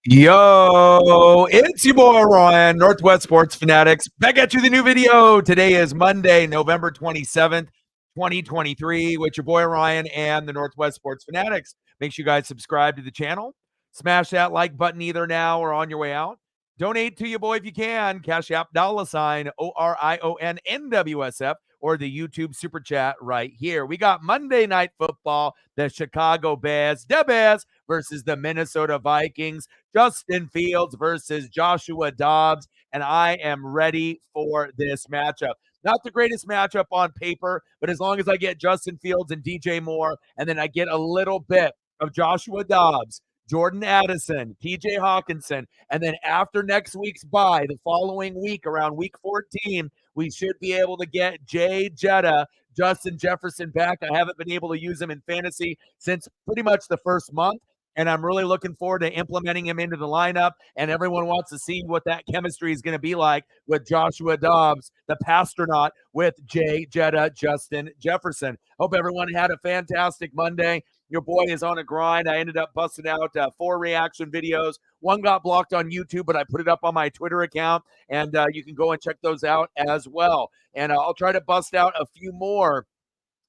Yo, it's your boy Ryan, Northwest Sports Fanatics. Back at you with a new video. Today is Monday, November 27th, 2023, with your boy Ryan and the Northwest Sports Fanatics. Make sure you guys subscribe to the channel. Smash that like button either now or on your way out. Donate to your boy if you can. Cash App $ ORION NWSF or the YouTube Super Chat right here. We got Monday Night Football, the Chicago Bears, the Bears versus the Minnesota Vikings. Justin Fields versus Joshua Dobbs, and I am ready for this matchup. Not the greatest matchup on paper, but as long as I get Justin Fields and DJ Moore, and then I get a little bit of Joshua Dobbs, Jordan Addison, TJ Hawkinson, and then after next week's bye, the following week, around week 14, we should be able to get Jay Jetta, Justin Jefferson back. I haven't been able to use him in fantasy since pretty much the first month. And I'm really looking forward to implementing him into the lineup. And everyone wants to see what that chemistry is going to be like with Joshua Dobbs, the Pastronaut, with Jay Jetta, Justin Jefferson. Hope everyone had a fantastic Monday. Your boy is on a grind. I ended up busting out 4 reaction videos. One got blocked on YouTube, but I put it up on my Twitter account, and you can go and check those out as well. And I'll try to bust out a few more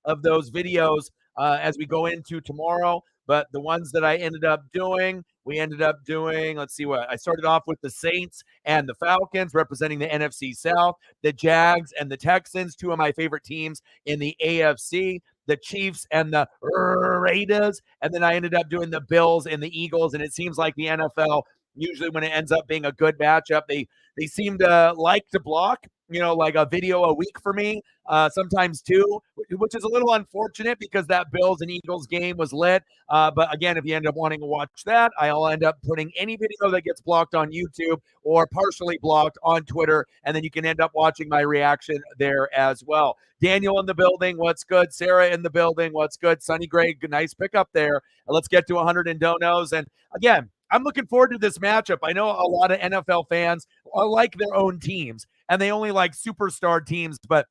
of those videos as we go into tomorrow. But the ones that I ended up doing, let's see what. I started off with the Saints and the Falcons representing the NFC South, the Jags and the Texans, 2 of my favorite teams in the AFC, the Chiefs and the Raiders. And then I ended up doing the Bills and the Eagles. And it seems like the NFL, usually when it ends up being a good matchup, they seem to like to block, like a video a week for me, sometimes 2, which is a little unfortunate because that Bills and Eagles game was lit. But again, if you end up wanting to watch that, I'll end up putting any video that gets blocked on YouTube or partially blocked on Twitter, and then you can end up watching my reaction there as well. Daniel in the building, what's good? Sarah in the building, what's good? Sunny Gray, nice pickup there. Let's get to 100 and donos. And again, I'm looking forward to this matchup. I know a lot of NFL fans like their own teams, and they only like superstar teams. But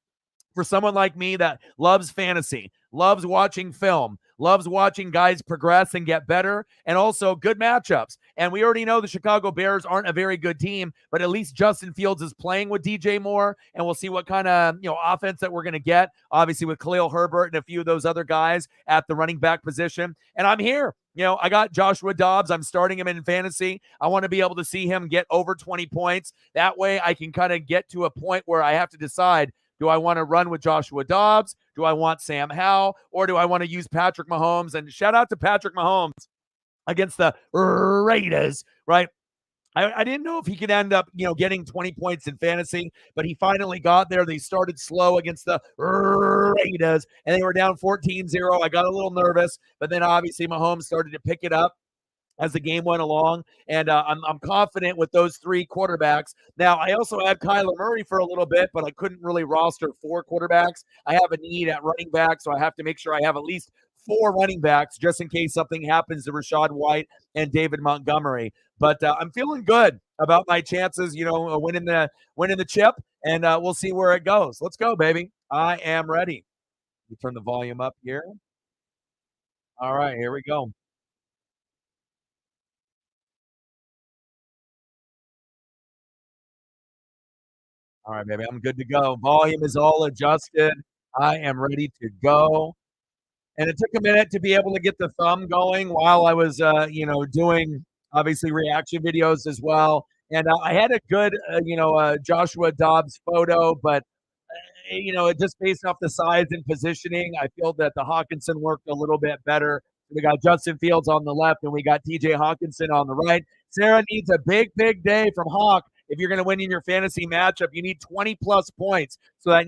for someone like me that loves fantasy, loves watching film, loves watching guys progress and get better, and also good matchups. And we already know the Chicago Bears aren't a very good team, but at least Justin Fields is playing with DJ Moore, and we'll see what kind of offense that we're going to get, obviously with Khalil Herbert and a few of those other guys at the running back position. And I'm here. I got Joshua Dobbs. I'm starting him in fantasy. I want to be able to see him get over 20 points. That way I can kind of get to a point where I have to decide, do I want to run with Joshua Dobbs? Do I want Sam Howell? Or do I want to use Patrick Mahomes? And shout out to Patrick Mahomes against the Raiders, right? I didn't know if he could end up, getting 20 points in fantasy, but he finally got there. They started slow against the Raiders, and they were down 14-0. I got a little nervous, but then obviously Mahomes started to pick it up as the game went along, and I'm confident with those 3 quarterbacks. Now, I also had Kyler Murray for a little bit, but I couldn't really roster 4 quarterbacks. I have a need at running back, so I have to make sure I have at least 4 running backs just in case something happens to Rachaad White and David Montgomery. But I'm feeling good about my chances, winning the chip, and we'll see where it goes. Let's go, baby. I am ready. You turn the volume up here. All right, here we go. All right, baby, I'm good to go. Volume is all adjusted. I am ready to go. And it took a minute to be able to get the thumb going while I was, doing obviously reaction videos as well. And I had a good, Joshua Dobbs photo, but it just based off the size and positioning, I feel that the Hawkinson worked a little bit better. We got Justin Fields on the left, and we got TJ Hawkinson on the right. Sarah needs a big, big day from Hawk. If you're going to win in your fantasy matchup, you need 20 plus points. So that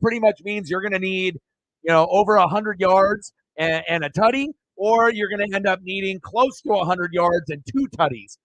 pretty much means you're going to need, over 100 yards and a tutty, or you're going to end up needing close to 100 yards and 2 tutties.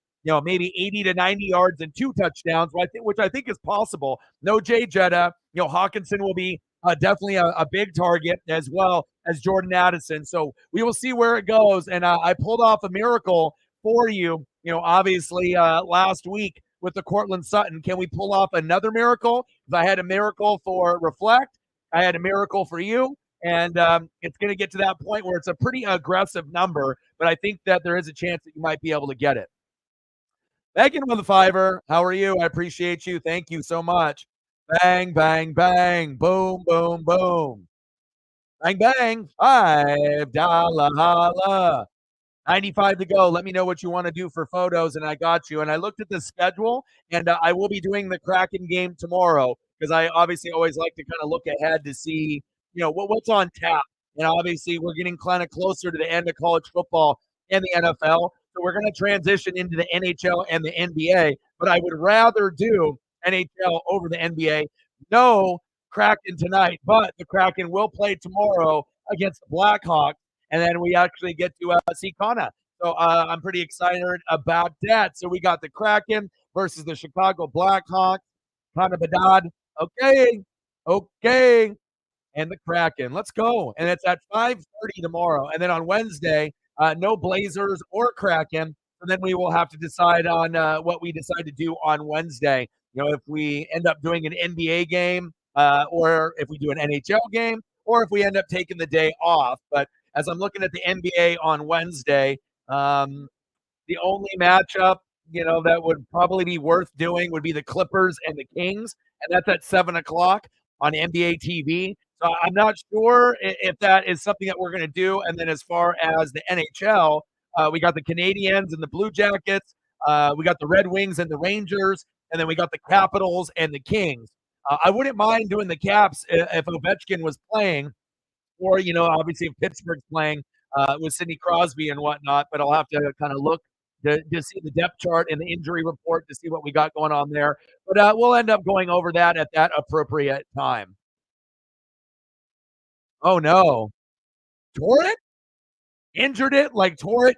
Maybe 80 to 90 yards and 2 touchdowns, which I think is possible. No Jay Jetta. Hawkinson will be definitely a big target, as well as Jordan Addison. So we will see where it goes. And I pulled off a miracle for you, obviously last week with the Cortland Sutton. Can we pull off another miracle? Because I had a miracle for Reflect. I had a miracle for you. And it's going to get to that point where it's a pretty aggressive number, but I think that there is a chance that you might be able to get it. Megan with the fiver. How are you? I appreciate you. Thank you so much. Bang, bang, bang. Boom, boom, boom. Bang, bang. $5 holla. 95 to go. Let me know what you want to do for photos, and I got you. And I looked at the schedule, and I will be doing the Kraken game tomorrow because I obviously always like to kind of look ahead to see, what's on tap. And obviously, we're getting kind of closer to the end of college football and the NFL. So we're going to transition into the NHL and the NBA. But I would rather do NHL over the NBA. No Kraken tonight, but the Kraken will play tomorrow against the Blackhawks, and then we actually get to see Kana. So I'm pretty excited about that. So we got the Kraken versus the Chicago Blackhawks. Kana Badad. Okay. Okay. And the Kraken. Let's go. And it's at 5:30 tomorrow. And then on Wednesday, no Blazers or Kraken. So then we will have to decide on what we decide to do on Wednesday. If we end up doing an NBA game, or if we do an NHL game, or if we end up taking the day off. But as I'm looking at the NBA on Wednesday, um, the only matchup, that would probably be worth doing would be the Clippers and the Kings, and that's at 7 o'clock on NBA TV. So I'm not sure if that is something that we're going to do. And then as far as the NHL, we got the Canadians and the Blue Jackets. We got the Red Wings and the Rangers, and then we got the Capitals and the Kings. I wouldn't mind doing the Caps if Ovechkin was playing, or obviously if Pittsburgh's playing with Sidney Crosby and whatnot. But I'll have to kind of look to see the depth chart and the injury report to see what we got going on there. But we'll end up going over that at that appropriate time. Oh no, tore it, injured it, like tore it.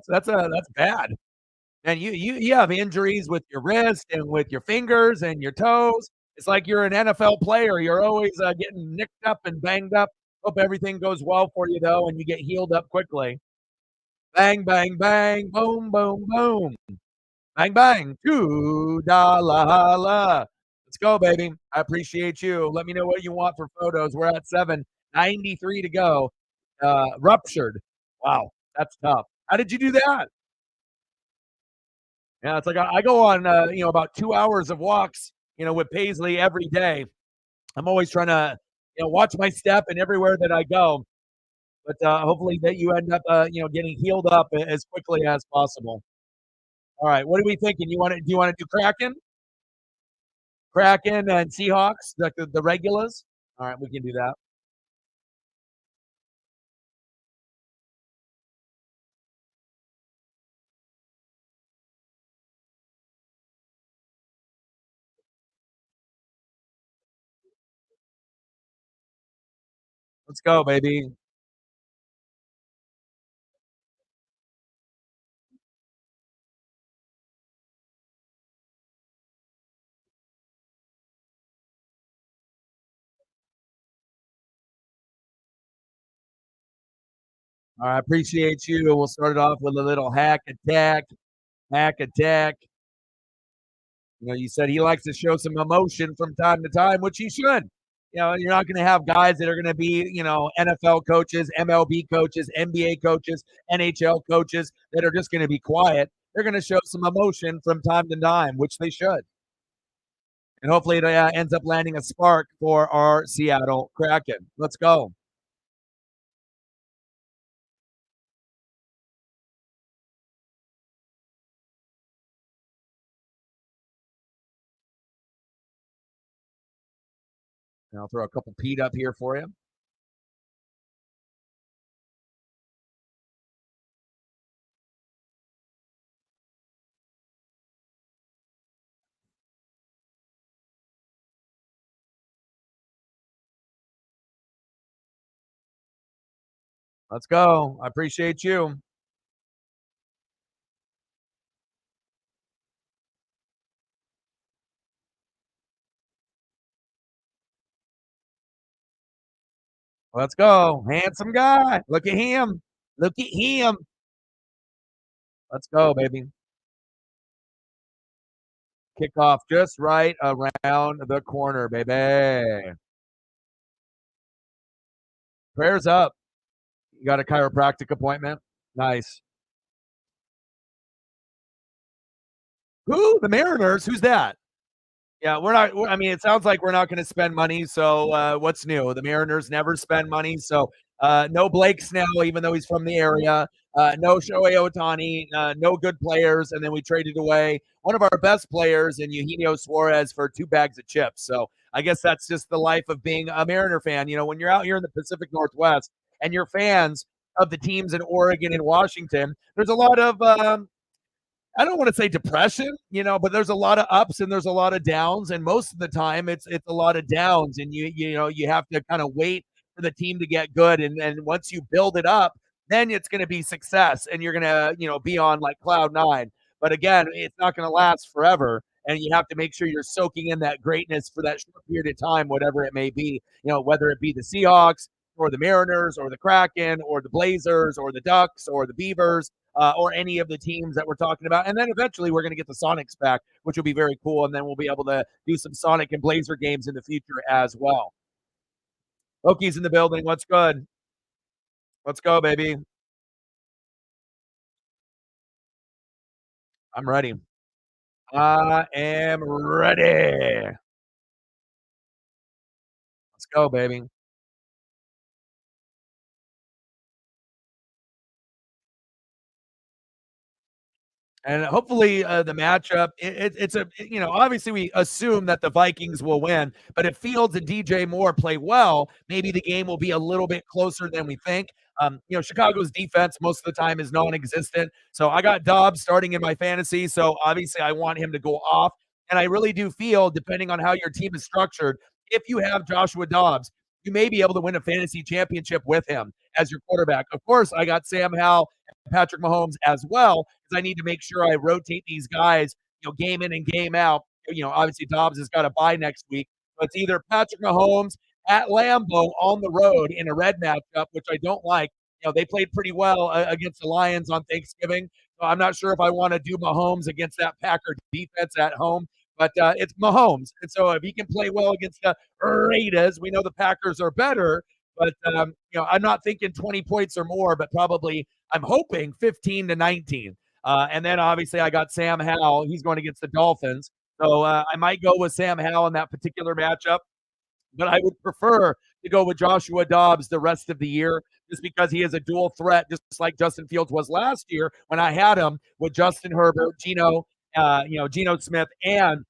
That's bad. And you have injuries with your wrist and with your fingers and your toes. It's like you're an NFL player. You're always getting nicked up and banged up. Hope everything goes well for you though, and you get healed up quickly. Bang, bang, bang, boom, boom, boom. Bang, bang, $2 holla. Let's go, baby. I appreciate you. Let me know what you want for photos. We're at 7:93 to go. Ruptured. Wow, that's tough. How did you do that? Yeah, it's like I go on, about 2 hours of walks, with Paisley every day. I'm always trying to, watch my step and everywhere that I go. But hopefully that you end up, getting healed up as quickly as possible. All right, what are we thinking? Do you want to do Kraken and Seahawks, like the regulars? All right, we can do that. Let's go, baby. All right, appreciate you. We'll start it off with a little hack attack. Hack attack. You said he likes to show some emotion from time to time, which he should. You're not going to have guys that are going to be, NFL coaches, MLB coaches, NBA coaches, NHL coaches that are just going to be quiet. They're going to show some emotion from time to time, which they should. And hopefully it ends up landing a spark for our Seattle Kraken. Let's go. And I'll throw a couple Pete up here for you. Let's go. I appreciate you. Let's go. Handsome guy. Look at him. Look at him. Let's go, baby. Kickoff just right around the corner, baby. Prayers up. You got a chiropractic appointment? Nice. Who? The Mariners? Who's that? Yeah, we're not. I mean, it sounds like we're not going to spend money. So what's new? The Mariners never spend money. So no Blake Snell, even though he's from the area. No Shohei Ohtani. No good players, and then we traded away one of our best players in Eugenio Suarez for 2 bags of chips. So I guess that's just the life of being a Mariner fan. You know, when you're out here in the Pacific Northwest and you're fans of the teams in Oregon and Washington, there's a lot of I don't want to say depression, but there's a lot of ups and there's a lot of downs, and most of the time it's a lot of downs, and you have to kind of wait for the team to get good, and once you build it up, then it's going to be success, and you're going to be on like cloud nine. But again, it's not going to last forever, and you have to make sure you're soaking in that greatness for that short period of time, whatever it may be. Whether it be the Seahawks or the Mariners or the Kraken or the Blazers or the Ducks or the Beavers or any of the teams that we're talking about. And then eventually we're going to get the Sonics back, which will be very cool. And then we'll be able to do some Sonic and Blazer games in the future as well. Loki's in the building. What's good? Let's go, baby. I'm ready. I am ready. Let's go, baby. And hopefully, the matchup, obviously we assume that the Vikings will win, but if Fields and DJ Moore play well, maybe the game will be a little bit closer than we think. Chicago's defense most of the time is non-existent. So I got Dobbs starting in my fantasy. So obviously I want him to go off. And I really do feel, depending on how your team is structured, if you have Joshua Dobbs, you may be able to win a fantasy championship with him as your quarterback. Of course, I got Sam Howell and Patrick Mahomes as well, because I need to make sure I rotate these guys, game in and game out. Obviously Dobbs has got a bye next week, but it's either Patrick Mahomes at Lambeau on the road in a red matchup, which I don't like. They played pretty well against the Lions on Thanksgiving. So I'm not sure if I want to do Mahomes against that Packer defense at home, but it's Mahomes. And so if he can play well against the Raiders, we know the Packers are better, but I'm not thinking 20 points or more, but probably I'm hoping 15 to 19. And then obviously I got Sam Howell. He's going against the Dolphins. So I might go with Sam Howell in that particular matchup, but I would prefer to go with Joshua Dobbs the rest of the year, just because he is a dual threat, just like Justin Fields was last year when I had him with Justin Herbert, Geno Smith, and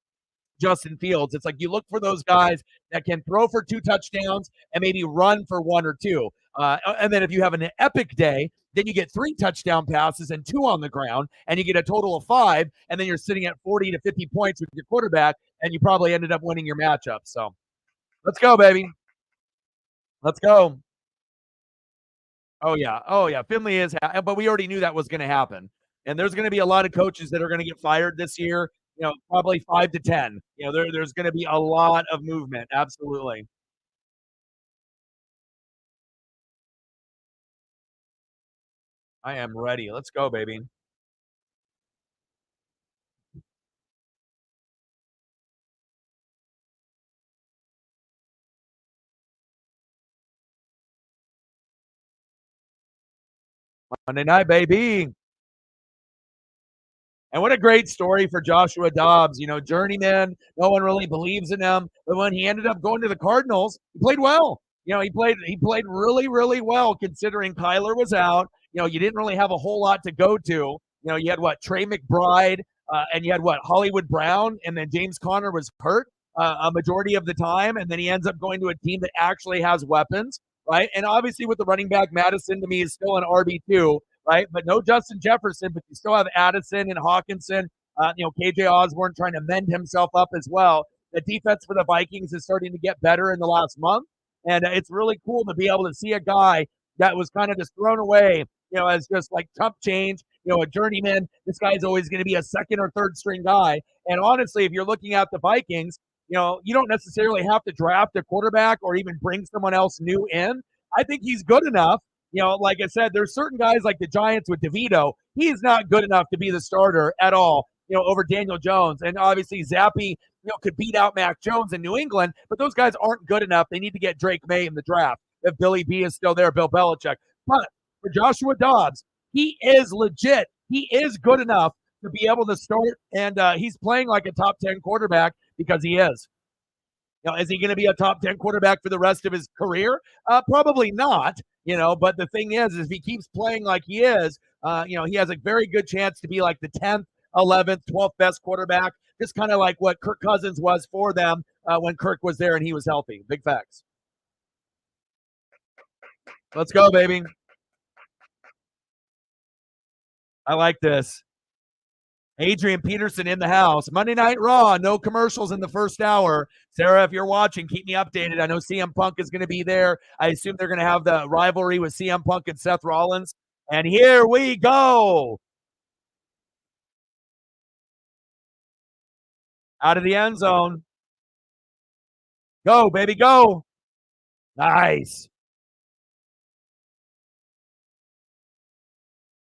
Justin Fields. It's like you look for those guys that can throw for 2 touchdowns and maybe run for 1 or 2. And then if you have an epic day, then you get 3 touchdown passes and 2 on the ground, and you get a total of 5, and then you're sitting at 40 to 50 points with your quarterback, and you probably ended up winning your matchup. So let's go, baby. Let's go. Oh, yeah. Oh, yeah. Finley is, but we already knew that was going to happen. And there's going to be a lot of coaches that are going to get fired this year, probably 5 to 10. There's going to be a lot of movement. Absolutely. I am ready. Let's go, baby. Monday night, baby. And what a great story for Joshua Dobbs. Journeyman. No one really believes in him. But when he ended up going to the Cardinals, he played well. He played really, really well considering Kyler was out. You didn't really have a whole lot to go to. You had what, Trey McBride, and you had what, Hollywood Brown, and then James Conner was hurt a majority of the time, and then he ends up going to a team that actually has weapons, right? And obviously with the running back, Madison to me is still an RB2, right? But no Justin Jefferson, but you still have Addison and Hawkinson. KJ Osborne trying to mend himself up as well. The defense for the Vikings is starting to get better in the last month, and it's really cool to be able to see a guy that was kind of just thrown away, as just like chump change, a journeyman. This guy is always going to be a second or third string guy. And honestly, if you're looking at the Vikings, you don't necessarily have to draft a quarterback or even bring someone else new in. I think he's good enough. Like I said, there's certain guys like the Giants with DeVito. He's not good enough to be the starter at all, over Daniel Jones. And obviously Zappy, could beat out Mac Jones in New England, but those guys aren't good enough. They need to get Drake May in the draft. If Billy B is still there, Bill Belichick. But for Joshua Dobbs, he is legit. He is good enough to be able to start, and he's playing like a top 10 quarterback because he is. Is he going to be a top 10 quarterback for the rest of his career? Probably not, but the thing is if he keeps playing like he is, he has a very good chance to be like the 10th, 11th, 12th best quarterback, just kind of like what Kirk Cousins was for them when Kirk was there and he was healthy. Big facts. Let's go, baby. I like this. Adrian Peterson in the house. Monday Night Raw, no commercials in the first hour. Sarah, if you're watching, keep me updated. I know CM Punk is going to be there. I assume they're going to have the rivalry with CM Punk and Seth Rollins. And here we go. Out of the end zone. Go, baby, go. Nice.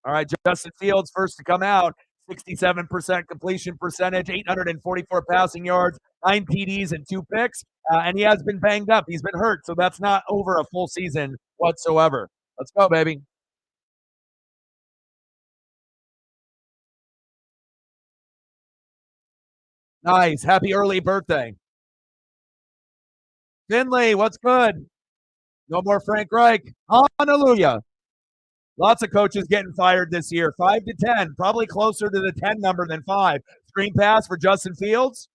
All right, Justin Fields first to come out. 67% completion percentage, 844 passing yards, 9 TDs and 2 picks. And he has been banged up. He's been hurt, so that's not over a full season whatsoever. Let's go, baby. Nice. Happy early birthday. Finley, what's good? No more Frank Reich. Hallelujah. Lots of coaches getting fired this year. 5 to 10, probably closer to the 10 number than 5. Screen pass for Justin Fields.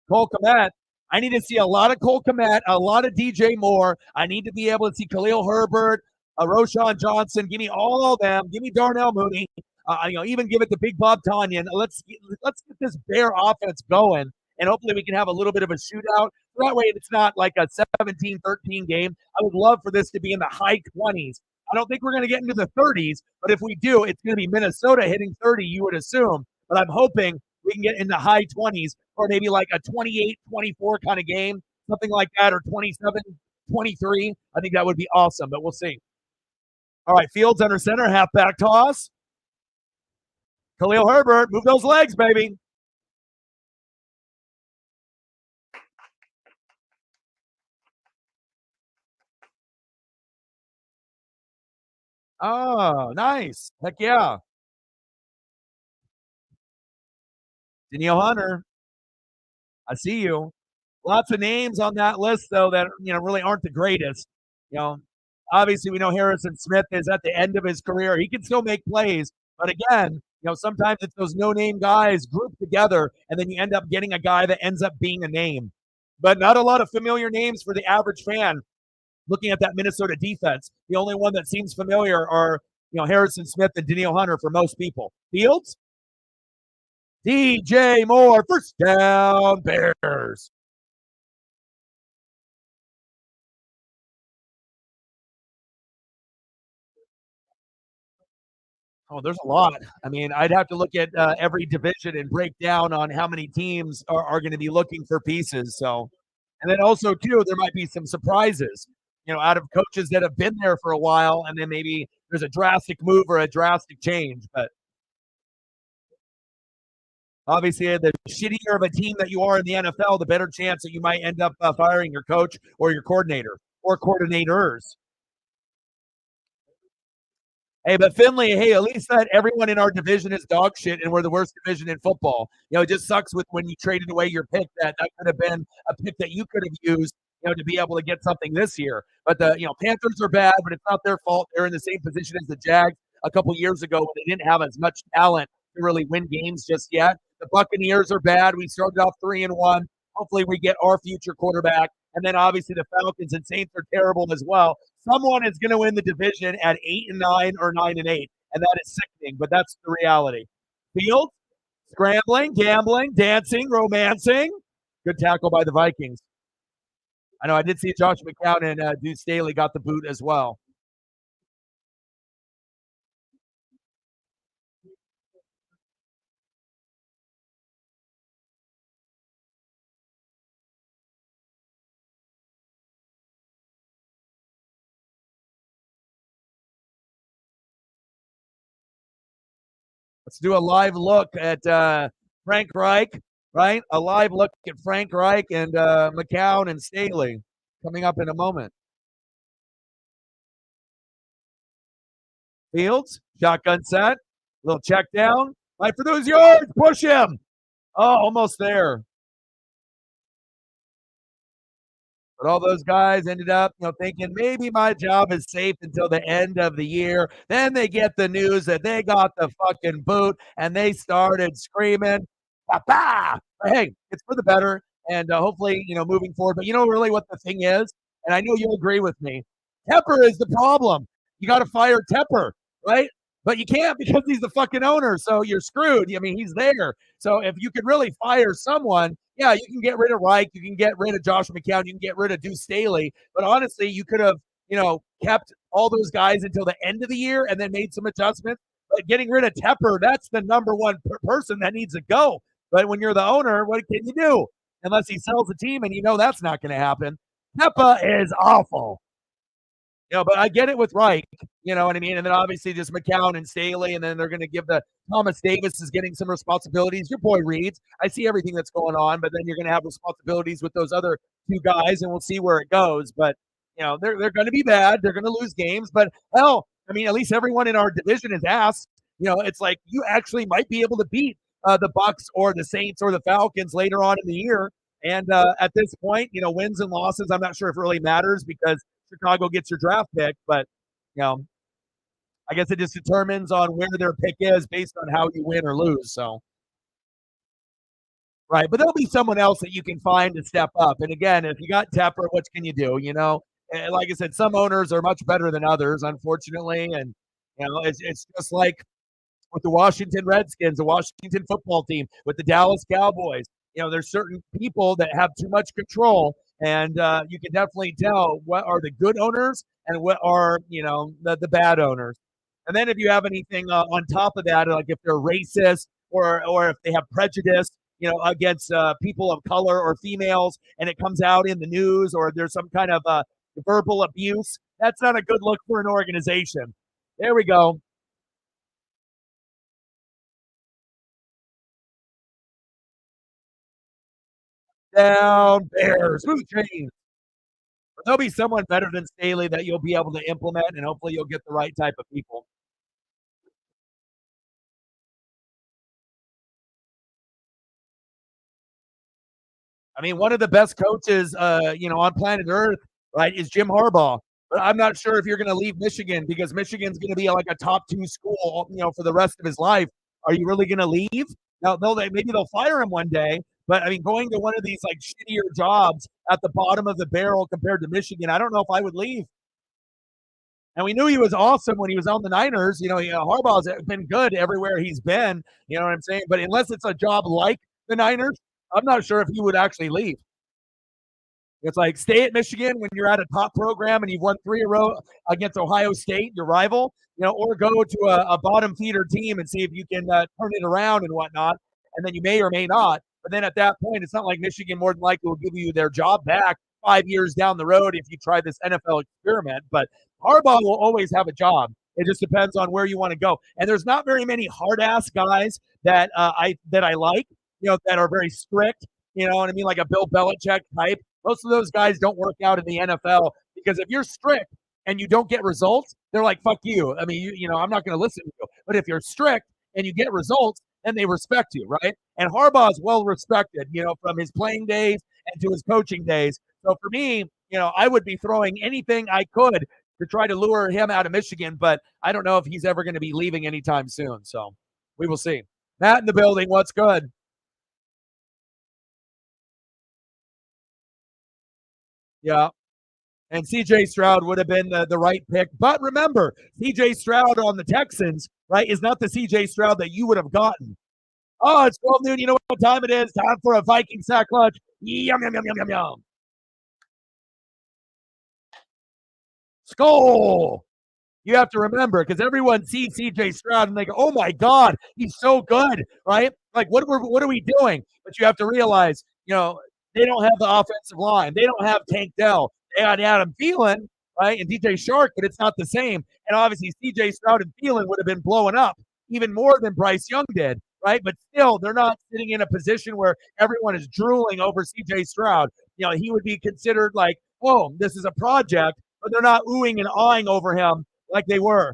Cole Kmet. I need to see a lot of Cole Kmet, a lot of DJ Moore. I need to be able to see Khalil Herbert, Roshan Johnson. Give me all of them. Give me Darnell Mooney. Even give it to Big Bob Tanyan. Let's get this Bear offense going, and hopefully we can have a little bit of a shootout. So that way it's not like a 17-13 game. I would love for this to be in the high 20s. I don't think we're going to get into the 30s, but if we do, it's going to be Minnesota hitting 30, you would assume. But I'm hoping we can get in the high 20s or maybe like a 28-24 kind of game, something like that, or 27-23. I think that would be awesome, but we'll see. All right, Fields under center, halfback toss. Khalil Herbert, move those legs, baby. Oh, nice. Heck yeah. Danielle Hunter, I see you. Lots of names on that list, though, that really aren't the greatest. You know, Obviously, we know Harrison Smith is at the end of his career. He can still make plays, but again, sometimes it's those no-name guys grouped together, and then you end up getting a guy that ends up being a name. But not a lot of familiar names for the average fan. Looking at that Minnesota defense, the only one that seems familiar are Harrison Smith and Danielle Hunter for most people. Fields, DJ Moore, first down, Bears. Oh, there's a lot. I mean, I'd have to look at every division and break down on how many teams are going to be looking for pieces. So, and then also too, there might be some surprises. Out of coaches that have been there for a while, and then maybe there's a drastic move or a drastic change. But obviously, the shittier of a team that you are in the NFL, the better chance that you might end up firing your coach or your coordinator or coordinators. Hey, but Finley, hey, at least that everyone in our division is dog shit, and we're the worst division in football. It just sucks with when you traded away your pick. That could have been a pick that you could have used, to be able to get something this year. But the Panthers are bad, but it's not their fault. They're in the same position as the Jags a couple years ago when they didn't have as much talent to really win games just yet. The Buccaneers are bad. We started off 3-1. Hopefully, we get our future quarterback. And then obviously the Falcons and Saints are terrible as well. Someone is going to win the division at 8-9 or 9-8, and that is sickening. But that's the reality. Fields, scrambling, gambling, dancing, romancing. Good tackle by the Vikings. I know I did see Josh McCown and Deuce Staley got the boot as well. Let's do a live look at Frank Reich, right? A live look at Frank Reich and McCown and Staley coming up in a moment. Fields, shotgun set, little check down, Fight for those yards. Push him. Oh, almost there. But all those guys ended up, thinking maybe my job is safe until the end of the year. Then they get the news that they got the fucking boot, and they started screaming, "Bah, bah!" But hey, it's for the better, and hopefully, moving forward. But you know really what the thing is, and I know you'll agree with me. Tepper is the problem. You got to fire Tepper, right? But you can't because he's the fucking owner, so you're screwed. I mean, he's there. So if you could really fire someone, yeah, you can get rid of Reich, you can get rid of Josh McCown, you can get rid of Deuce Staley. But honestly, you could have, kept all those guys until the end of the year and then made some adjustments. But getting rid of Tepper, that's the number one person that needs to go. But when you're the owner, what can you do? Unless he sells the team, and that's not going to happen. Tepper is awful. But I get it with Reich, you know what I mean? And then obviously just McCown and Staley, and then they're going to give the Thomas Davis is getting some responsibilities. Your boy Reeds, I see everything that's going on, but then you're going to have responsibilities with those other two guys, and we'll see where it goes. But they're going to be bad. They're going to lose games, but hell, I mean, at least everyone in our division is asked. It's like you actually might be able to beat the Bucks or the Saints or the Falcons later on in the year. And at this point, wins and losses, I'm not sure if it really matters because Chicago gets your draft pick, but you know, I guess it just determines on where their pick is based on how you win or lose. So, right, but there'll be someone else that you can find to step up. And again, if you got Tepper, what can you do? And like I said, some owners are much better than others, unfortunately, and it's just like with the Washington Redskins, the Washington football team, with the Dallas Cowboys. There's certain people that have too much control, and you can definitely tell what are the good owners and what are the bad owners. And then if you have anything on top of that, like if they're racist or if they have prejudice, against people of color or females, and it comes out in the news, or there's some kind of verbal abuse, that's not a good look for an organization. There we go. Down Bears. Who's changed? There'll be someone better than Staley that you'll be able to implement, and hopefully you'll get the right type of people. I mean, one of the best coaches, on planet Earth, right, is Jim Harbaugh. But I'm not sure if you're going to leave Michigan because Michigan's going to be like a top 2 school, for the rest of his life. Are you really going to leave? Now, maybe they'll fire him one day. But I mean, going to one of these like shittier jobs at the bottom of the barrel compared to Michigan, I don't know if I would leave. And we knew he was awesome when he was on the Niners. Harbaugh's been good everywhere he's been. You know what I'm saying? But unless it's a job like the Niners, I'm not sure if he would actually leave. It's like stay at Michigan when you're at a top program and you've won 3 in a row against Ohio State, your rival, or go to a bottom feeder team and see if you can turn it around and whatnot. And then you may or may not. But then at that point, it's not like Michigan more than likely will give you their job back 5 years down the road if you try this NFL experiment. But Harbaugh will always have a job. It just depends on where you want to go. And there's not very many hard ass guys that I like, that are very strict. You know what I mean? Like a Bill Belichick type. Most of those guys don't work out in the NFL because if you're strict and you don't get results, they're like, fuck you. I mean, I'm not going to listen to you. But if you're strict and you get results, then they respect you, right? And Harbaugh is well respected, from his playing days and to his coaching days. So for me, I would be throwing anything I could to try to lure him out of Michigan, but I don't know if he's ever going to be leaving anytime soon. So we will see. Matt in the building. What's good? Yeah. And CJ Stroud would have been the right pick. But remember, CJ Stroud on the Texans, right, is not the CJ Stroud that you would have gotten. Oh, it's 12 noon. You know what time it is? Time for a Viking sack lunch. Yum, yum, yum, yum, yum, yum. Skull. You have to remember because everyone sees CJ Stroud and they go, "Oh my God, he's so good!" Right? Like, what are we doing? But you have to realize, they don't have the offensive line. They don't have Tank Dell. They got Adam Thielen, right, and DJ Shark, but it's not the same. And obviously, CJ Stroud and Thielen would have been blowing up even more than Bryce Young did, right? But still, they're not sitting in a position where everyone is drooling over CJ Stroud. He would be considered like, "Oh, this is a project," but they're not oohing and awing over him like they were.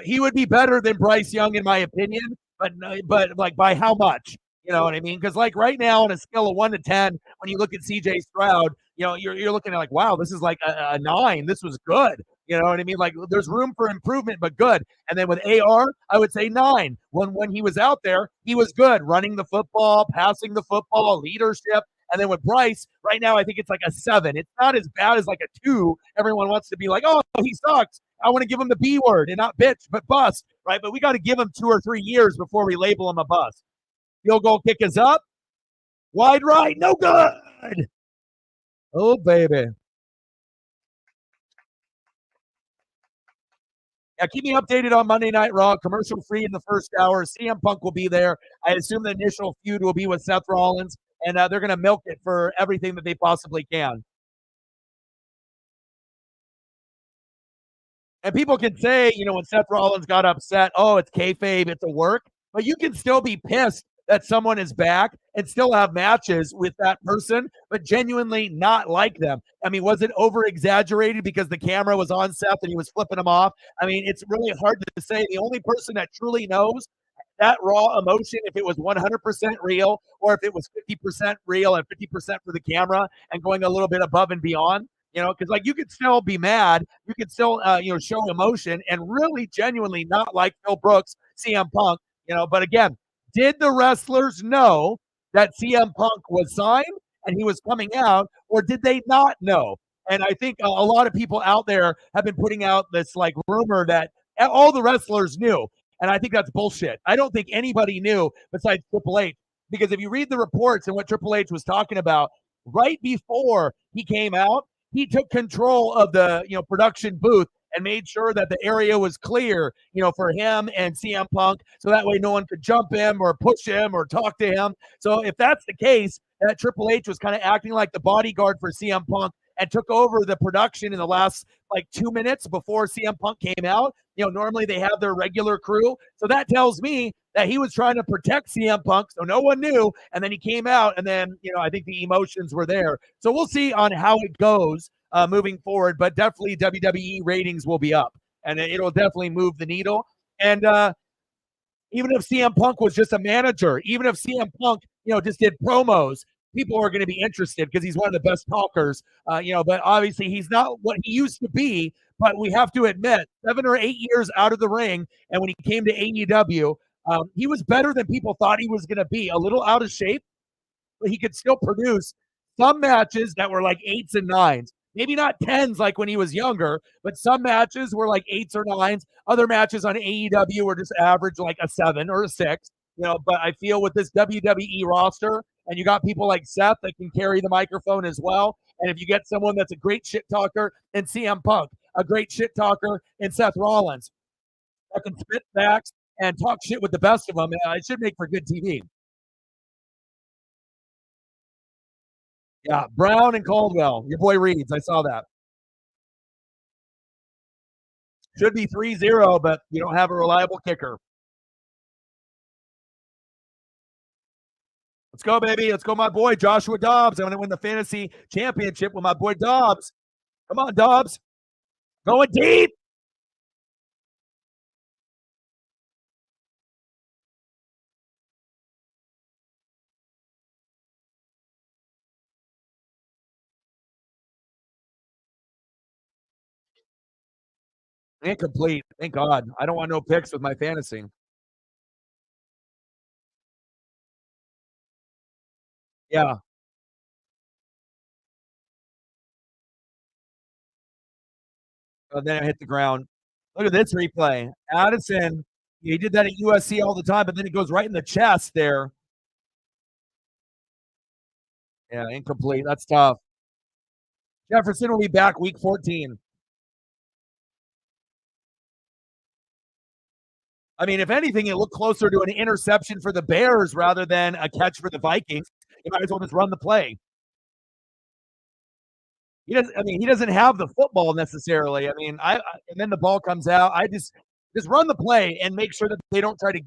He would be better than Bryce Young in my opinion, but like by how much? You know what I mean? Because like right now on a scale of 1 to 10, when you look at CJ Stroud, you're looking at like, wow, this is like a 9. This was good. You know what I mean? Like there's room for improvement, but good. And then with AR, I would say 9. When he was out there, he was good, running the football, passing the football, leadership. And then with Bryce, right now, I think it's like a 7. It's not as bad as like a 2. Everyone wants to be like, oh, he sucks. I want to give him the B word and not bitch, but bust, right? But we got to give him 2 or 3 years before we label him a bust. Field goal kick is up. Wide right. No good. Oh, baby. Yeah, keep me updated on Monday Night Raw. Commercial free in the first hour. CM Punk will be there. I assume the initial feud will be with Seth Rollins, and they're going to milk it for everything that they possibly can. And people can say, when Seth Rollins got upset, oh, it's kayfabe, it's a work, but you can still be pissed that someone is back and still have matches with that person, but genuinely not like them. I mean, was it over exaggerated because the camera was on Seth and he was flipping him off? I mean, it's really hard to say. The only person that truly knows that raw emotion, if it was 100% real or if it was 50% real and 50% for the camera and going a little bit above and beyond, because like you could still be mad, you could still, show emotion and really genuinely not like Phil Brooks, CM Punk, but again, did the wrestlers know that CM Punk was signed and he was coming out, or did they not know? And I think a lot of people out there have been putting out this like rumor that all the wrestlers knew. And I think that's bullshit. I don't think anybody knew besides Triple H. Because if you read the reports and what Triple H was talking about, right before he came out, he took control of the production booth and made sure that the area was clear, for him and CM Punk, so that way no one could jump him or push him or talk to him. So if that's the case, that Triple H was kind of acting like the bodyguard for CM Punk and took over the production in the last like 2 minutes before CM Punk came out. Normally they have their regular crew. So that tells me that he was trying to protect CM Punk, so no one knew. And then he came out, and then, I think the emotions were there. So we'll see on how it goes moving forward, but definitely WWE ratings will be up, and it'll definitely move the needle. And even if CM Punk was just a manager, even if CM Punk, just did promos, people are going to be interested because he's one of the best talkers, but obviously he's not what he used to be. But we have to admit, 7 or 8 years out of the ring, and when he came to AEW, he was better than people thought he was going to be. A little out of shape, but he could still produce some matches that were like 8s and 9s. Maybe not 10s like when he was younger, but some matches were like 8s or 9s. Other matches on AEW were just average like a 7 or a 6. But I feel with this WWE roster, and you got people like Seth that can carry the microphone as well. And if you get someone that's a great shit talker in CM Punk, a great shit talker in Seth Rollins, that can spit facts and talk shit with the best of them, it should make for good TV. Yeah, Brown and Caldwell. Your boy Reeds. I saw that. Should be 3-0, but you don't have a reliable kicker. Let's go, baby. Let's go, my boy Joshua Dobbs. I'm going to win the fantasy championship with my boy Dobbs. Come on, Dobbs. Going deep. Incomplete. Thank God. I don't want no picks with my fantasy. Yeah. And then I hit the ground. Look at this replay. Addison, he did that at USC all the time, but then it goes right in the chest there. Yeah, incomplete. That's tough. Jefferson will be back week 14. I mean, if anything, it looked closer to an interception for the Bears rather than a catch for the Vikings. You might as well just run the play. He doesn't have the football necessarily. And then the ball comes out. I just run the play and make sure that they don't try to,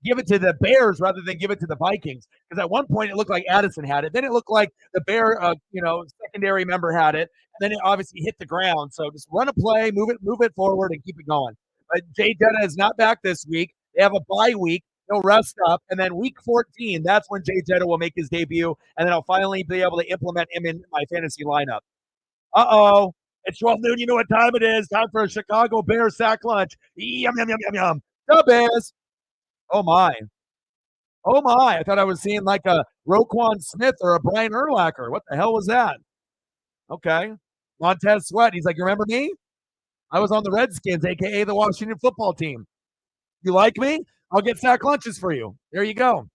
give it to the Bears rather than give it to the Vikings. Because at one point it looked like Addison had it. Then it looked like the Bear, secondary member had it. And then it obviously hit the ground. So just run a play, move it forward, and keep it going. But Jay Jetta is not back this week. They have a bye week. He'll rest up, and then week 14, that's when Jay Jetta will make his debut, and then I'll finally be able to implement him in my fantasy lineup. Uh-oh. It's 12 noon. You know what time it is. Time for a Chicago Bears sack lunch. Yum, yum, yum, yum, yum. The Bears. Oh, my. Oh, my. I thought I was seeing like a Roquan Smith or a Brian Urlacher. What the hell was that? Okay. Montez Sweat. He's like, you remember me? I was on the Redskins, a.k.a. the Washington football team. You like me? I'll get sack lunches for you. There you go.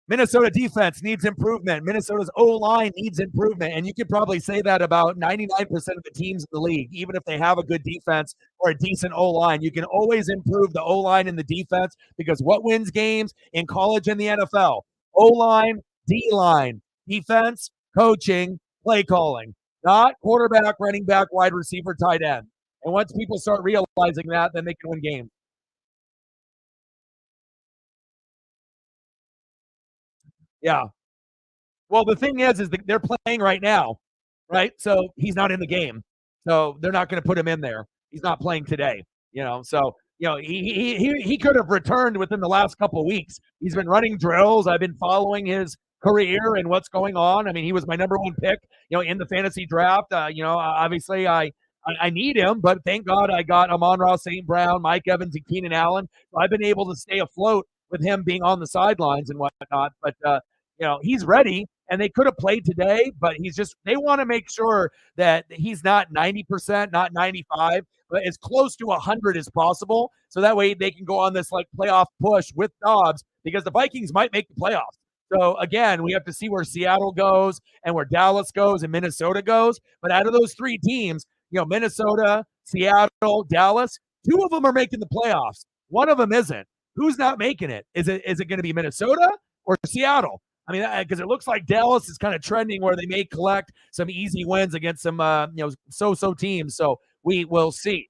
Minnesota defense needs improvement. Minnesota's O-line needs improvement. And you could probably say that about 99% of the teams in the league. Even if they have a good defense or a decent O-line, you can always improve the O-line and the defense, because what wins games in college and the NFL? O-line, D-line, defense, coaching, play calling, not quarterback, running back, wide receiver, tight end. And once people start realizing that, then they can win games. Yeah. Well, the thing is that they're playing right now, right? So he's not in the game, so they're not going to put him in there. He's not playing today, So he could have returned within the last couple of weeks. He's been running drills. I've been following his career and what's going on. I mean, he was my number one pick, in the fantasy draft. Obviously I need him, but thank God I got Amon-Ra St. Brown, Mike Evans, and Keenan Allen. So I've been able to stay afloat with him being on the sidelines and whatnot. But he's ready, and they could have played today, but they want to make sure that he's not 90%, not 95, but as close to 100 as possible. So that way they can go on this like playoff push with Dobbs, because the Vikings might make the playoffs. So again, we have to see where Seattle goes and where Dallas goes and Minnesota goes. But out of those three teams, Minnesota, Seattle, Dallas, two of them are making the playoffs. One of them isn't. Who's not making it? Is it going to be Minnesota or Seattle? I mean, because it looks like Dallas is kind of trending where they may collect some easy wins against some, so-so teams. So we will see.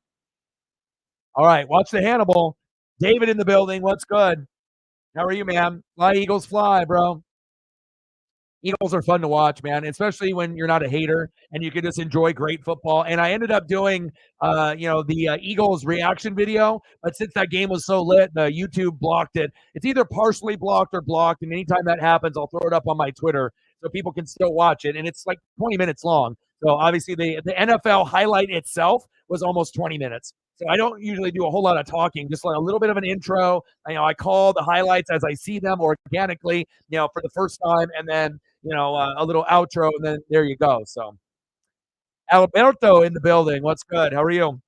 All right, watch the Hannibal. David in the building. What's good? How are you, man? Fly, Eagles, fly, bro. Eagles are fun to watch, man, especially when you're not a hater and you can just enjoy great football. And I ended up doing, the Eagles reaction video, but since that game was so lit, the YouTube blocked it. It's either partially blocked or blocked, and anytime that happens, I'll throw it up on my Twitter so people can still watch it. And it's like 20 minutes long. So obviously the NFL highlight itself was almost 20 minutes. So I don't usually do a whole lot of talking, just like a little bit of an intro. I call the highlights as I see them organically, for the first time, and then a little outro, and then there you go. So Alberto in the building. What's good? How are you?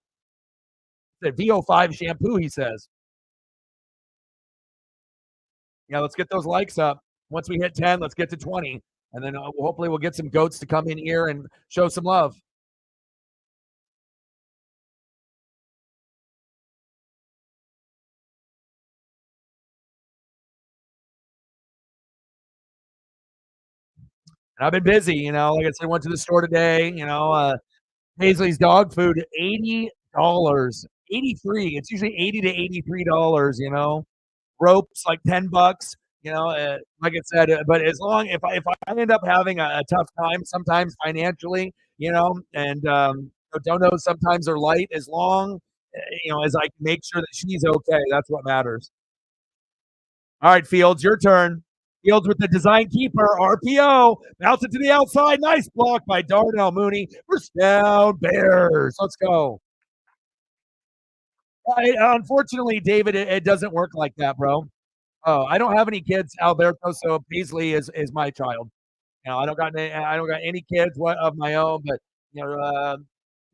The VO5 shampoo, he says. Yeah, let's get those likes up. Once we hit 10, let's get to 20. And then hopefully we'll get some goats to come in here and show some love. And I've been busy, like I said, went to the store today, Paisley's dog food, $80. 83. It's usually $80 to $83, Ropes like $10, like I said, but as long if I end up having a tough time sometimes financially, and donos sometimes are light, as long as I can make sure that she's okay, that's what matters. All right, Fields, your turn. Fields with the design keeper, RPO, bounce it to the outside. Nice block by Darnell Mooney. First down, Bears. Let's go. Unfortunately, David, it doesn't work like that, bro. Oh, I don't have any kids, Alberto, so Paisley is my child. I don't got any kids of my own, but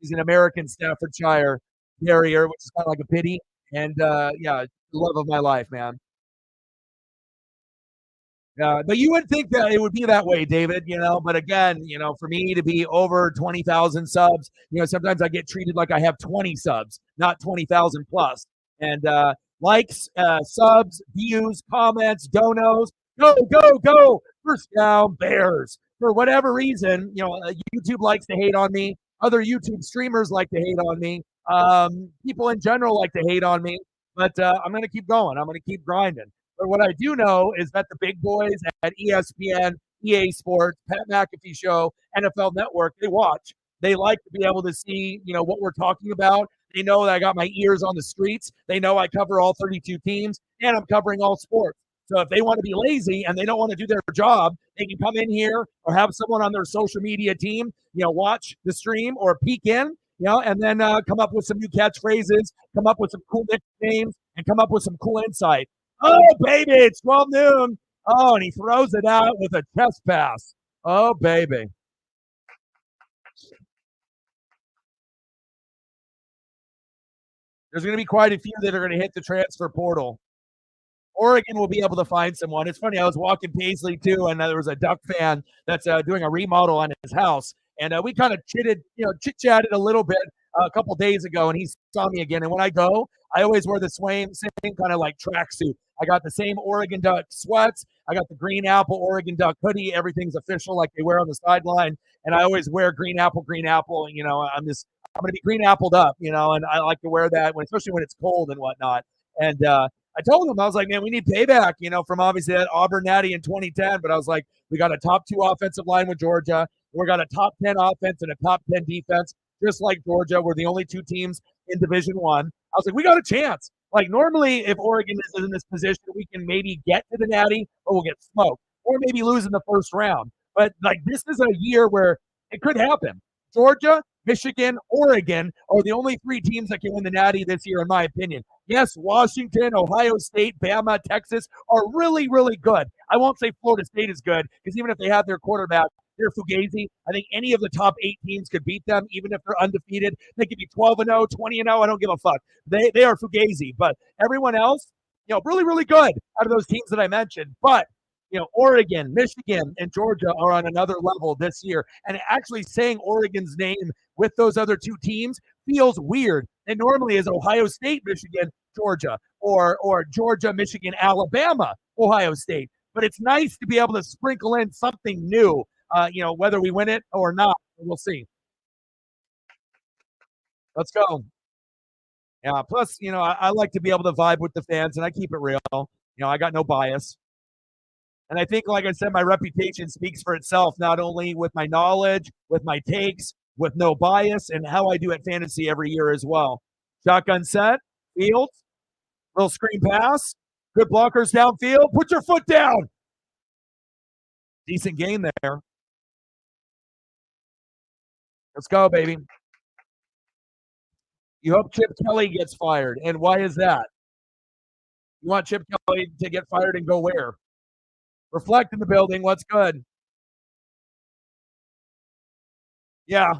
he's an American Staffordshire Terrier, which is kind of like a pity. And yeah, the love of my life, man. But you would think that it would be that way, David, but again, for me to be over 20,000 subs, sometimes I get treated like I have 20 subs, not 20,000 plus. And likes, subs, views, comments, donos, go. First down, Bears. For whatever reason, YouTube likes to hate on me. Other YouTube streamers like to hate on me. People in general like to hate on me. But I'm going to keep going. I'm going to keep grinding. But what I do know is that the big boys at ESPN, EA Sports, Pat McAfee Show, NFL Network, they watch. They like to be able to see, what we're talking about. They know that I got my ears on the streets. They know I cover all 32 teams, and I'm covering all sports. So if they want to be lazy and they don't want to do their job, they can come in here or have someone on their social media team, watch the stream or peek in, and then come up with some new catchphrases, come up with some cool nicknames, and come up with some cool insight. Oh, baby, it's 12 noon. Oh, and he throws it out with a chest pass. Oh, baby. There's going to be quite a few that are going to hit the transfer portal. Oregon will be able to find someone. It's funny. I was walking Paisley too, and there was a Duck fan that's doing a remodel on his house, and we kind of chit chatted a little bit a couple days ago, and he saw me again. And when I go, I always wear the same kind of like tracksuit. I got the same Oregon Duck sweats. I got the green apple Oregon Duck hoodie. Everything's official, like they wear on the sideline. And I always wear green apple. And I'm going to be green appled up, and I like to wear that especially when it's cold and whatnot. And I told him, I was like, man, we need payback, from obviously that Auburn Natty in 2010. But I was like, we got a top 2 offensive line with Georgia. We got a top 10 offense and a top 10 defense, just like Georgia. We're the only 2 teams in Division I. I was like, we got a chance. Like normally, if Oregon is in this position, we can maybe get to the Natty, but we'll get smoked, or maybe lose in the first round. But like this is a year where it could happen. Georgia, Michigan, Oregon are the only 3 teams that can win the Natty this year, in my opinion. Yes, Washington, Ohio State, Bama, Texas are really, really good. I won't say Florida State is good because even if they have their quarterback, they're Fugazi. I think any of the top 8 teams could beat them, even if they're undefeated. They could be 12-0, 20-0. I don't give a fuck. They are Fugazi. But everyone else, really, really good out of those teams that I mentioned. But Oregon, Michigan, and Georgia are on another level this year. And actually saying Oregon's name with those other 2 teams feels weird. And normally is Ohio State, Michigan, Georgia, or Georgia, Michigan, Alabama, Ohio State. But it's nice to be able to sprinkle in something new, whether we win it or not. We'll see. Let's go. Yeah. Plus, I like to be able to vibe with the fans, and I keep it real. I got no bias. And I think, like I said, my reputation speaks for itself, not only with my knowledge, with my takes, with no bias, and how I do at fantasy every year as well. Shotgun set, Fields, little screen pass, good blockers downfield. Put your foot down. Decent game there. Let's go, baby. You hope Chip Kelly gets fired. And why is that? You want Chip Kelly to get fired and go where? Reflect in the building. What's good? Yeah.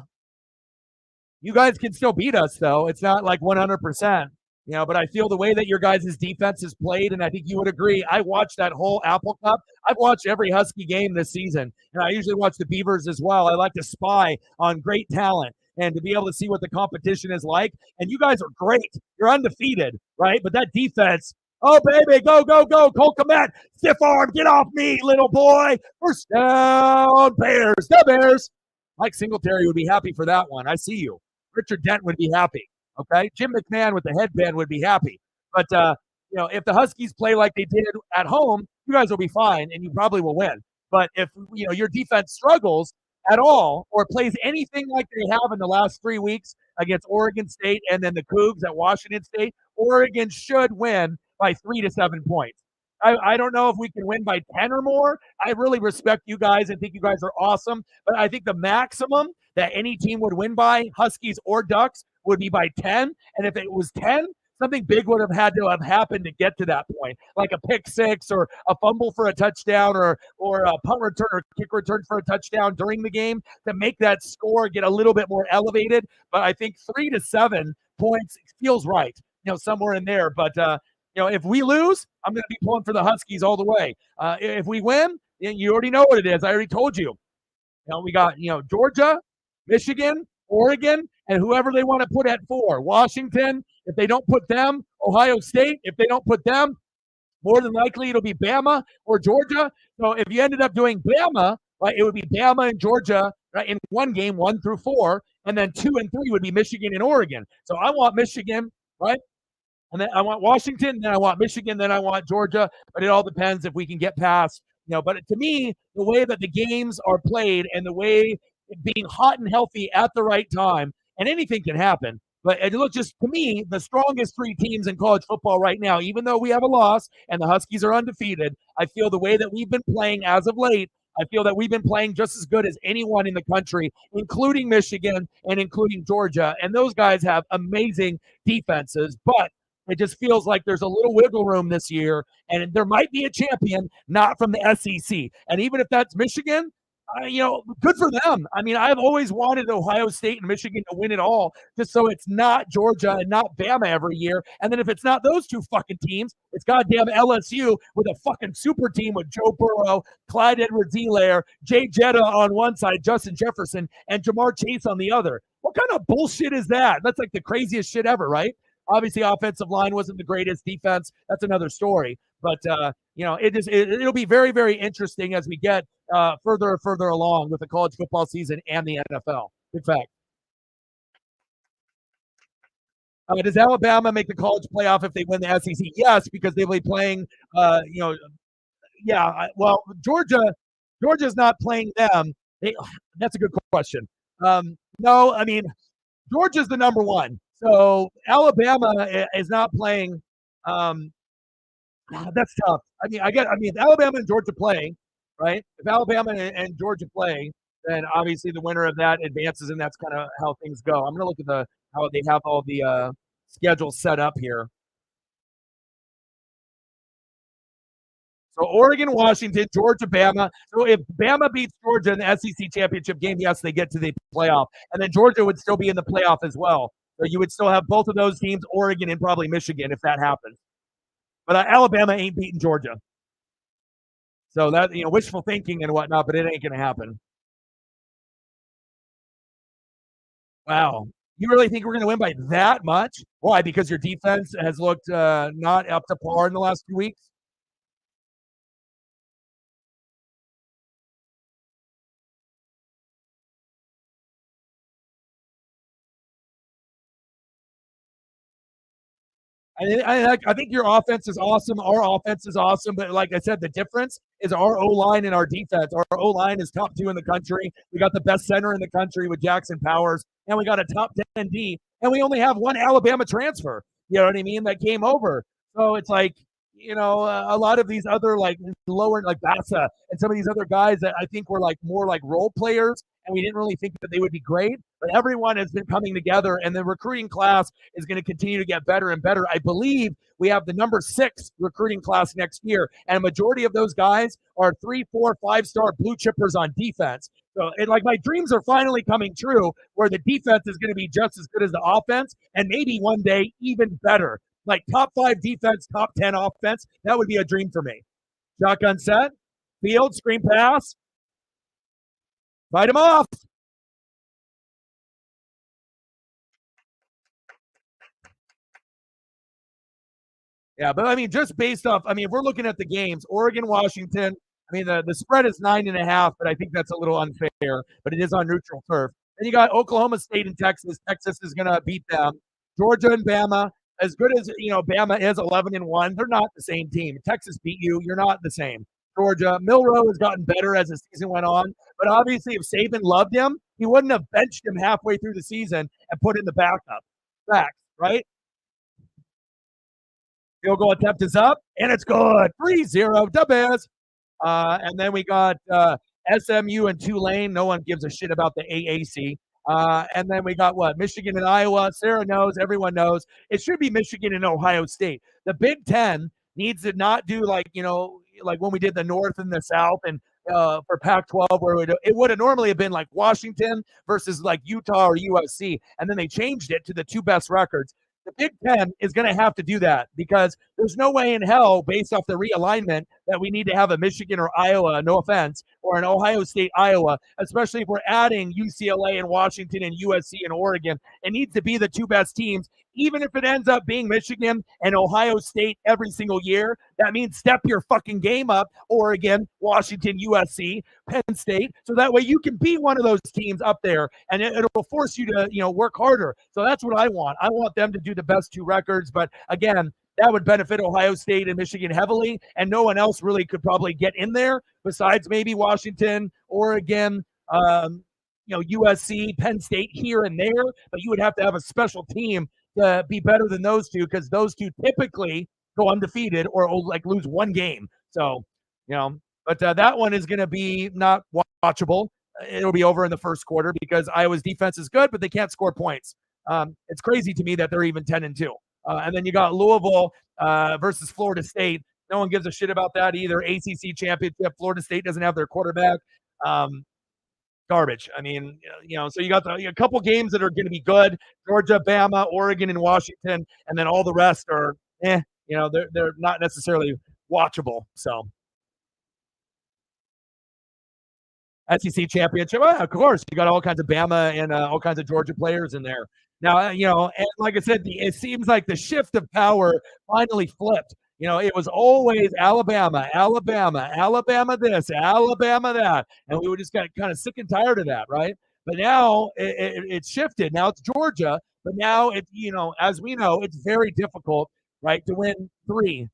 You guys can still beat us, though. It's not like 100%. But I feel the way that your guys' defense is played, and I think you would agree. I watched that whole Apple Cup. I've watched every Husky game this season, and I usually watch the Beavers as well. I like to spy on great talent and to be able to see what the competition is like. And you guys are great. You're undefeated, right? But that defense, oh, baby, go, go, go. Cole Kmet, stiff arm, get off me, little boy. First down, Bears, the Bears. Mike Singletary would be happy for that one. I see you. Richard Dent would be happy. Okay, Jim McMahon with the headband would be happy. But if the Huskies play like they did at home, you guys will be fine and you probably will win. But if your defense struggles at all or plays anything like they have in the last 3 weeks against Oregon State and then the Cougs at Washington State, Oregon should win by 3 to 7 points. I don't know if we can win by 10 or more. I really respect you guys and think you guys are awesome. But I think the maximum that any team would win by, Huskies or Ducks, would be by 10. And if it was 10, something big would have had to have happened to get to that point, like a pick six or a fumble for a touchdown or a punt return or kick return for a touchdown during the game to make that score get a little bit more elevated. But I think 3 to 7 points feels right, somewhere in there. But, if we lose, I'm going to be pulling for the Huskies all the way. If we win, you already know what it is. I already told you. We got, Georgia, Michigan, Oregon, and whoever they want to put at 4. Washington, if they don't put them. Ohio State, if they don't put them. More than likely, it'll be Bama or Georgia. So if you ended up doing Bama, right, it would be Bama and Georgia, right, in one game, 1 through 4, and then 2 and 3 would be Michigan and Oregon. So I want Michigan, right? And then I want Washington, then I want Michigan, then I want Georgia. But it all depends if we can get past, but to me, the way that the games are played and the way being hot and healthy at the right time, and anything can happen. But it looks just to me, the strongest three teams in college football right now, even though we have a loss and the Huskies are undefeated, I feel the way that we've been playing as of late, I feel that we've been playing just as good as anyone in the country, including Michigan and including Georgia. And those guys have amazing defenses, but it just feels like there's a little wiggle room this year, and there might be a champion, not from the SEC. And even if that's Michigan, good for them. I mean, I've always wanted Ohio State and Michigan to win it all, just so it's not Georgia and not Bama every year. And then if it's not those two fucking teams, it's goddamn LSU with a fucking super team with Joe Burrow, Clyde Edwards-Helaire, Jay Jetta on one side, Justin Jefferson, and Jamar Chase on the other. What kind of bullshit is that? That's like the craziest shit ever, right? Obviously, offensive line wasn't the greatest. Defense, that's another story. But it'll be very, very interesting as we get further and further along with the college football season and the NFL. Big fact. Does Alabama make the college playoff if they win the SEC? Yes, because they'll be playing. Well, Georgia's not playing them. That's a good question. No, I mean Georgia's the number one. So Alabama is not playing. That's tough. If Alabama and Georgia play, right? If Alabama and Georgia play, then obviously the winner of that advances, and that's kind of how things go. I'm going to look at how they have all the schedules set up here. So Oregon, Washington, Georgia, Bama. So if Bama beats Georgia in the SEC championship game, yes, they get to the playoff, and then Georgia would still be in the playoff as well. So you would still have both of those teams, Oregon and probably Michigan, if that happens. But Alabama ain't beating Georgia. So that, wishful thinking and whatnot, but it ain't going to happen. Wow. You really think we're going to win by that much? Why? Because your defense has looked not up to par in the last 2 weeks? I think your offense is awesome. Our offense is awesome. But like I said, the difference is our O-line and our defense. Our O-line is top 2 in the country. We got the best center in the country with Jackson Powers. And we got a top 10 D. And we only have one Alabama transfer. You know what I mean? That came over. So it's like, a lot of these other like lower, like Bassa and some of these other guys that I think were like more like role players, and we didn't really think that they would be great. But everyone has been coming together, and the recruiting class is going to continue to get better and better. I believe we have the number 6 recruiting class next year, and a majority of those guys are 3, 4, 5-star blue chippers on defense. So, my dreams are finally coming true, where the defense is going to be just as good as the offense, and maybe one day even better. Like top 5 defense, top 10 offense. That would be a dream for me. Shotgun set, field, screen pass. Fight him off. Yeah, but just based off, if we're looking at the games, Oregon, Washington, the spread is 9.5, but I think that's a little unfair, but it is on neutral turf. Then you got Oklahoma State and Texas. Texas is going to beat them. Georgia and Bama, as good as, Bama is 11-1, they're not the same team. Texas beat you. You're not the same. Georgia, Milroe has gotten better as the season went on, but obviously if Saban loved him, he wouldn't have benched him halfway through the season and put in the backup. Facts, right? Field goal attempt is up, and it's good. 3-0, the Bears. And then we got SMU and Tulane. No one gives a shit about the AAC. And then we got what? Michigan and Iowa. Sarah knows. Everyone knows. It should be Michigan and Ohio State. The Big Ten needs to not do like when we did the North and the South and for Pac-12, where it would have normally have been like Washington versus like Utah or USC, and then they changed it to the 2 best records. The Big Ten is going to have to do that because there's no way in hell, based off the realignment, that we need to have a Michigan or Iowa, no offense, or an Ohio State, Iowa, especially if we're adding UCLA and Washington and USC and Oregon. It needs to be the two best teams. Even if it ends up being Michigan and Ohio State every single year, that means step your fucking game up, Oregon, Washington, USC, Penn State, so that way you can be one of those teams up there, and it'll force you to, work harder. So that's what I want. I want them to do the best two records, but again, that would benefit Ohio State and Michigan heavily, and no one else really could probably get in there besides maybe Washington, Oregon, USC, Penn State here and there. But you would have to have a special team to be better than those two, because those two typically go undefeated or like lose one game. So, but that one is going to be not watchable. It'll be over in the first quarter because Iowa's defense is good, but they can't score points. It's crazy to me that they're even 10-2. And then you got Louisville versus Florida State. No one gives a shit about that either. ACC championship. Florida State doesn't have their quarterback. Garbage. I mean, so you got a couple games that are going to be good. Georgia, Bama, Oregon, and Washington, and then all the rest are, they're not necessarily watchable. So. SEC championship. Well, of course, you got all kinds of Bama and all kinds of Georgia players in there. Now, and like I said, it seems like the shift of power finally flipped. It was always Alabama this, Alabama that, and we were just kind of sick and tired of that, right? But now it's shifted. Now it's Georgia, but now it's, as we know, it's very difficult, right, to win 3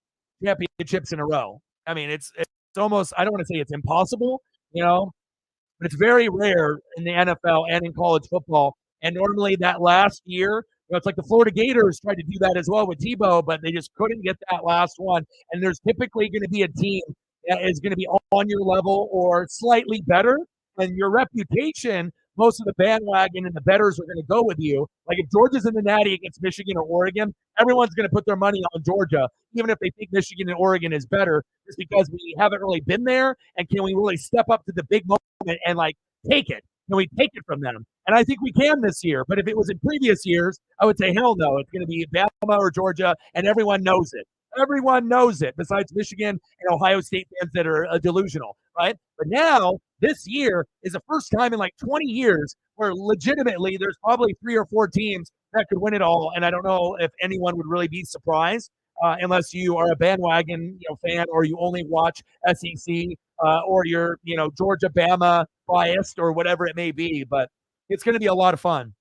championships in a row. I mean, it's almost, I don't want to say it's impossible, but it's very rare in the NFL and in college football. And normally that last year, it's like the Florida Gators tried to do that as well with Tebow, but they just couldn't get that last one. And there's typically going to be a team that is going to be on your level or slightly better. And your reputation, most of the bandwagon and the bettors are going to go with you. Like if Georgia's in the Natty against Michigan or Oregon, everyone's going to put their money on Georgia, even if they think Michigan and Oregon is better, just because we haven't really been there. And can we really step up to the big moment and take it? Can we take it from them? And I think we can this year. But if it was in previous years, I would say, hell no. It's going to be Bama or Georgia, and everyone knows it. Everyone knows it, besides Michigan and Ohio State fans that are delusional, right? But now, this year is the first time in 20 years where legitimately there's probably 3 or 4 teams that could win it all. And I don't know if anyone would really be surprised unless you are a bandwagon fan or you only watch SEC or you're, Georgia, Bama biased or whatever it may be. But it's going to be a lot of fun.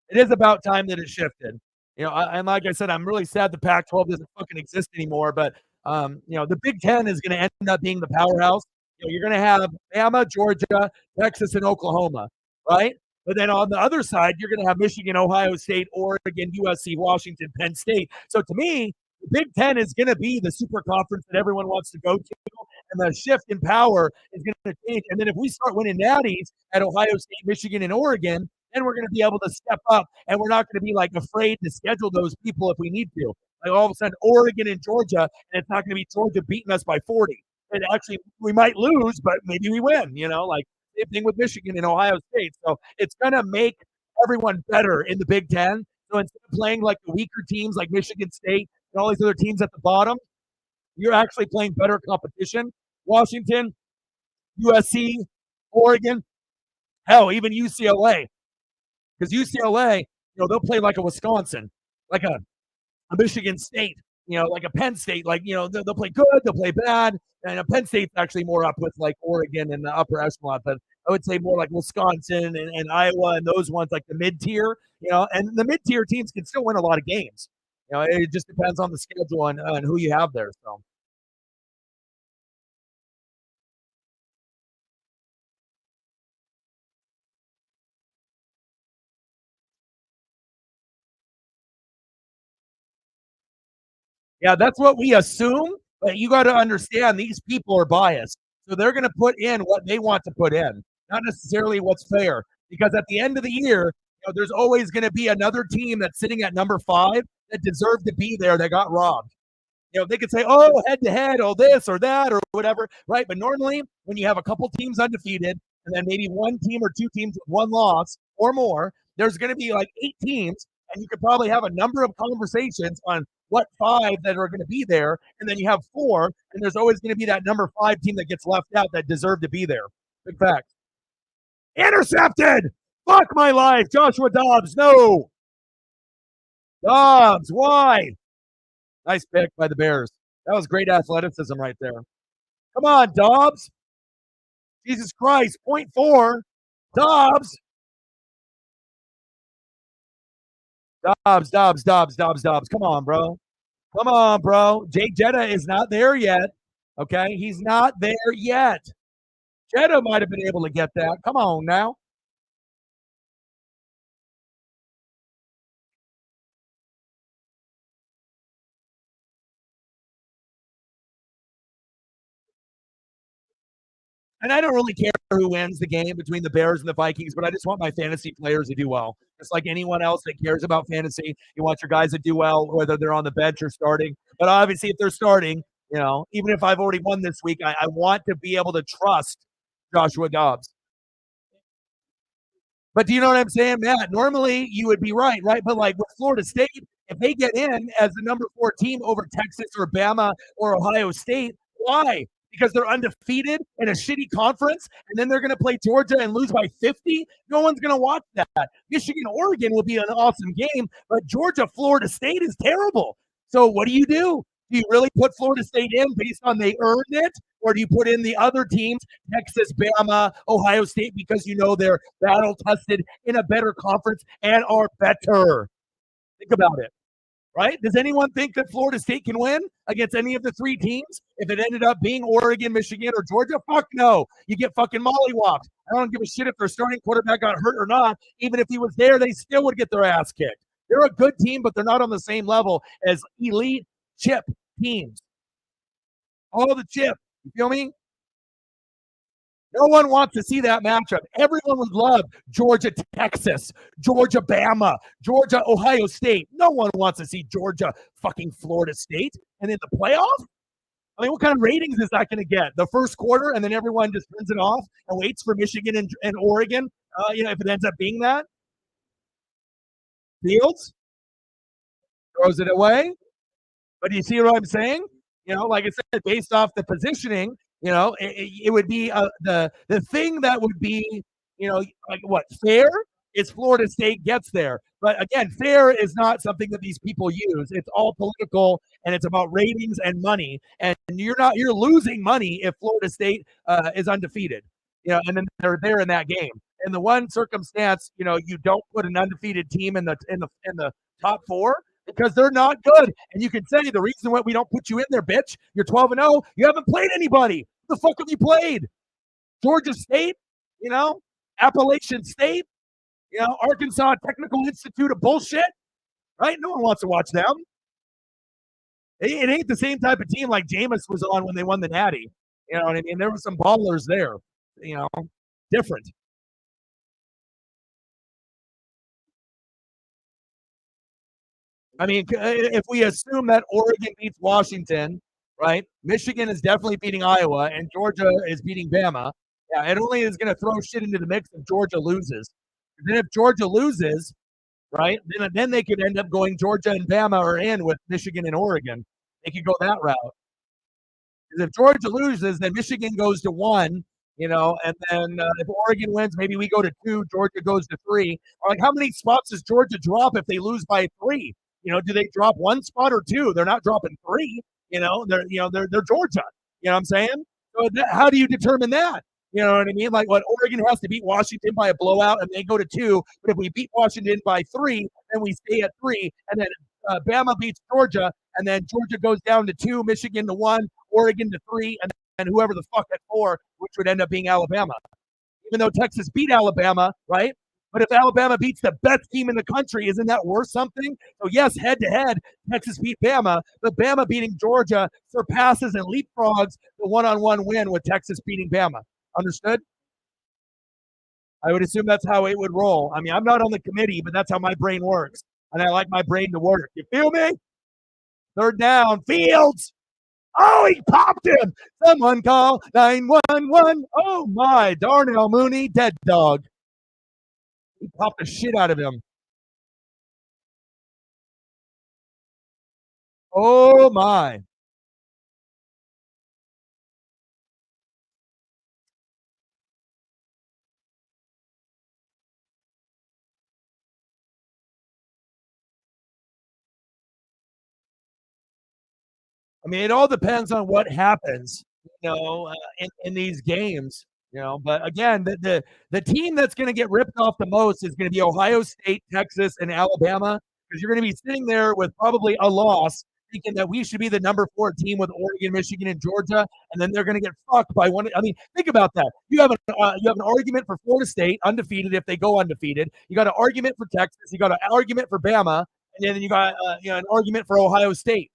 It is about time that it shifted. And like I said, I'm really sad the Pac-12 doesn't fucking exist anymore. But the Big Ten is going to end up being the powerhouse. You're going to have Bama, Georgia, Texas, and Oklahoma, right? But then on the other side, you're going to have Michigan, Ohio State, Oregon, USC, Washington, Penn State. So to me, the Big Ten is going to be the super conference that everyone wants to go to, and the shift in power is going to change. And then if we start winning natties at Ohio State, Michigan, and Oregon, then we're going to be able to step up, and we're not going to be afraid to schedule those people if we need to. All of a sudden, Oregon and Georgia, and it's not going to be Georgia beating us by 40. And actually, we might lose, but maybe we win. Same thing with Michigan and Ohio State. So it's going to make everyone better in the Big Ten. So instead of playing the weaker teams like Michigan State and all these other teams at the bottom, you're actually playing better competition. Washington, USC, Oregon, hell, even UCLA. Because UCLA, they'll play like a Wisconsin, like a Michigan State, like a Penn State. They'll play good, they'll play bad. And Penn State's actually more up with Oregon and the upper echelon, but I would say more like Wisconsin and Iowa and those ones, like the mid-tier, and the mid-tier teams can still win a lot of games. It just depends on the schedule and who you have there. So. Yeah, that's what we assume, but you got to understand these people are biased. So they're going to put in what they want to put in, not necessarily what's fair. Because at the end of the year, there's always going to be another team that's sitting at number 5 that deserved to be there that got robbed. They could say, oh, head to head, oh, this or that or whatever, right? But normally when you have a couple teams undefeated and then maybe one team or 2 teams with 1 loss or more, there's going to be 8 teams, and you could probably have a number of conversations on what 5 that are going to be there, and then you have 4, and there's always going to be that number 5 team that gets left out that deserve to be there. Big fact. Intercepted! Fuck my life! Joshua Dobbs, no! Dobbs, why? Nice pick by the Bears. That was great athleticism right there. Come on, Dobbs. Jesus Christ, 0.4. Dobbs. Dobbs. Come on, bro. Come on, bro. Jake Jetta is not there yet. Okay, he's not there yet. Jetta might have been able to get that. Come on now. And I don't really care who wins the game between the Bears and the Vikings, but I just want my fantasy players to do well. Just like anyone else that cares about fantasy, you want your guys to do well, whether they're on the bench or starting. But obviously, if they're starting, even if I've already won this week, I want to be able to trust Joshua Dobbs. But do you know what I'm saying, Matt? Normally you would be right? But like with Florida State, if they get in as the number 4 team over Texas or Bama or Ohio State, why? Because they're undefeated in a shitty conference, and then they're going to play Georgia and lose by 50? No one's going to watch that. Michigan, Oregon will be an awesome game, but Georgia, Florida State is terrible. So what do? Do you really put Florida State in based on they earned it? Or do you put in the other teams, Texas, Bama, Ohio State, because you know they're battle tested in a better conference and are better? Think about it, right? Does anyone think that Florida State can win against any of the 3 teams if it ended up being Oregon, Michigan, or Georgia? Fuck no. You get fucking mollywopped. I don't give a shit if their starting quarterback got hurt or not. Even if he was there, they still would get their ass kicked. They're a good team, but they're not on the same level as elite chip teams. All the chip. You feel me? No one wants to see that matchup. Everyone would love Georgia, Texas, Georgia, Bama, Georgia, Ohio State. No one wants to see Georgia, fucking Florida State. And in the playoff? I mean, what kind of ratings is that going to get? The first quarter, and then everyone just turns it off and waits for Michigan and Oregon, if it ends up being that? Fields throws it away. But do you see what I'm saying? Like I said, based off the positioning, it would be the thing that would be, like what, fair is Florida State gets there. But again, fair is not something that these people use. It's all political, and it's about ratings and money. And you're losing money if Florida State is undefeated, and then they're there in that game. In the one circumstance, you don't put an undefeated team in the top 4 because they're not good. And you can say the reason why we don't put you in there, bitch, you're 12-0. You haven't played anybody. What the fuck have you played? Georgia State, Appalachian State, Arkansas Technical Institute of bullshit, right? No one wants to watch them. It ain't the same type of team like Jameis was on when they won the Natty. You know what I mean? There were some ballers there, different. I mean, if we assume that Oregon beats Washington, right? Michigan is definitely beating Iowa, and Georgia is beating Bama. Yeah, it only is going to throw shit into the mix if Georgia loses. And then if Georgia loses, right, then they could end up going Georgia and Bama are in with Michigan and Oregon. They could go that route. Because if Georgia loses, then Michigan goes to 1, and then if Oregon wins, maybe we go to 2, Georgia goes to 3. Or like, how many spots does Georgia drop if they lose by 3? Do they drop 1 spot or 2? They're not dropping 3. They're Georgia. You know what I'm saying? So how do you determine that? You know what I mean? Like, what, Oregon has to beat Washington by a blowout, and they go to 2. But if we beat Washington by 3, then we stay at 3, and then Bama beats Georgia, and then Georgia goes down to 2, Michigan to 1, Oregon to 3, and whoever the fuck at 4, which would end up being Alabama. Even though Texas beat Alabama, right? But if Alabama beats the best team in the country, isn't that worth something? So yes, head-to-head, Texas beat Bama, but Bama beating Georgia surpasses and leapfrogs the one-on-one win with Texas beating Bama. Understood? I would assume that's how it would roll. I mean, I'm not on the committee, but that's how my brain works. And I like my brain to work. You feel me? Third down, Fields. Oh, he popped him. Someone call 911. Oh, my. Darnell Mooney, dead dog. He popped the shit out of him. Oh my. I mean, it all depends on what happens, in these games, But again, the team that's going to get ripped off the most is going to be Ohio State, Texas, and Alabama because you're going to be sitting there with probably a loss, thinking that we should be the number 4 team with Oregon, Michigan, and Georgia, and then they're going to get fucked by one. I mean, think about that. You have an argument for Florida State undefeated if they go undefeated. You got an argument for Texas. You got an argument for Bama, and then you got an argument for Ohio State.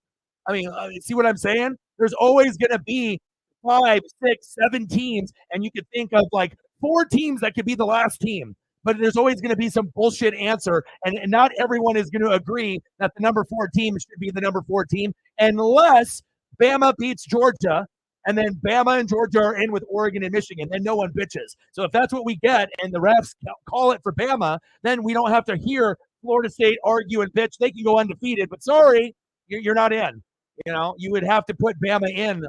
I mean, see what I'm saying? There's always going to be 5, 6, 7 teams, and you could think of like 4 teams that could be the last team. But there's always going to be some bullshit answer, and not everyone is going to agree that the number 4 team should be the number 4 team unless Bama beats Georgia, and then Bama and Georgia are in with Oregon and Michigan. Then no one bitches. So if that's what we get, and the refs call it for Bama, then we don't have to hear Florida State argue and bitch. They can go undefeated, but sorry, you're not in. You would have to put Bama in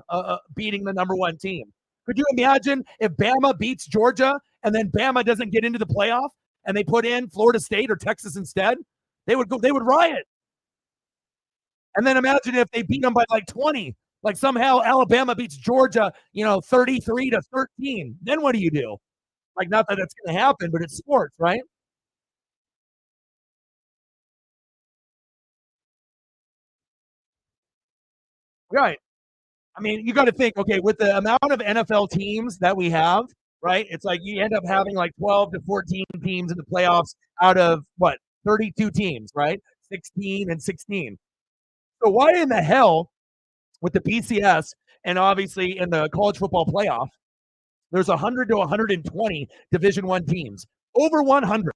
beating the number 1 team. Could you imagine if Bama beats Georgia and then Bama doesn't get into the playoff and they put in Florida State or Texas instead? They would riot. And then imagine if they beat them by like 20, like somehow Alabama beats Georgia, 33-13. Then what do you do? Like, not that it's going to happen, but it's sports, right? Right. I mean, you got to think, okay, with the amount of NFL teams that we have, right? It's like you end up having like 12 to 14 teams in the playoffs out of what, 32 teams, right? 16 and 16. So why in the hell with the BCS and obviously in the college football playoff, there's 100 to 120 Division 1 teams. Over 100.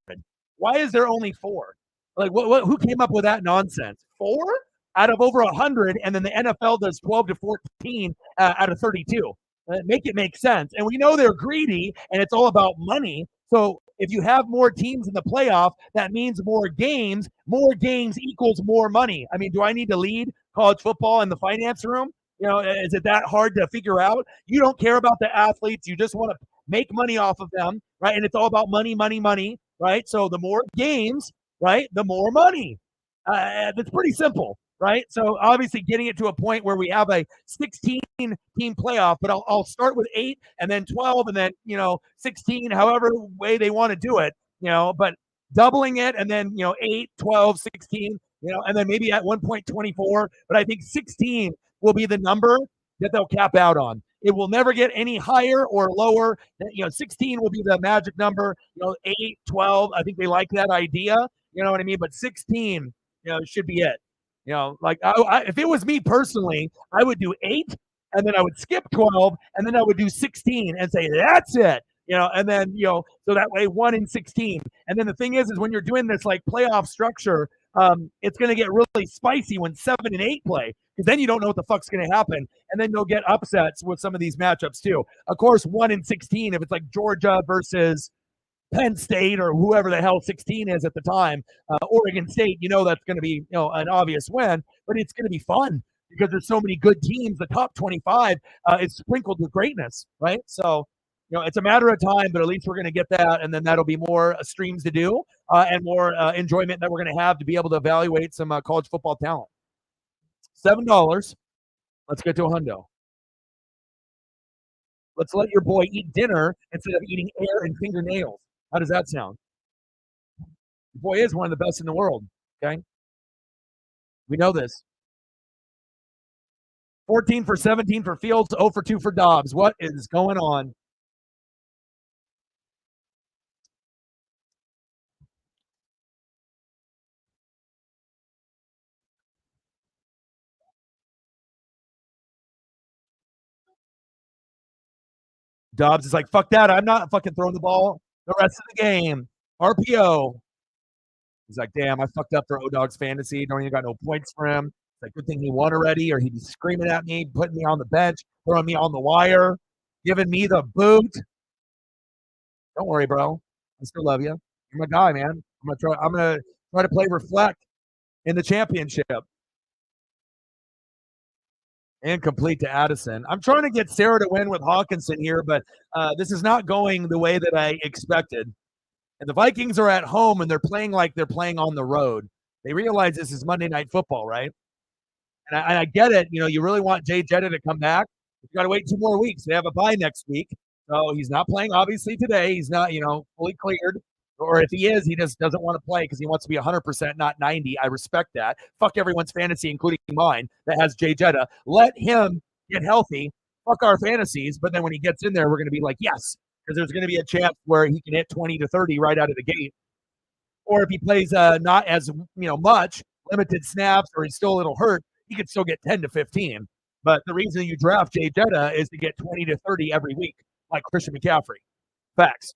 Why is there only 4? Like who came up with that nonsense? 4 out of over 100, and then the NFL does 12 to 14 out of 32. Make it make sense. And we know they're greedy and it's all about money. So if you have more teams in the playoff, that means more games. More games equals more money. I mean, do I need to lead college football in the finance room? Is it that hard to figure out? You don't care about the athletes. You just want to make money off of them, right? And it's all about money, money, money, right? So the more games, right, the more money. It's pretty simple, right? So obviously getting it to a point where we have a 16 team playoff, but I'll start with 8 and then 12 and then, 16, however way they want to do it, but doubling it and then, 8, 12, 16, and then maybe at one point 24, but I think 16 will be the number that they'll cap out on. It will never get any higher or lower. 16 will be the magic number. 8, 12. I think they like that idea. You know what I mean? But 16, should be it. Like if it was me personally, I would do 8, and then I would skip 12, and then I would do 16 and say that's it. And then so that way 1 and 16. And then the thing is when you're doing this like playoff structure, it's going to get really spicy when 7 and 8 play because then you don't know what the fuck's going to happen, and then you'll get upsets with some of these matchups too. Of course, 1 and 16 if it's like Georgia versus Penn State or whoever the hell 16 is at the time, Oregon State, that's going to be an obvious win, but it's going to be fun because there's so many good teams. The top 25 is sprinkled with greatness, right? So, it's a matter of time, but at least we're going to get that, and then that'll be more streams to do and more enjoyment that we're going to have to be able to evaluate some college football talent. $7. Let's get to a hundo. Let's let your boy eat dinner instead of eating air and fingernails. How does that sound? Your boy is one of the best in the world. Okay. We know this. 14 for 17 for Fields, 0 for 2 for Dobbs. What is going on? Dobbs is like, fuck that. I'm not fucking throwing the ball the rest of the game. RPO. He's like, damn, I fucked up for O-Dog's fantasy. Don't even got no points for him. It's like, good thing he won already, or he'd be screaming at me, putting me on the bench, throwing me on the wire, giving me the boot. Don't worry, bro. I still love you. You're my guy, man. I'm gonna try to play reflect in the championship. Incomplete to Addison. I'm trying to get Sarah to win with Hawkinson here, but this is not going the way that I expected. And the Vikings are at home and they're playing like they're playing on the road. They realize this is Monday Night Football, right? And I get it. You know, you really want Jay Jetta to come back. You got to wait 2 more weeks. They have a bye next week. So he's not playing, obviously, today. He's not, fully cleared. Or if he is, he just doesn't want to play because he wants to be 100%, not 90. I respect that. Fuck everyone's fantasy, including mine, that has Jay Jetta. Let him get healthy. Fuck our fantasies. But then when he gets in there, we're going to be like, yes, because there's going to be a chance where he can hit 20 to 30 right out of the gate. Or if he plays not as much, limited snaps, or he's still a little hurt, he could still get 10 to 15. But the reason you draft Jay Jetta is to get 20 to 30 every week, like Christian McCaffrey. Facts.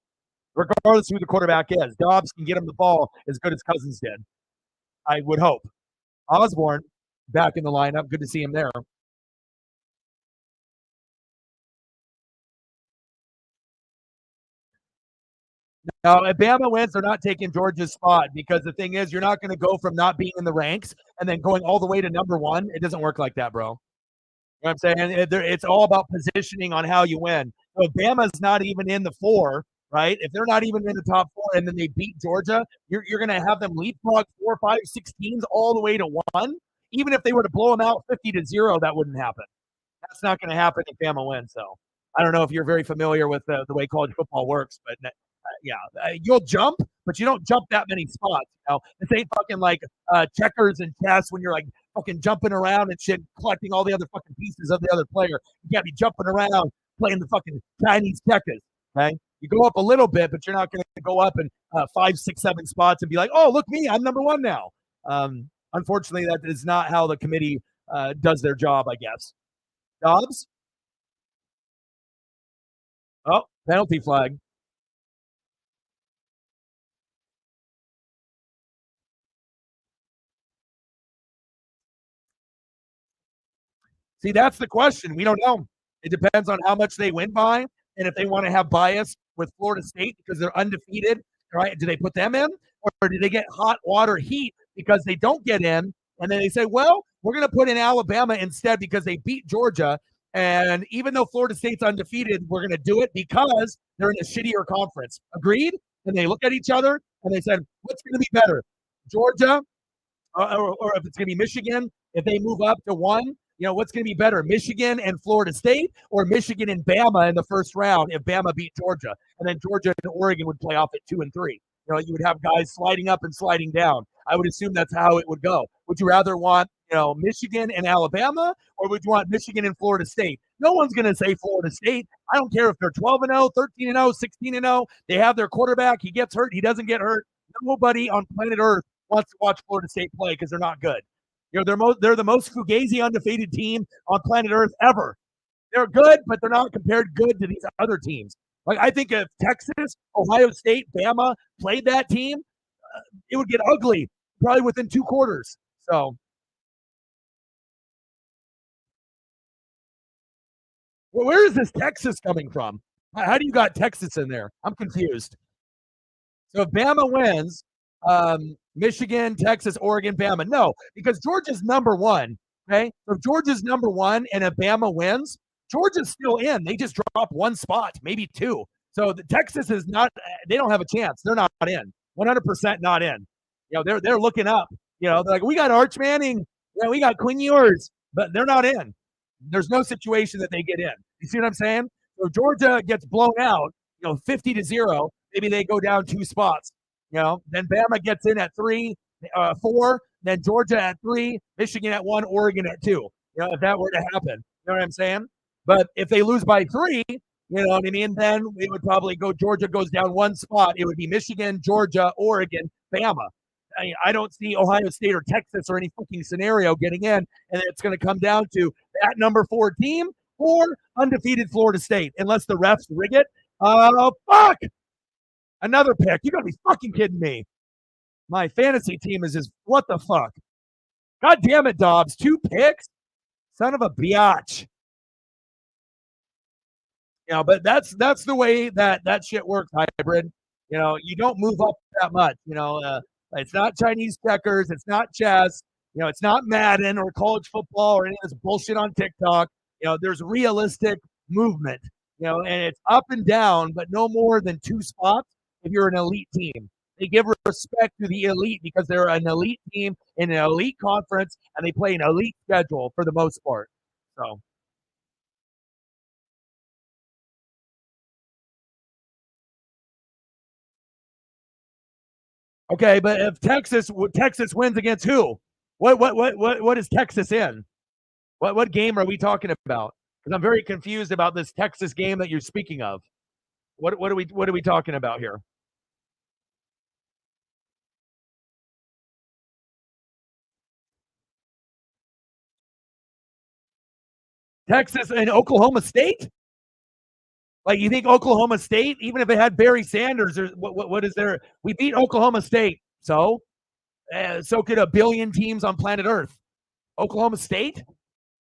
Regardless of who the quarterback is, Dobbs can get him the ball as good as Cousins did. I would hope. Osborne back in the lineup. Good to see him there. Now, if Bama wins, they're not taking Georgia's spot because the thing is, you're not going to go from not being in the ranks and then going all the way to number one. It doesn't work like that, bro. You know what I'm saying? It's all about positioning on how you win. So if Bama's not even in the four, right? If they're not even in the top four and then they beat Georgia, you're going to have them leapfrog 4, 5, 6 teams all the way to one. Even if they were to blow them out 50-0, that wouldn't happen. That's not going to happen if Bama wins. So I don't know if you're very familiar with the way college football works, but yeah, you'll jump, but you don't jump that many spots. This ain't fucking like checkers and chess when you're like fucking jumping around and shit, collecting all the other fucking pieces of the other player. You can't be jumping around playing the fucking Chinese checkers. Okay, you go up a little bit, but you're not going to go up in 5, 6, 7 spots and be like, oh, look me, I'm number one now. Unfortunately, that is not how the committee does their job, I guess. Dobbs? Oh, penalty flag. See, that's the question. We don't know. It depends on how much they win by, and if they want to have bias with Florida State because they're undefeated, right? Do they put them in, or do they get hot water heat because they don't get in, and then they say, well, we're going to put in Alabama instead because they beat Georgia, and even though Florida State's undefeated, we're going to do it because they're in a shittier conference. Agreed? And they look at each other and they said, what's going to be better, Georgia, or if it's going to be Michigan, if they move up to one, what's going to be better, Michigan and Florida State or Michigan and Bama in the first round if Bama beat Georgia? And then Georgia and Oregon would play off at 2 and 3. You would have guys sliding up and sliding down. I would assume that's how it would go. Would you rather want, Michigan and Alabama, or would you want Michigan and Florida State? No one's going to say Florida State. I don't care if they're 12-0, 13-0, 16-0. They have their quarterback. He gets hurt. He doesn't get hurt. Nobody on planet Earth wants to watch Florida State play because they're not good. They're the most fugazi undefeated team on planet Earth ever. They're good, but they're not compared good to these other teams. Like, I think if Texas, Ohio State, Bama played that team, it would get ugly probably within 2 quarters. So, well, where is this Texas coming from? How do you got Texas in there? I'm confused. So if Bama wins, Michigan, Texas, Oregon, Bama. No, because Georgia's number one. Okay. So if Georgia's number one and if Bama wins, Georgia's still in. They just drop 1 spot, maybe 2. So the Texas is not, they don't have a chance. They're not in. 100% not in. They're looking up. They're like, we got Arch Manning. Yeah, we got Quinn Ewers, but they're not in. There's no situation that they get in. You see what I'm saying? So Georgia gets blown out, 50-0. Maybe they go down 2 spots. Then Bama gets in at 3, 4, then Georgia at 3, Michigan at 1, Oregon at 2. If that were to happen, you know what I'm saying? But if they lose by 3, you know what I mean, then it would probably go, Georgia goes down 1 spot. It would be Michigan, Georgia, Oregon, Bama. I don't see Ohio State or Texas or any fucking scenario getting in, and it's going to come down to that number 4 team or undefeated Florida State, unless the refs rig it. Fuck! Another pick. You got to be fucking kidding me. My fantasy team is just, what the fuck? God damn it, Dobbs. 2 picks? Son of a biatch. But that's the way that shit works, hybrid. You don't move up that much. It's not Chinese checkers. It's not chess. It's not Madden or college football or any of this bullshit on TikTok. There's realistic movement, and it's up and down, but no more than two spots if you're an elite team. They give respect to the elite because they're an elite team in an elite conference and they play an elite schedule for the most part. So, okay, but if Texas wins against who? What is Texas in? What game are we talking about? Because I'm very confused about this Texas game that you're speaking of. What are we talking about here? Texas and Oklahoma State? Like you think Oklahoma State, even if it had Barry Sanders, or what is there? We beat Oklahoma State, so could a billion teams on planet Earth. Oklahoma State,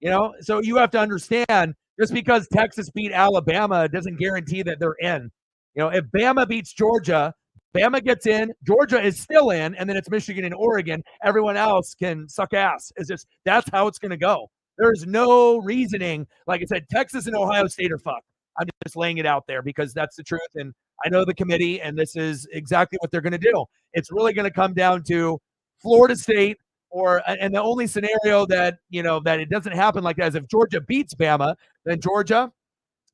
so you have to understand just because Texas beat Alabama doesn't guarantee that they're in. If Bama beats Georgia, Bama gets in, Georgia is still in, and then it's Michigan and Oregon. Everyone else can suck ass. It's just that's how it's going to go. There's no reasoning. Like I said, Texas and Ohio State are fucked. I'm just laying it out there because that's the truth. And I know the committee, and this is exactly what they're going to do. It's really going to come down to Florida State, and the only scenario that it doesn't happen like that is if Georgia beats Bama, then Georgia,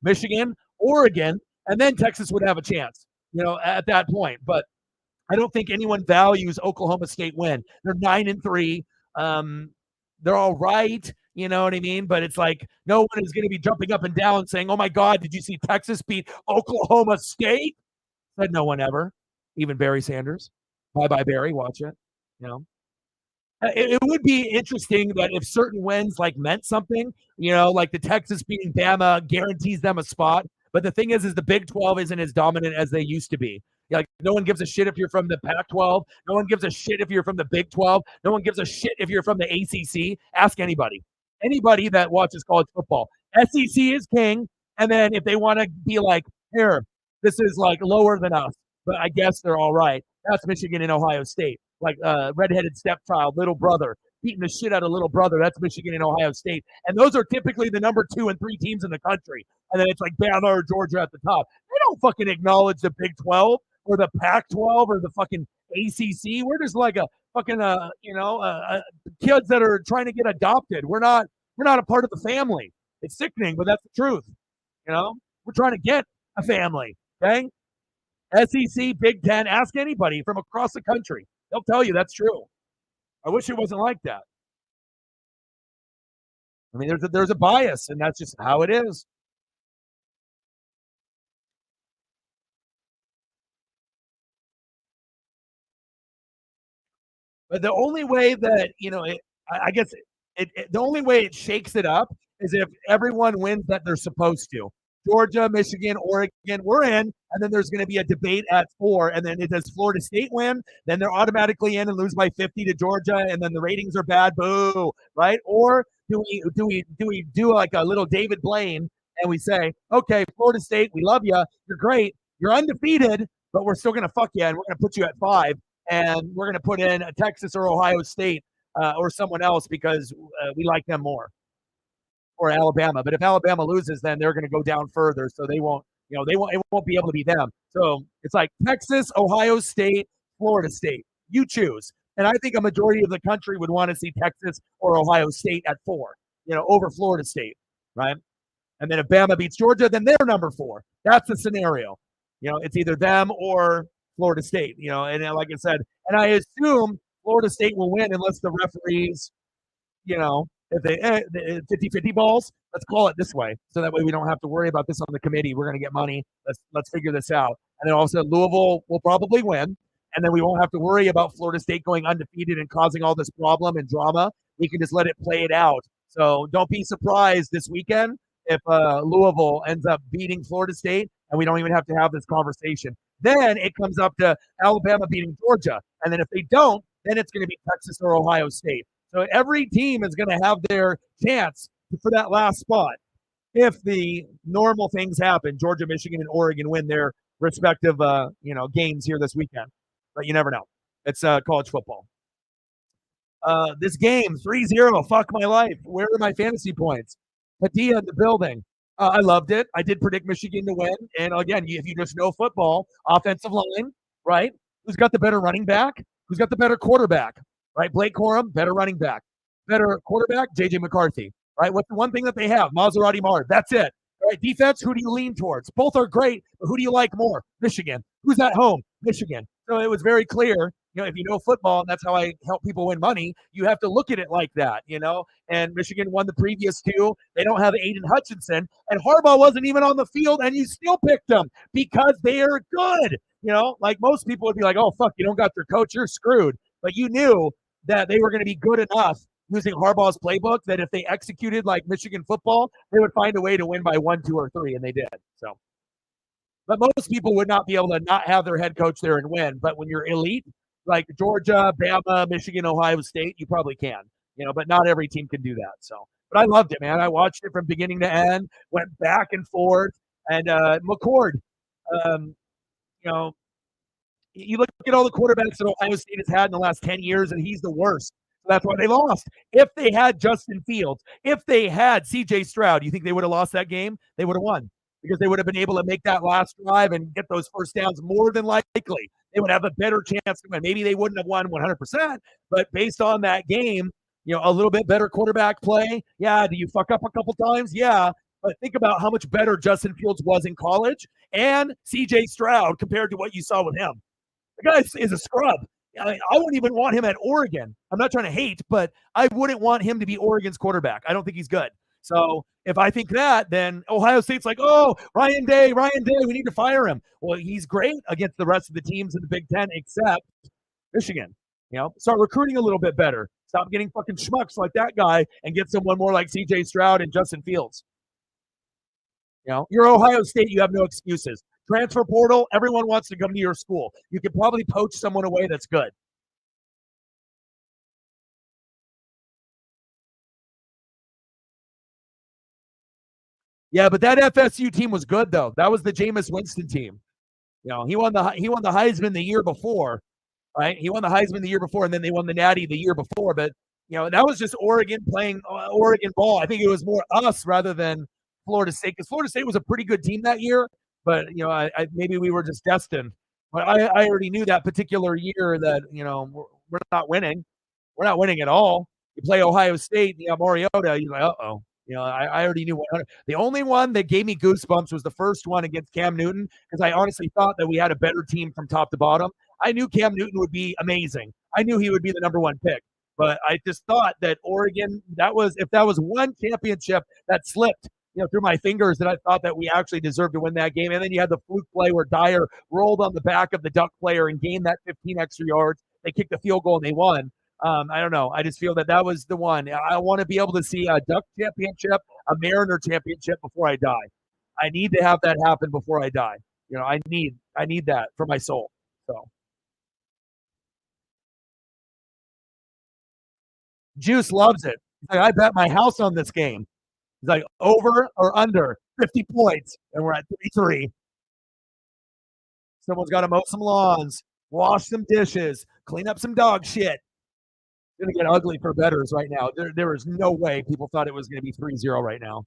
Michigan, Oregon, and then Texas would have a chance, at that point. But I don't think anyone values Oklahoma State win. They're 9-3. They're all right. You know what I mean? But it's like no one is going to be jumping up and down saying, "Oh my God, did you see Texas beat Oklahoma State?" Said no one ever. Even Barry Sanders. Bye bye Barry. Watch it. You know. It would be interesting that if certain wins like meant something, like the Texas beating Bama guarantees them a spot. But the thing is the Big 12 isn't as dominant as they used to be. Like no one gives a shit if you're from the Pac-12. No one gives a shit if you're from the Big 12. No one gives a shit if you're from the ACC. Ask anybody. Anybody that watches college football. SEC is king. And then if they want to be like, here, this is like lower than us, but I guess they're all right. That's Michigan and Ohio State. Like redheaded stepchild, little brother, beating the shit out of little brother. That's Michigan and Ohio State. And those are typically the number 2 and 3 teams in the country. And then it's like Bama or Georgia at the top. They don't fucking acknowledge the Big 12 or the Pac 12 or the fucking ACC. We're just like a fucking, kids that are trying to get adopted. We're not a part of the family. It's sickening, but that's the truth. We're trying to get a family. Okay. SEC, Big Ten, ask anybody from across the country. They'll tell you that's true. I wish it wasn't like that. I mean, there's a bias, and that's just how it is. But the only way that I guess the only way it shakes it up is if everyone wins that they're supposed to. Georgia, Michigan, Oregon, we're in, and then there's going to be a debate at 4, and then does Florida State win? Then they're automatically in and lose by 50 to Georgia, and then the ratings are bad. Boo, right? Or do we do like a little David Blaine and we say, okay, Florida State, we love you, you're great, you're undefeated, but we're still going to fuck you, and we're going to put you at 5, and we're going to put in a Texas or Ohio State or someone else because we like them more, or Alabama. But if Alabama loses, then they're going to go down further, so they won't. It won't be able to be them. So it's like Texas, Ohio State, Florida State. You choose. And I think a majority of the country would want to see Texas or Ohio State at 4, over Florida State, right? And then if Bama beats Georgia, then they're number 4. That's the scenario. It's either them or Florida State, and like I said, and I assume Florida State will win unless the referees, if they 50-50 balls, let's call it this way. So that way we don't have to worry about this on the committee. We're going to get money. Let's figure this out. And then also Louisville will probably win. And then we won't have to worry about Florida State going undefeated and causing all this problem and drama. We can just let it play it out. So don't be surprised this weekend if Louisville ends up beating Florida State and we don't even have to have this conversation. Then it comes up to Alabama beating Georgia. And then if they don't, then it's going to be Texas or Ohio State. So every team is going to have their chance for that last spot if the normal things happen. Georgia, Michigan, and Oregon win their respective games here this weekend. But you never know. It's college football. This game, 3-0. Fuck my life. Where are my fantasy points? Padilla in the building. I loved it. I did predict Michigan to win. And again, if you just know football, offensive line, right? Who's got the better running back? Who's got the better quarterback? Right? Blake Corum, better running back. Better quarterback, JJ McCarthy. Right? What's the one thing that they have? Maserati Marv. That's it. Right? Defense, who do you lean towards? Both are great, but who do you like more? Michigan. Who's at home? Michigan. So it was very clear, if you know football, and that's how I help people win money, you have to look at it like that, And Michigan won the previous two. They don't have Aiden Hutchinson, and Harbaugh wasn't even on the field, and you still picked them because they are good. Like most people would be like, oh, fuck, you don't got their coach, you're screwed. But you knew that they were going to be good enough using Harbaugh's playbook that if they executed like Michigan football, they would find a way to win by 1, 2, or 3, and they did. So, but most people would not be able to not have their head coach there and win. But when you're elite, like Georgia, Bama, Michigan, Ohio State, you probably can, but not every team can do that. So, but I loved it, man. I watched it from beginning to end, went back and forth, and McCord, you know, you look at all the quarterbacks that Ohio State has had in the last 10 years, and he's the worst. So that's why they lost. If they had Justin Fields, if they had CJ Stroud, you think they would have lost that game? They would have won because they would have been able to make that last drive and get those first downs more than likely. They would have a better chance to win. Maybe they wouldn't have won 100%, but based on that game, a little bit better quarterback play. Yeah, do you fuck up a couple times? Yeah, but think about how much better Justin Fields was in college and CJ Stroud compared to what you saw with him. The guy is a scrub. I wouldn't even want him at Oregon. I'm not trying to hate, but I wouldn't want him to be Oregon's quarterback. I don't think he's good. So if I think that, then Ohio State's like, oh, Ryan Day, we need to fire him. Well, he's great against the rest of the teams in the Big Ten except Michigan. Start recruiting a little bit better. Stop getting fucking schmucks like that guy and get someone more like CJ Stroud and Justin Fields. You're Ohio State. You have no excuses. Transfer portal, everyone wants to come to your school. You could probably poach someone away that's good. Yeah, but that FSU team was good though. That was the Jameis Winston team. He won the Heisman the year before, right? He won the Heisman the year before, and then they won the Natty the year before. But that was just Oregon playing Oregon ball. I think it was more us rather than Florida State, because Florida State was a pretty good team that year. But maybe we were just destined. But I already knew that particular year that we're not winning. We're not winning at all. You play Ohio State, Mariota. You're like, uh-oh. I already knew 100. The only one that gave me goosebumps was the first one against Cam Newton, because I honestly thought that we had a better team from top to bottom. I knew Cam Newton would be amazing. I knew he would be the number one pick. But I just thought that Oregon, if that was one championship that slipped through my fingers, that I thought that we actually deserved to win that game. And then you had the fluke play where Dyer rolled on the back of the Duck player and gained that 15 extra yards. They kicked the field goal and they won. I don't know. I just feel that was the one. I want to be able to see a Duck championship, a Mariner championship before I die. I need to have that happen before I die. I need that for my soul. So Juice loves it. He's like, I bet my house on this game. He's like, over or under 50 points, and we're at 33. Someone's got to mow some lawns, wash some dishes, clean up some dog shit. It's going to get ugly for bettors right now. There is no way people thought it was going to be 3-0 right now.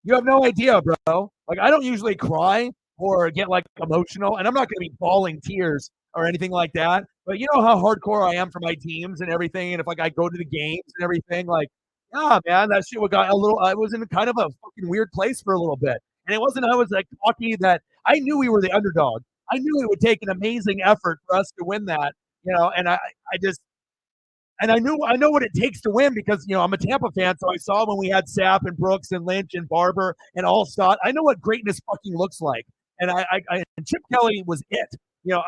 You have no idea, bro. Like, I don't usually cry or get, like, emotional, and I'm not going to be bawling tears or anything like that. But you know how hardcore I am for my teams and everything, and if, like, I go to the games and everything, like, yeah, man, that shit got a little. I was in kind of a fucking weird place for a little bit, and it wasn't. I was like cocky that I knew we were the underdog. I knew it would take an amazing effort for us to win that, And I know what it takes to win because I'm a Tampa fan, so I saw when we had Sapp and Brooks and Lynch and Barber and Allstott. I know what greatness fucking looks like, and and Chip Kelly was it. You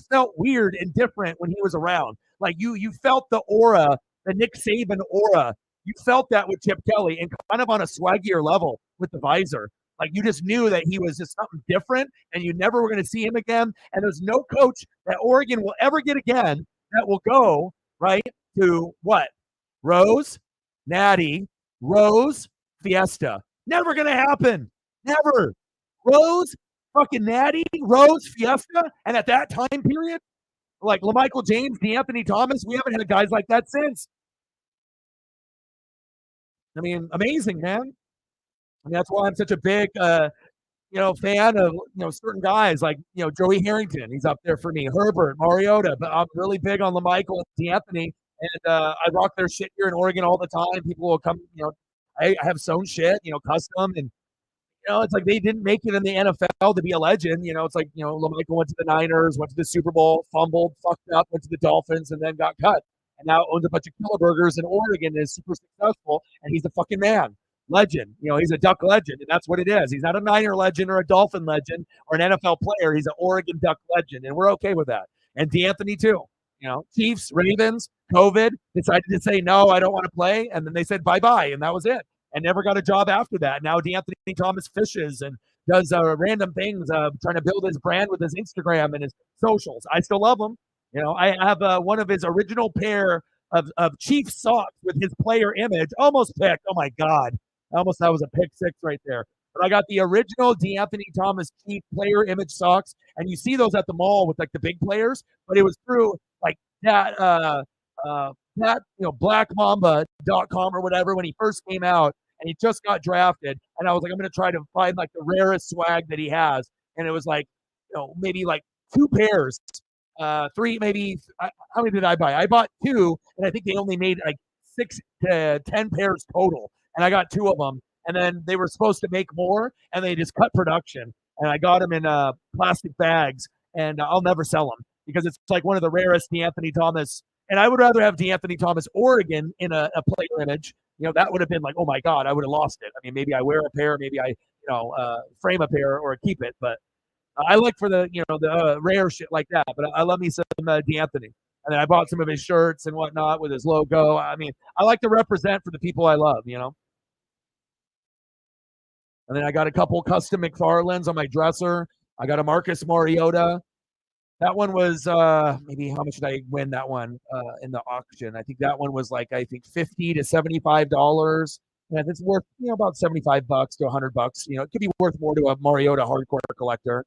felt weird and different when he was around. Like you felt the aura, the Nick Saban aura. You felt that with Chip Kelly and kind of on a swaggier level with the visor. Like you just knew that he was just something different and you never were going to see him again. And there's no coach that Oregon will ever get again that will go, right, to what? Rose, Natty, Rose, Fiesta. Never going to happen. Never. Rose, fucking Natty, Rose, Fiesta. And at that time period, Like LaMichael James, D'Anthony Thomas, we haven't had guys like that since. I mean, amazing, man. I mean, that's why I'm such a big, fan of certain guys like Joey Harrington. He's up there for me. Herbert, Mariota, but I'm really big on LaMichael and D'Anthony, and I rock their shit here in Oregon all the time. People will come, I have sewn shit, custom, and it's like they didn't make it in the NFL to be a legend. It's like, LaMichael went to the Niners, went to the Super Bowl, fumbled, fucked up, went to the Dolphins, and then got cut. And now owns a bunch of killer burgers in Oregon and is super successful. And he's a fucking man. Legend. He's a Duck legend. And that's what it is. He's not a Niner legend or a Dolphin legend or an NFL player. He's an Oregon Duck legend. And we're okay with that. And D'Anthony, too. Chiefs, Ravens, COVID, decided to say, no, I don't want to play. And then they said bye bye. And that was it and never got a job after that. Now D'Anthony Thomas fishes and does random things, trying to build his brand with his Instagram and his socials. I still love him. I have one of his original pair of Chief socks with his player image. Almost picked. Oh my God. That was a pick six right there. But I got the original D'Anthony Thomas Chief player image socks, and you see those at the mall with like the big players. But it was through like that blackmamba.com or whatever when he first came out and he just got drafted. And I was like, I'm going to try to find like the rarest swag that he has. And it was like, maybe like two pairs, three, maybe. How many did I buy? I bought two, and I think they only made like 6 to 10 pairs total. And I got two of them. And then they were supposed to make more, and they just cut production. And I got them in plastic bags, and I'll never sell them because it's like one of the rarest D'Anthony Thomas. And I would rather have D'Anthony Thomas Oregon in a player image. That would have been like, oh my God, I would have lost it. I mean, maybe I wear a pair, maybe I, frame a pair or keep it. But I like for the, the rare shit like that. But I love me some D'Anthony. And then I bought some of his shirts and whatnot with his logo. I mean, I like to represent for the people I love, And then I got a couple custom McFarlands on my dresser. I got a Marcus Mariota. That one was maybe how much did I win that one in the auction? I think that one was like $50 to $75. And it's worth about $75 to $100. It could be worth more to a Mariota hardcore collector.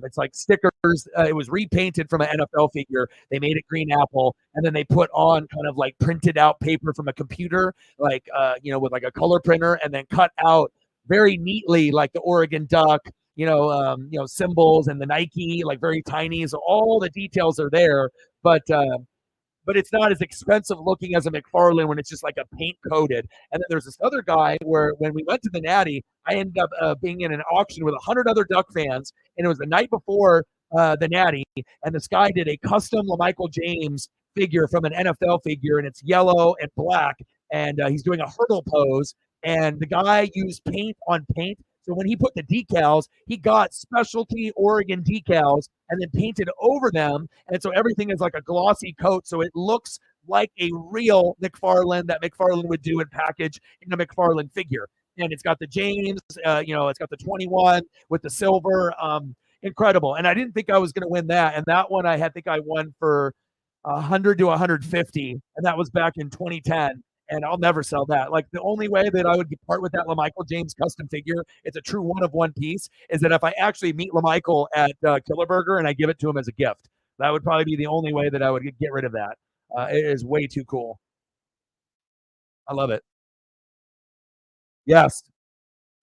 It's like stickers. It was repainted from an NFL figure. They made it green apple, and then they put on kind of like printed out paper from a computer, like with like a color printer, and then cut out very neatly like the Oregon Duck, symbols and the Nike, like very tiny. So all the details are there, but it's not as expensive looking as a McFarland when it's just like a paint coated. And then there's this other guy where when we went to the Natty, I ended up being in an auction with 100 other Duck fans, and it was the night before the Natty, and this guy did a custom LaMichael James figure from an NFL figure, and it's yellow and black, and he's doing a hurdle pose, and the guy used paint on paint. So when he put the decals, he got specialty Oregon decals and then painted over them. And so everything is like a glossy coat. So it looks like a real McFarland that McFarland would do and package in a McFarland figure. And it's got the James, it's got the 21 with the silver. Incredible. And I didn't think I was going to win that. And that one I think I won for 100 to 150. And that was back in 2010. And I'll never sell that. Like the only way that I would part with that LaMichael James custom figure, it's a true one of one piece, is that if I actually meet LaMichael at Killer Burger and I give it to him as a gift, that would probably be the only way that I would get rid of that. It is way too cool. I love it. Yes.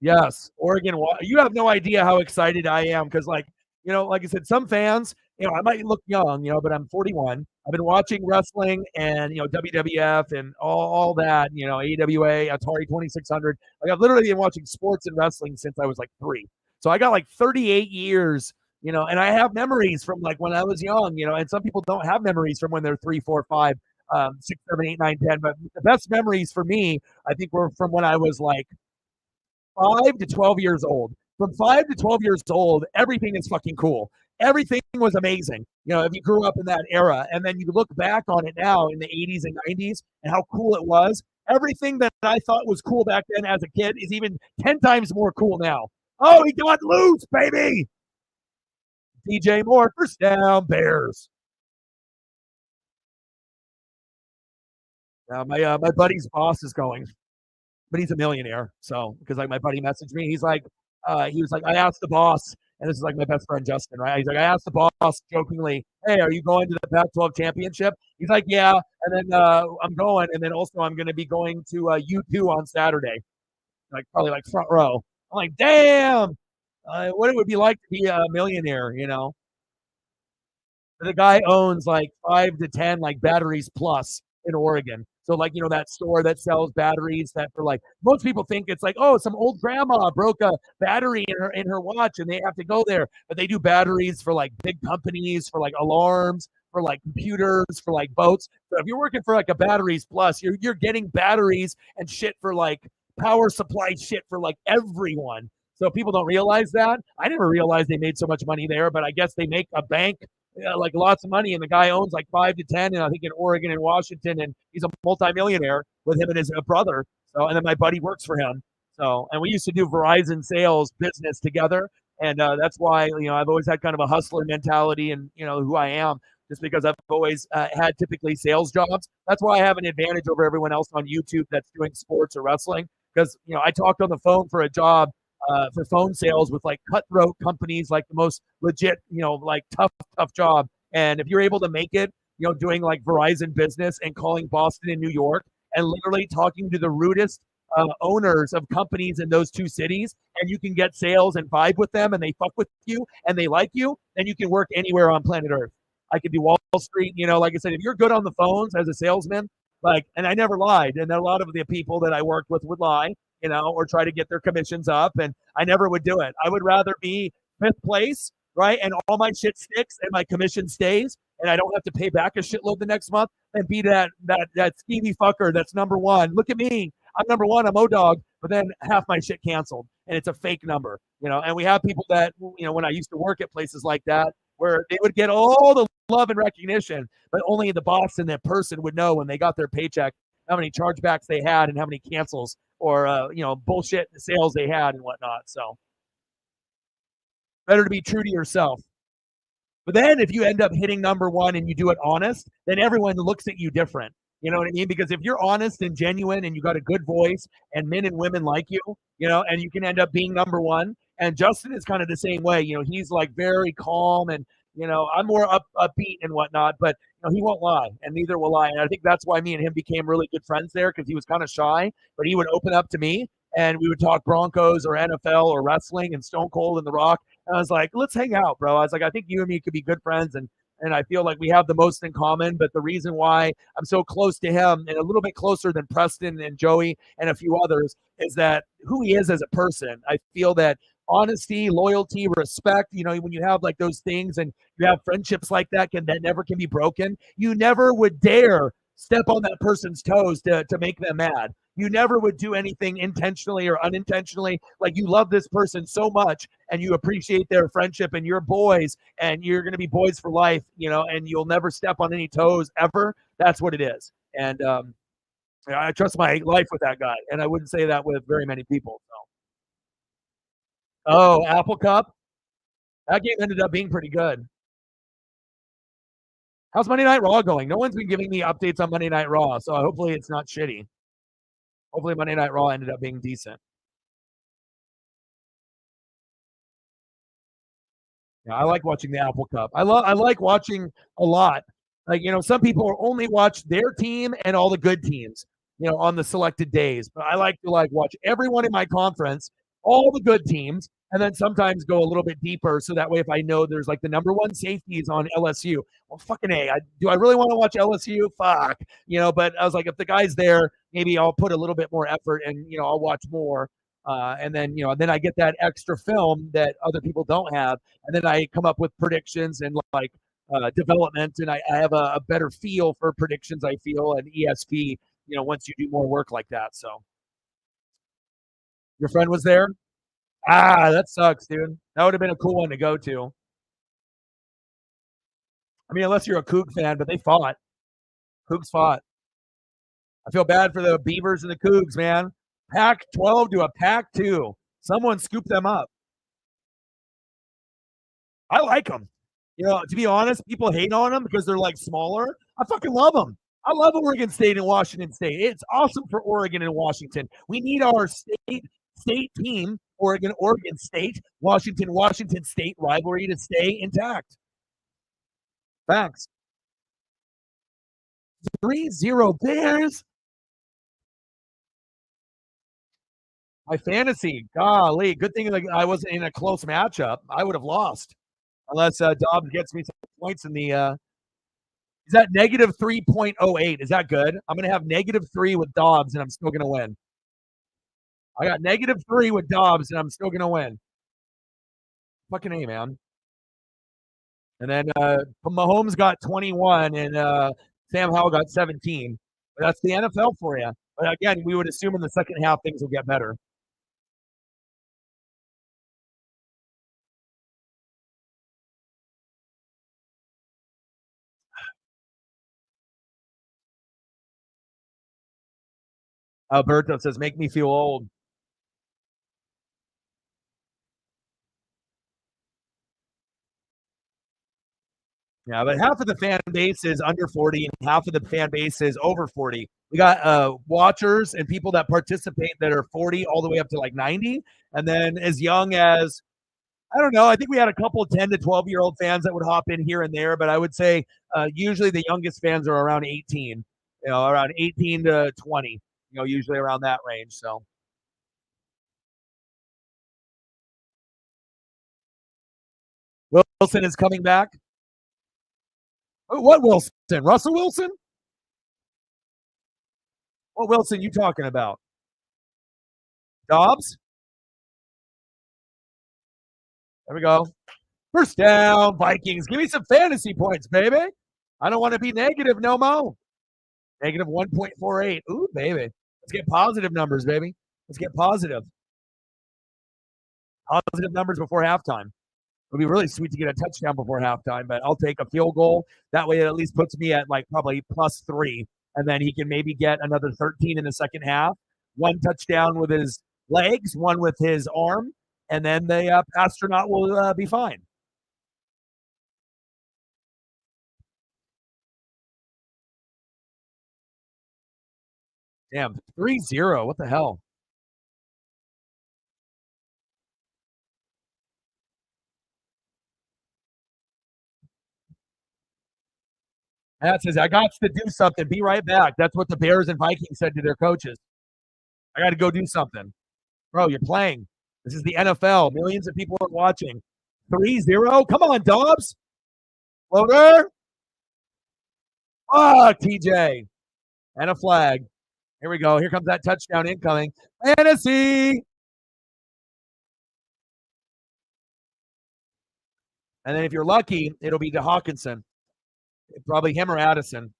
Yes, Oregon. You have no idea how excited I am because, like I said, some fans, I might look young, but I'm 41. I've been watching wrestling and WWF and all that, AWA, Atari 2600. Like I've literally been watching sports and wrestling since I was like 3. So I got like 38 years, and I have memories from like when I was young, and some people don't have memories from when they're 3, 4, 5, 6, 7, 8, 9, 10. But the best memories for me, I think, were from when I was like 5 to 12 years old. From 5 to 12 years old, everything is fucking cool. Everything was amazing. If you grew up in that era, and then you look back on it now in the 80s and 90s and how cool it was, everything that I thought was cool back then as a kid is even 10 times more cool now. Oh, he got loose, baby. DJ Moore, first down, Bears. My buddy's boss is going, but he's a millionaire. So because like my buddy messaged me, he was like, I asked the boss, And this is like my best friend Justin, right? He's like, I asked the boss jokingly, "Hey, are you going to the Pac-12 championship?" He's like, "Yeah." And then I'm going, and then also I'm going to be going to U2 on Saturday, like probably like front row. I'm like, damn, what it would be like to be a millionaire, you know? The guy owns like 5 to 10 like Batteries Plus in Oregon. So like, that store that sells batteries that for like most people think it's like, oh, some old grandma broke a battery in her watch and they have to go there. But they do batteries for like big companies, for like alarms, for like computers, for like boats. So if you're working for like a Batteries Plus, you're getting batteries and shit for like power supply shit for like everyone. So people don't realize that. I never realized they made so much money there, but I guess they make a bank, like lots of money, and the guy owns like 5 to 10, and I think in Oregon and Washington, and he's a multimillionaire with him and his brother. So, and then my buddy works for him. So, and we used to do Verizon sales business together, and that's why I've always had kind of a hustler mentality, and who I am, just because I've always had typically sales jobs. That's why I have an advantage over everyone else on YouTube that's doing sports or wrestling, because I talked on the phone for a job for phone sales with like cutthroat companies, like the most legit, like tough job. And if you're able to make it, doing like Verizon business and calling Boston and New York and literally talking to the rudest owners of companies in those two cities, and you can get sales and vibe with them and they fuck with you and they like you, then you can work anywhere on planet Earth. I could do Wall Street, like I said, if you're good on the phones as a salesman, like, and I never lied. And a lot of the people that I worked with would lie, or try to get their commissions up. And I never would do it. I would rather be fifth place, right? And all my shit sticks and my commission stays, and I don't have to pay back a shitload the next month, and be that skeevy fucker that's number one. Look at me. I'm number one. I'm O-Dog. But then half my shit canceled, and it's a fake number, And we have people that, when I used to work at places like that, where they would get all the love and recognition, but only the boss and that person would know when they got their paycheck how many chargebacks they had and how many cancels or bullshit sales they had and whatnot. So better to be true to yourself. But then if you end up hitting number one and you do it honest, then everyone looks at you different. You know what I mean? Because if you're honest and genuine and you got a good voice and men and women like you, and you can end up being number one. And Justin is kind of the same way. He's like very calm and, I'm more upbeat and whatnot, but he won't lie and neither will I. And I think that's why me and him became really good friends there, because he was kind of shy, but he would open up to me and we would talk Broncos or NFL or wrestling and Stone Cold and The Rock. And I was like, let's hang out, bro. I was like, I think you and me could be good friends. And I feel like we have the most in common. But the reason why I'm so close to him and a little bit closer than Preston and Joey and a few others is that who he is as a person. I feel that honesty, loyalty, respect, when you have like those things and you have friendships like that that never can be broken, you never would dare step on that person's toes to make them mad. You never would do anything intentionally or unintentionally. Like, you love this person so much and you appreciate their friendship and you're boys and you're going to be boys for life, and you'll never step on any toes ever. That's what it is. And I trust my life with that guy. And I wouldn't say that with very many people. So. Oh, Apple Cup. That game ended up being pretty good. How's Monday Night Raw going? No one's been giving me updates on Monday Night Raw, so hopefully it's not shitty. Hopefully Monday Night Raw ended up being decent. Yeah, I like watching the Apple Cup. I like watching a lot. Like, some people only watch their team and all the good teams, on the selected days. But I like to watch everyone in my conference, all the good teams, and then sometimes go a little bit deeper. So that way, if I know there's like the number one safeties on LSU, well, fucking A, do I really want to watch LSU? Fuck. But I was like, if the guy's there, maybe I'll put a little bit more effort and, I'll watch more. And then I get that extra film that other people don't have. And then I come up with predictions and development, and I have a better feel for predictions, I feel, and ESP, once you do more work like that. So your friend was there? Ah, that sucks, dude. That would have been a cool one to go to. I mean, unless you're a Coug fan, but they fought. Cougs fought. I feel bad for the Beavers and the Cougs, man. Pac-12 to a Pac-2. Someone scooped them up. I like them. To be honest, people hate on them because they're like smaller. I fucking love them. I love Oregon State and Washington State. It's awesome for Oregon and Washington. We need our state team Oregon State, Washington State rivalry to stay intact. Facts. 3-0 Bears. My fantasy, golly, good thing like I wasn't in a close matchup. I would have lost unless Dobbs gets me some points in the. Is that negative 3.08? Is that good? I'm gonna have -3 with Dobbs, and I'm still gonna win. I got -3 with Dobbs, and I'm still gonna win. Fucking A, man. And then Mahomes got 21, and Sam Howell got 17. But that's the NFL for you. But again, we would assume in the second half things will get better. Alberto says, "Make me feel old." Yeah, but half of the fan base is under 40 and half of the fan base is over 40. We got watchers and people that participate that are 40 all the way up to like 90. And then as young as, I don't know, I think we had a couple 10 to 12-year-old fans that would hop in here and there, but I would say usually the youngest fans are around 18, around 18 to 20, usually around that range. So Wilson is coming back. What Wilson? Russell Wilson? What Wilson you talking about? Dobbs? There we go. First down, Vikings. Give me some fantasy points, baby. I don't want to be negative no more. Negative 1.48. Ooh, baby. Let's get positive numbers, baby. Let's get positive. Positive numbers before halftime. It would be really sweet to get a touchdown before halftime, but I'll take a field goal. That way it at least puts me at like probably +3. And then he can maybe get another 13 in the second half. One touchdown with his legs, one with his arm, and then the astronaut will be fine. Damn, 3-0. What the hell? That says, I got to do something. Be right back. That's what the Bears and Vikings said to their coaches. I got to go do something. Bro, you're playing. This is the NFL. Millions of people are watching. 3-0. Come on, Dobbs. Floater. Oh, TJ. And a flag. Here we go. Here comes that touchdown incoming. Fantasy. And then if you're lucky, it'll be to Hawkinson. Probably him or Addison.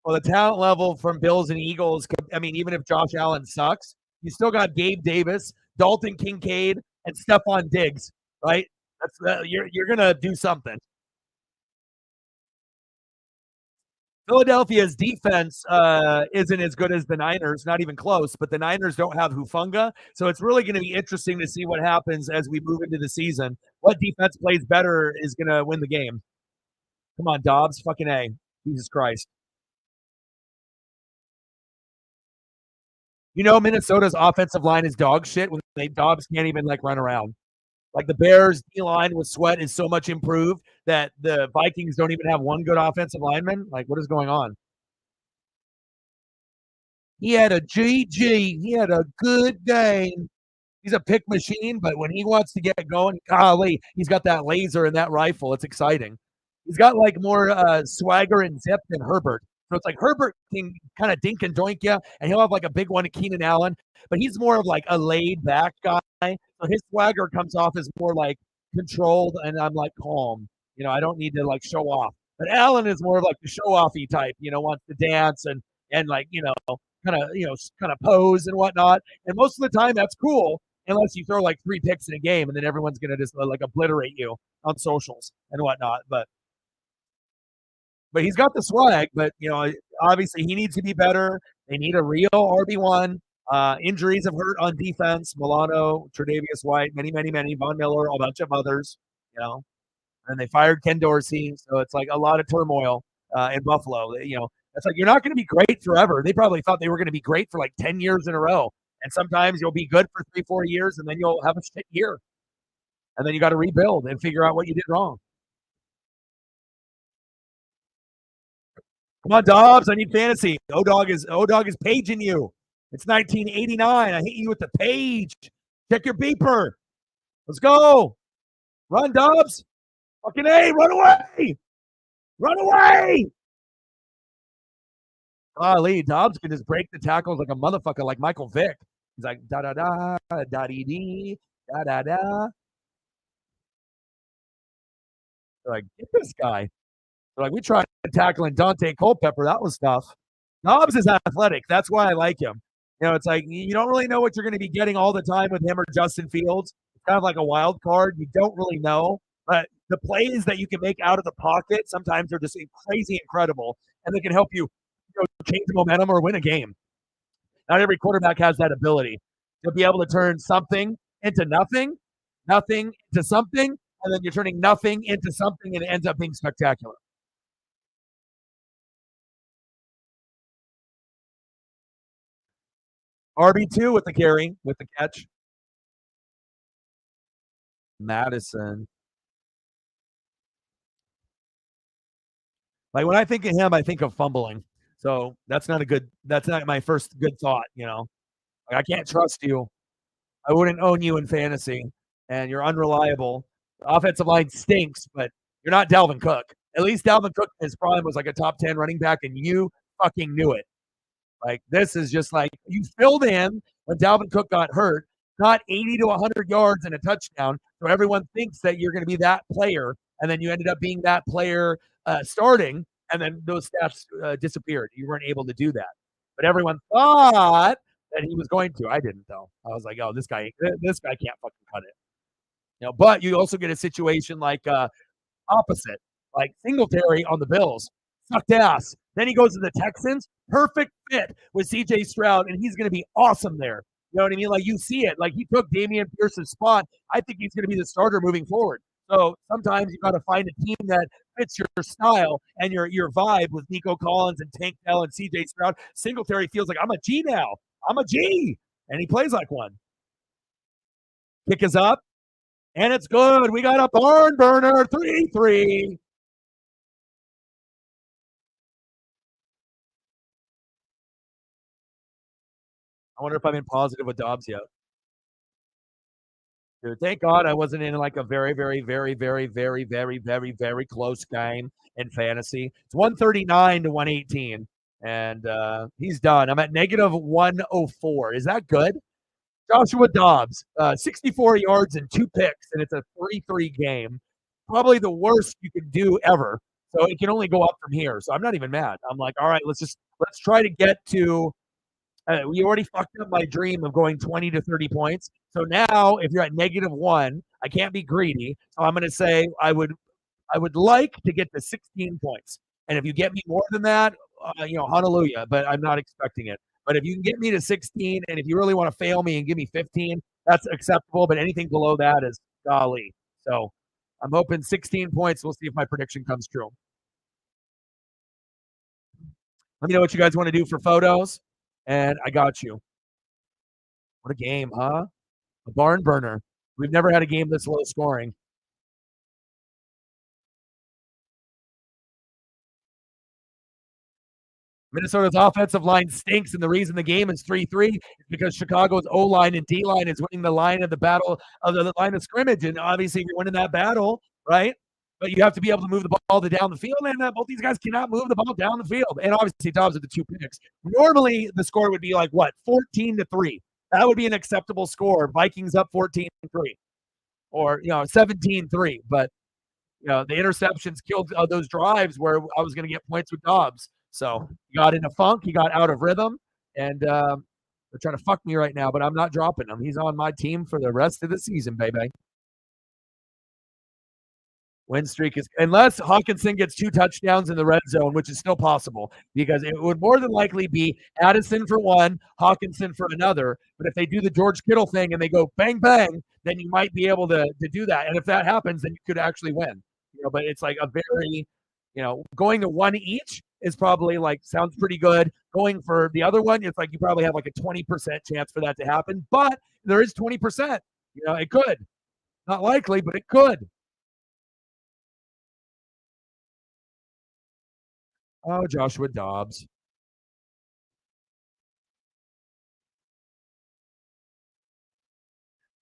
Well, the talent level from Bills and Eagles, I mean, even if Josh Allen sucks, you still got Gabe Davis, Dalton Kincaid, and Stephon Diggs, right? You're gonna do something. Philadelphia's defense isn't as good as the Niners, not even close, but the Niners don't have Hufanga. So it's really going to be interesting to see what happens as we move into the season. What defense plays better is going to win the game. Come on, Dobbs. Fucking A. Jesus Christ. Minnesota's offensive line is dog shit when Dobbs can't even like run around. Like the Bears D line with Sweat is so much improved that the Vikings don't even have one good offensive lineman. Like, what is going on? He had a GG. He had a good game. He's a pick machine, but when he wants to get going, golly, he's got that laser and that rifle. It's exciting. He's got like more swagger and zip than Herbert. So it's like Herbert can kind of dink and doink you, and he'll have like a big one to Keenan Allen, but he's more of like a laid back guy. So his swagger comes off as more like controlled, and I'm like calm. I don't need to like show off. But Allen is more of like the show offy type. Wants to dance and like kind of pose and whatnot. And most of the time, that's cool unless you throw like 3 picks in a game, and then everyone's gonna just like obliterate you on socials and whatnot. But but he's got the swag. But obviously he needs to be better. They need a real RB1. Injuries have hurt on defense. Milano, Tre'Davious White, many. Von Miller, a bunch of others. And they fired Ken Dorsey, so it's like a lot of turmoil in Buffalo. It's like you're not going to be great forever. They probably thought they were going to be great for like 10 years in a row, and sometimes you'll be good for 3-4 years, and then you'll have a shit year, and then you got to rebuild and figure out what you did wrong. Come on, Dobbs. I need fantasy. O-Dog is paging you. It's 1989. I hit you with the page. Check your beeper. Let's go. Run, Dobbs. Fucking A, run away. Run away. Golly, Dobbs can just break the tackles like a motherfucker, like Michael Vick. He's like, da-da-da, da-dee-dee, da-da-da. They're like, get this guy. They're like, we tried tackling Dante Culpepper. That was tough. Dobbs is athletic. That's why I like him. It's like you don't really know what you're going to be getting all the time with him or Justin Fields. It's kind of like a wild card. You don't really know. But the plays that you can make out of the pocket sometimes are just crazy incredible, and they can help you change momentum or win a game. Not every quarterback has that ability to be able to turn something into nothing, nothing into something, and then you're turning nothing into something, and it ends up being spectacular. RB2 with the carry, with the catch. Madison. Like when I think of him, I think of fumbling. So that's not my first good thought, Like I can't trust you. I wouldn't own you in fantasy, and you're unreliable. The offensive line stinks, but you're not Dalvin Cook. At least Dalvin Cook in his prime was like a top 10 running back, and you fucking knew it. Like this is just like you filled in when Dalvin Cook got hurt, got 80 to 100 yards and a touchdown. So everyone thinks that you're going to be that player, and then you ended up being that player starting, and then those stats disappeared. You weren't able to do that, but everyone thought that he was going to. I didn't though. I was like, oh, this guy can't fucking cut it. But you also get a situation like opposite, like Singletary on the Bills, sucked ass. Then he goes to the Texans, perfect fit with CJ Stroud, and he's going to be awesome there. You know what I mean? Like you see it. Like he took Damian Pierce's spot. I think he's going to be the starter moving forward. So sometimes you got to find a team that fits your style and your vibe with Nico Collins and Tank Dell and CJ Stroud. Singletary feels like I'm a G now. I'm a G, and he plays like one. Kick is up, and it's good. We got a barn burner, 3-3. I wonder if I'm in positive with Dobbs yet. Dude, thank God I wasn't in like a very, very, very, very, very, very, very, very close game in fantasy. It's 139 to 118, and he's done. I'm at negative 104. Is that good? Joshua Dobbs, 64 yards and 2 picks, and it's a 3-3 game. Probably the worst you can do ever. So it can only go up from here. So I'm not even mad. I'm like, all right, let's try to get to. We already fucked up my dream of going 20 to 30 points. So now, if you're at -1, I can't be greedy. So I'm going to say I would like to get to 16 points. And if you get me more than that, hallelujah. But I'm not expecting it. But if you can get me to 16, and if you really want to fail me and give me 15, that's acceptable. But anything below that is golly. So I'm hoping 16 points. We'll see if my prediction comes true. Let me know what you guys want to do for photos, and I got you. What a game, huh? A barn burner. We've never had a game this low scoring. Minnesota's offensive line stinks, and the reason the game is 3-3 is because Chicago's O-line and D-line is winning the line of the battle of the line of scrimmage. And obviously, you're winning that battle, right? But you have to be able to move the ball down the field, and both these guys cannot move the ball down the field. And obviously, Dobbs with the 2 picks. Normally, the score would be like, what, 14-3. That would be an acceptable score. Vikings up 14-3 or, 17-3. But, the interceptions killed those drives where I was going to get points with Dobbs. So he got in a funk. He got out of rhythm. And they're trying to fuck me right now, but I'm not dropping him. He's on my team for the rest of the season, baby. Win streak is unless Hawkinson gets 2 touchdowns in the red zone, which is still possible because it would more than likely be Addison for one, Hawkinson for another. But if they do the George Kittle thing and they go bang bang, then you might be able to do that. And if that happens, then you could actually win. But it's like a very, going to one each is probably like sounds pretty good. Going for the other one, it's like you probably have like a 20% chance for that to happen. But there is 20%. It could. Not likely, but it could. Oh, Joshua Dobbs.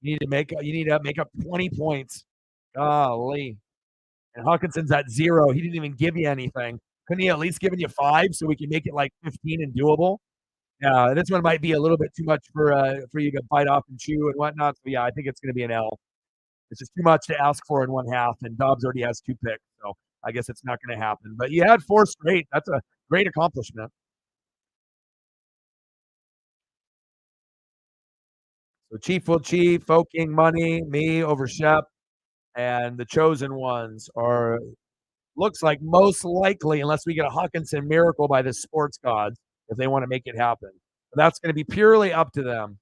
You need to make up 20 points. Golly. And Hawkinson's at 0. He didn't even give you anything. Couldn't he at least given you 5 so we can make it like 15 and doable? Yeah, this one might be a little bit too much for you to bite off and chew and whatnot. So yeah, I think it's going to be an L. It's just too much to ask for in one half, and Dobbs already has 2 picks, so I guess it's not going to happen. But you had 4 straight. That's a great accomplishment. So Chief will Chief, Folk King Money, me over Shep, and the chosen ones are looks like most likely, unless we get a Hawkinson miracle by the sports gods, if they want to make it happen. But that's going to be purely up to them.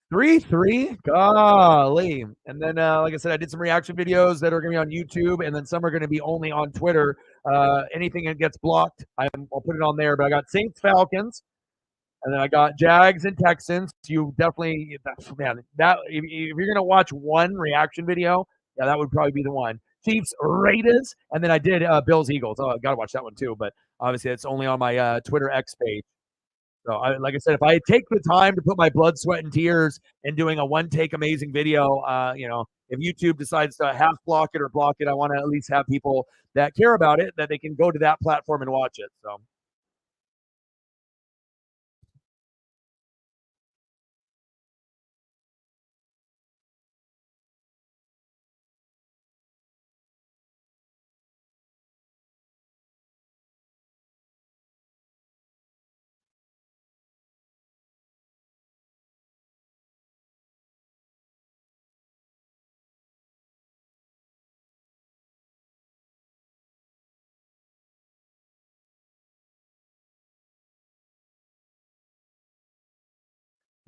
Three, three, golly. And then, like I said, I did some reaction videos that are going to be on YouTube, and then some are going to be only on Twitter. Anything that gets blocked, I'll put it on there. But I got Saints, Falcons, and then I got Jags and Texans. You definitely, man, that if you're going to watch one reaction video, yeah, that would probably be the one. Chiefs, Raiders, and then I did Bills, Eagles. Oh, I got to watch that one too. But obviously, it's only on my Twitter X page. So, like I said, if I take the time to put my blood, sweat, and tears in doing a one-take amazing video, if YouTube decides to half block it or block it, I want to at least have people that care about it that they can go to that platform and watch it. So,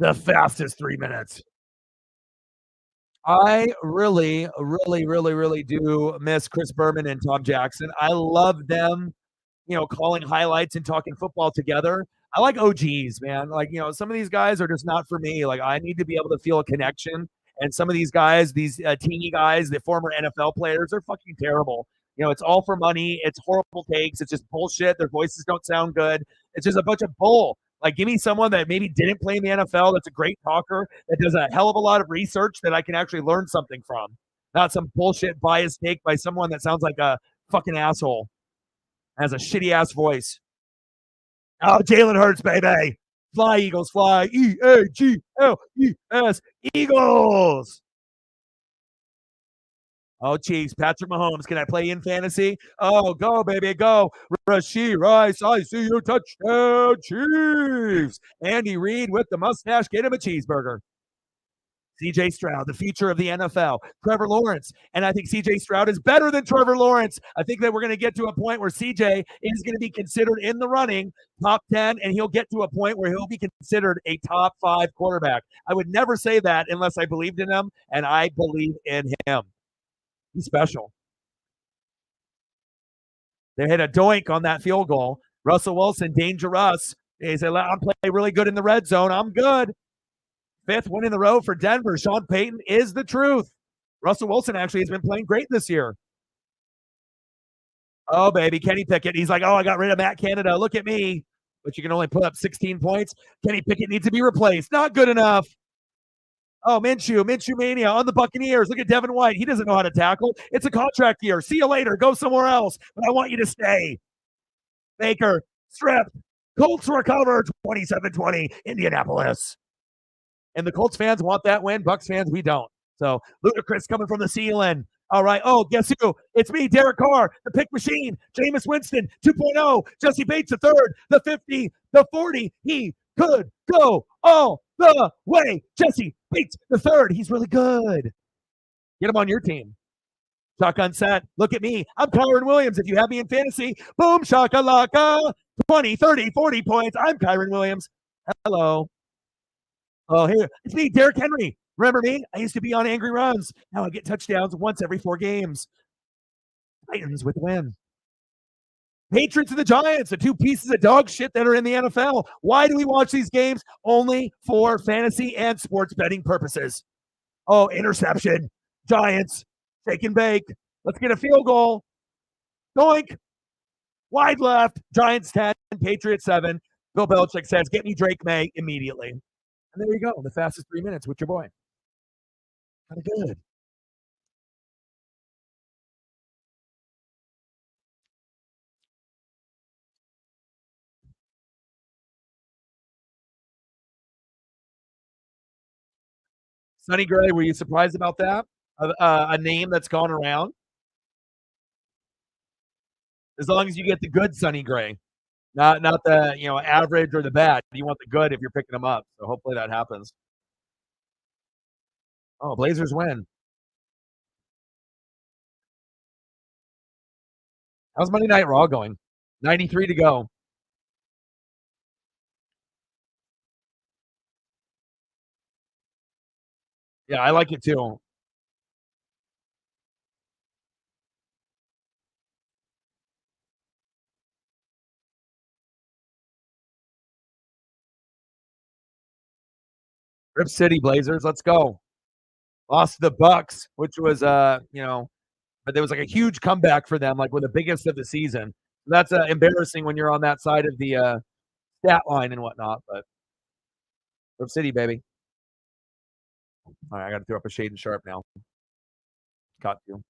the fastest 3 minutes. I really, really, really, really do miss Chris Berman and Tom Jackson. I love them calling highlights and talking football together. I like OGs, man. Like, some of these guys are just not for me. Like, I need to be able to feel a connection. And some of these guys, these teeny guys, the former NFL players, they're fucking terrible. It's all for money. It's horrible takes. It's just bullshit. Their voices don't sound good. It's just a bunch of bull. Like, give me someone that maybe didn't play in the NFL that's a great talker, that does a hell of a lot of research that I can actually learn something from. Not some bullshit biased take by someone that sounds like a fucking asshole, has a shitty ass voice. Oh, Jalen Hurts, baby. Fly, Eagles, fly. Eagles. Eagles. Oh, Chiefs. Patrick Mahomes. Can I play in fantasy? Oh, go, baby, go. Rashee Rice, I see you. Touchdown, Chiefs. Andy Reid with the mustache. Get him a cheeseburger. CJ Stroud, the future of the NFL. Trevor Lawrence. And I think CJ Stroud is better than Trevor Lawrence. I think that we're going to get to a point where CJ is going to be considered in the running, top 10, and he'll get to a point where he'll be considered a top 5 quarterback. I would never say that unless I believed in him, and I believe in him. He's special. They hit a doink on that field goal. Russell Wilson, dangerous. He said, I'm playing really good in the red zone. I'm good. 5th win in a row for Denver. Sean Payton is the truth. Russell Wilson actually has been playing great this year. Oh, baby, Kenny Pickett. He's like, I got rid of Matt Canada. Look at me. But you can only put up 16 points. Kenny Pickett needs to be replaced. Not good enough. Oh, Minshew mania on the Buccaneers. Look at Devin White. He doesn't know how to tackle. It's a contract year. See you later. Go somewhere else. But I want you to stay. Baker, strip. Colts recover 27-20, Indianapolis. And the Colts fans want that win. Bucks fans, we don't. So Ludacris coming from the ceiling. All right. Oh, guess who? It's me, Derek Carr, the pick machine, Jameis Winston 2.0, Jesse Bates the third, the 50, the 40. He could go all the way. Jesse Bates the third. He's really good. Get him on your team. Shotgun set. Look at me. I'm Kyron Williams. If you have me in fantasy, boom, shakalaka. 20, 30, 40 points. I'm Kyron Williams. Hello. Oh, here. It's me, Derrick Henry. Remember me? I used to be on Angry Runs. Now I get touchdowns once every 4 games. Titans with the win. Patriots and the Giants, the two pieces of dog shit that are in the NFL. Why do we watch these games? Only for fantasy and sports betting purposes. Oh, interception. Giants, shake and bake. Let's get a field goal. Doink. Wide left. Giants 10, Patriots 7. Bill Belichick says, get me Drake May immediately. And there you go. The fastest 3 minutes with your boy. Kind of good. Sonny Gray, were you surprised about that? A name that's gone around? As long as you get the good Sonny Gray, not the average or the bad. You want the good if you're picking them up. So hopefully that happens. Oh, Blazers win. How's Monday Night Raw going? 93 to go. Yeah, I like it too. Rip City Blazers, let's go. Lost to the Bucks, which was but there was like a huge comeback for them, like one of the biggest of the season. That's embarrassing when you're on that side of the stat line and whatnot. But Rip City, baby. All right, I got to throw up a shade and sharp now. Got to.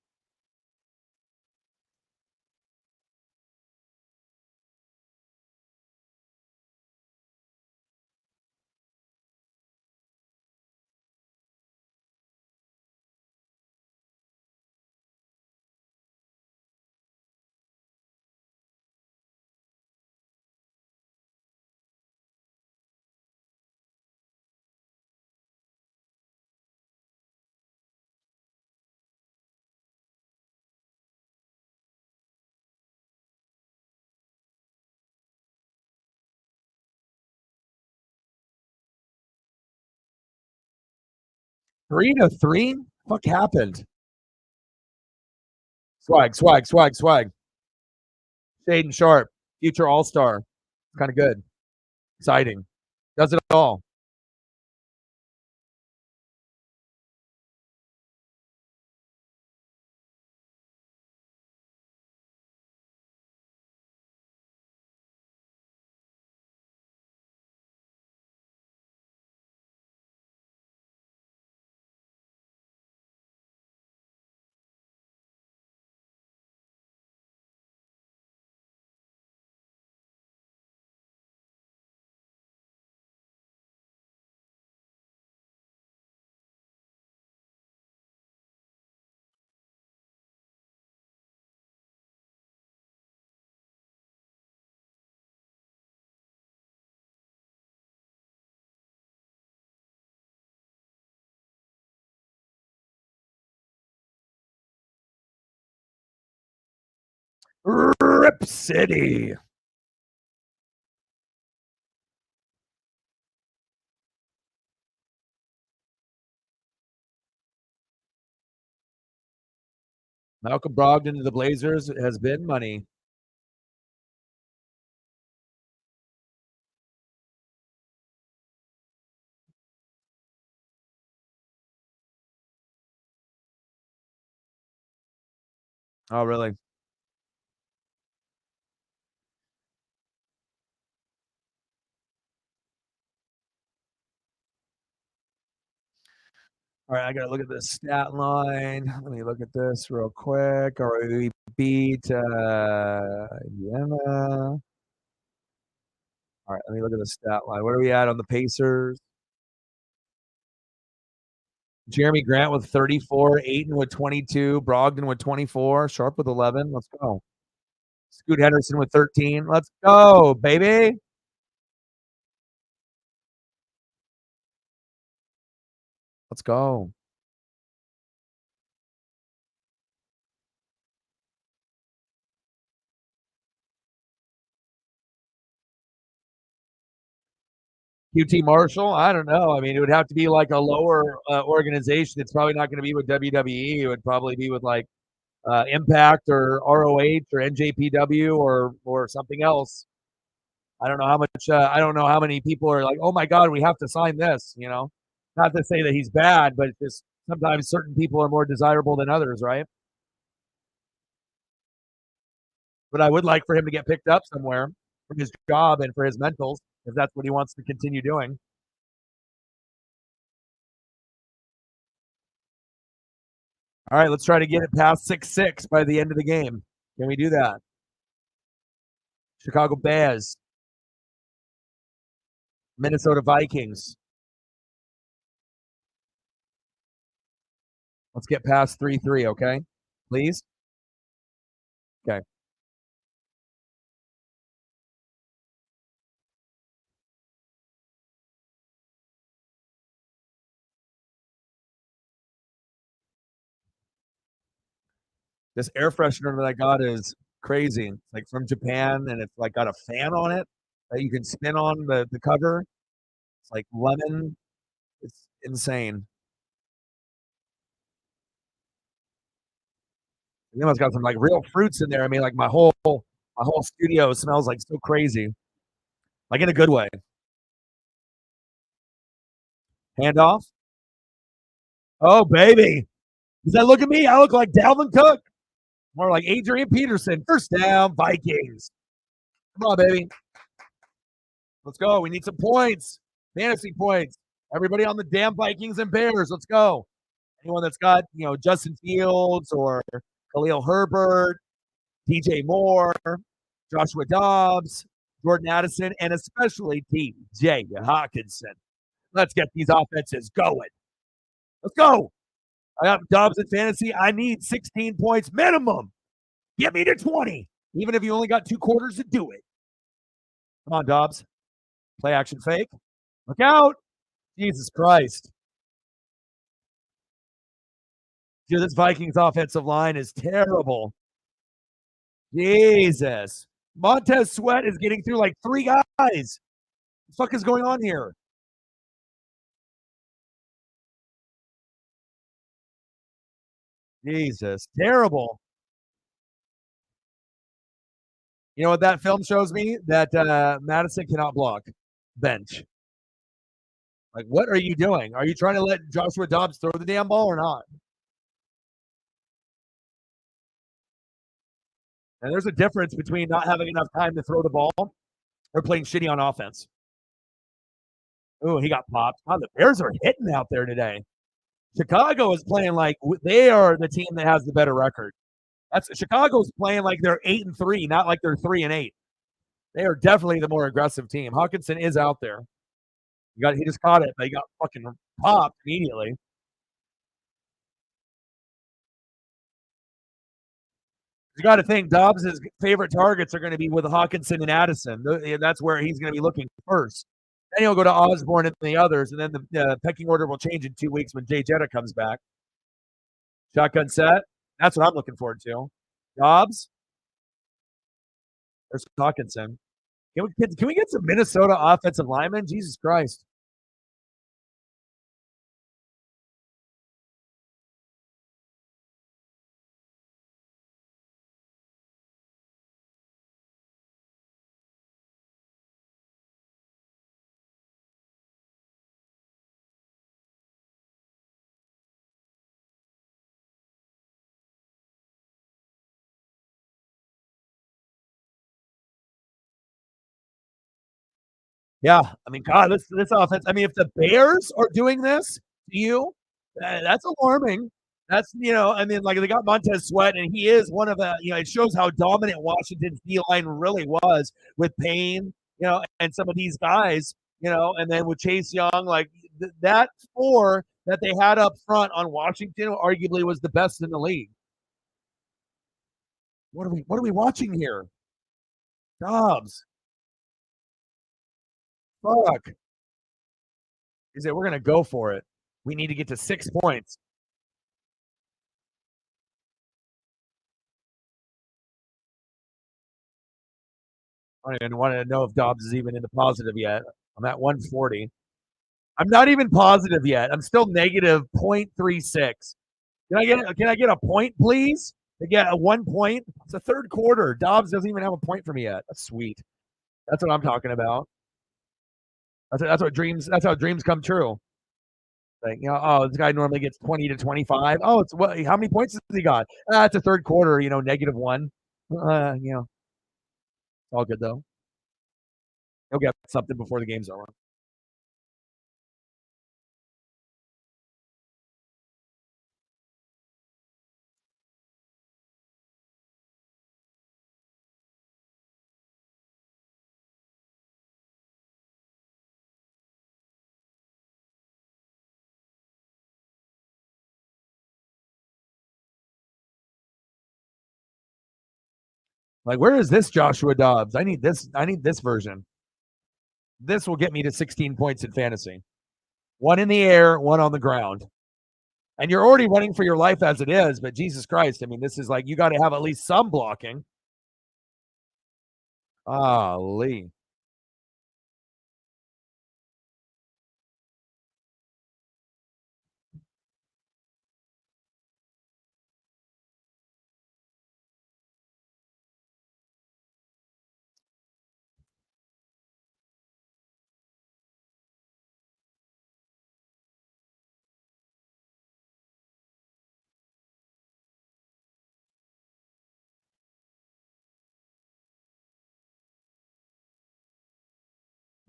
Three to three? Fuck happened? Swag, swag, swag, swag. Shade and sharp. Future All Star. Kind of good. Exciting. Does it all. Rip City. Malcolm Brogdon to the Blazers has been money. Oh, really? All right, I gotta look at this stat line. Let me look at this real quick. All right, we beat Vienna. All right, let me look at the stat line. What are we at on the Pacers? Jeremy Grant with 34, Ayton with 22, Brogdon with 24, Sharp with 11. Let's go. Scoot Henderson with 13. Let's go, baby. Let's go. QT Marshall? I don't know. I mean, it would have to be like a lower organization. It's probably not going to be with WWE. It would probably be with like Impact or ROH or NJPW or something else. I don't know how much. I don't know how many people are like, oh my god, we have to sign this. You know, not to say that he's bad, but just sometimes certain people are more desirable than others, right? But I would like for him to get picked up somewhere for his job and for his mentals, if that's what he wants to continue doing. All right, let's try to get it past 6-6 by the end of the game. Can we do that? Chicago Bears, Minnesota Vikings. Let's get past 3-3, okay? Please? Okay. This air freshener that I got is crazy. It's like from Japan and it's like got a fan on it that you can spin on the cover. It's like lemon. It's insane. And then it's got some like real fruits in there. I mean, like my whole studio smells like so crazy. Like in a good way. Handoff. Oh baby. Does that look at me? I look like Dalvin Cook. More like Adrian Peterson. First down, Vikings. Come on, baby. Let's go. We need some points. Fantasy points. Everybody on the damn Vikings and Bears. Let's go. Anyone that's got, Justin Fields or Khalil Herbert, DJ Moore, Joshua Dobbs, Jordan Addison, and especially TJ Hawkinson. Let's get these offenses going. Let's go. I got Dobbs in fantasy. I need 16 points minimum. Get me to 20, even if you only got 2 quarters to do it. Come on, Dobbs. Play action fake. Look out. Jesus Christ. Dude, this Vikings offensive line is terrible. Jesus. Montez Sweat is getting through like 3 guys. What the fuck is going on here? Jesus. Terrible. You know what that film shows me? That Madison cannot block. Bench. Like, what are you doing? Are you trying to let Joshua Dobbs throw the damn ball or not? And there's a difference between not having enough time to throw the ball or playing shitty on offense. Oh, he got popped. Oh, the Bears are hitting out there today. Chicago is playing like they are the team that has the better record. That's Chicago's playing like they're 8-3, not like they're 3-8. They are definitely the more aggressive team. Hawkinson is out there. He just caught it, but he got fucking popped immediately. You got to think Dobbs' favorite targets are going to be with Hawkinson and Addison. That's where he's going to be looking first. Then he'll go to Osborne and the others, and then the pecking order will change in 2 weeks when Jay Jetta comes back. Shotgun set. That's what I'm looking forward to. Dobbs. There's Hawkinson. Can we get some Minnesota offensive linemen? Jesus Christ. Yeah, I mean, God, this offense. I mean, if the Bears are doing this to you, That's alarming. That's I mean, like they got Montez Sweat, and he is one of the. It shows how dominant Washington's D line really was with Payne, and some of these guys, and then with Chase Young, like that four that they had up front on Washington, arguably was the best in the league. What are we watching here? Dobbs. Fuck. He said, we're gonna go for it. We need to get to 6 points. I don't even want to know if Dobbs is even in the positive yet. I'm at 140. I'm not even positive yet. I'm still negative 0.36. Can I get a point, please? To get a 1 point? It's a third quarter. Dobbs doesn't even have a point for me yet. That's sweet. That's what I'm talking about. That's how dreams come true. Like, oh, this guy normally gets 20 to 25. Oh, it's what? How many points has he got? It's a third quarter. -1. All good though. He'll get something before the game's over. Like, where is this Joshua Dobbs? I need this. I need this version. This will get me to 16 points in fantasy. One in the air, one on the ground. And you're already running for your life as it is, but Jesus Christ, I mean, this is like you got to have at least some blocking. Lee.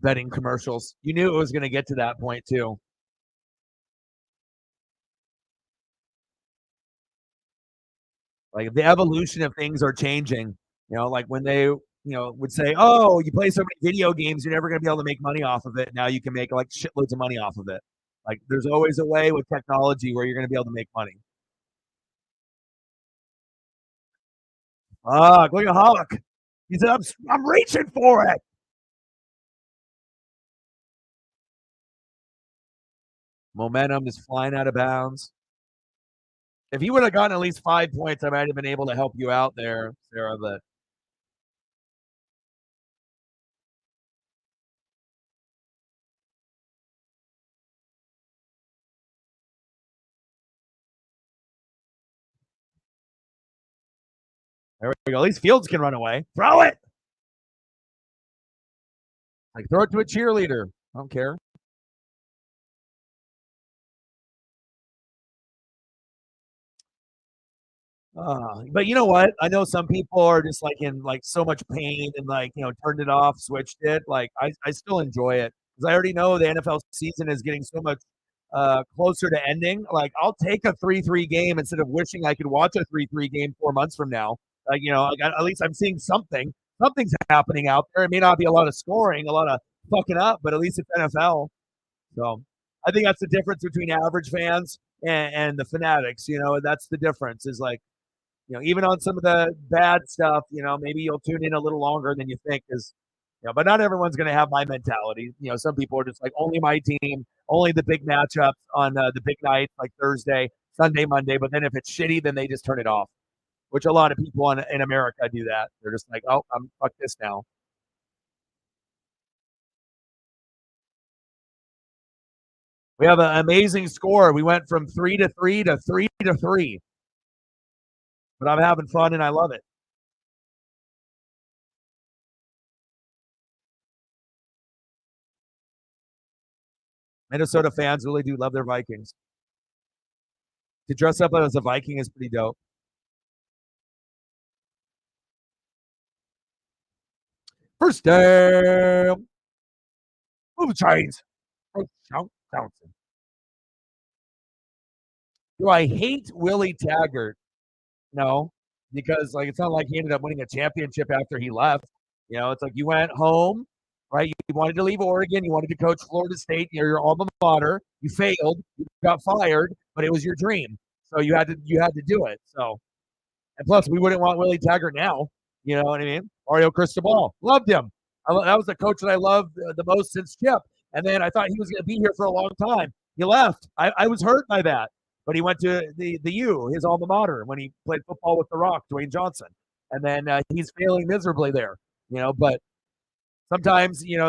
Betting commercials. You knew it was going to get to that point too. Like the evolution of things are changing. Like when they, would say, "Oh, you play so many video games, you're never going to be able to make money off of it." Now you can make like shitloads of money off of it. Like there's always a way with technology where you're going to be able to make money. Look at Hawk. He said, "I'm reaching for it." Momentum is flying out of bounds. If he would have gotten at least 5 points, I might have been able to help you out there, Sarah. But there we go. At least Fields can run away. Throw it. Like throw it to a cheerleader. I don't care. But you know what? I know some people are just like in like so much pain and like turned it off, switched it. Like I still enjoy it because I already know the NFL season is getting so much closer to ending. Like I'll take a 3-3 game instead of wishing I could watch a 3-3 game 4 months from now. Like at least I'm seeing something. Something's happening out there. It may not be a lot of scoring, a lot of fucking up, but at least it's NFL. So I think that's the difference between average fans and the fanatics. That's the difference. Is like even on some of the bad stuff, maybe you'll tune in a little longer than you think is, but not everyone's going to have my mentality. Some people are just like, only my team, only the big matchups on the big nights like Thursday, Sunday, Monday. But then if it's shitty, then they just turn it off, which a lot of people in America do that. They're just like, oh, I'm fuck this now. We have an amazing score. We went from 3-3 to 3-3, but I'm having fun and I love it. Minnesota fans really do love their Vikings. To dress up as a Viking is pretty dope. First down. Move the chains. Do I hate Willie Taggart? No, because like it's not like he ended up winning a championship after he left. It's like you went home, right? You wanted to leave Oregon, you wanted to coach Florida State, you're your alma mater. You failed, you got fired, but it was your dream, so you had to do it. So, and plus, we wouldn't want Willie Taggart now. You know what I mean? Mario Cristobal, loved him. That was the coach that I loved the most since Chip. And then I thought he was going to be here for a long time. He left. I was hurt by that, but he went to the U, his alma mater, when he played football with The Rock, Dwayne Johnson. And then he's failing miserably there. But sometimes you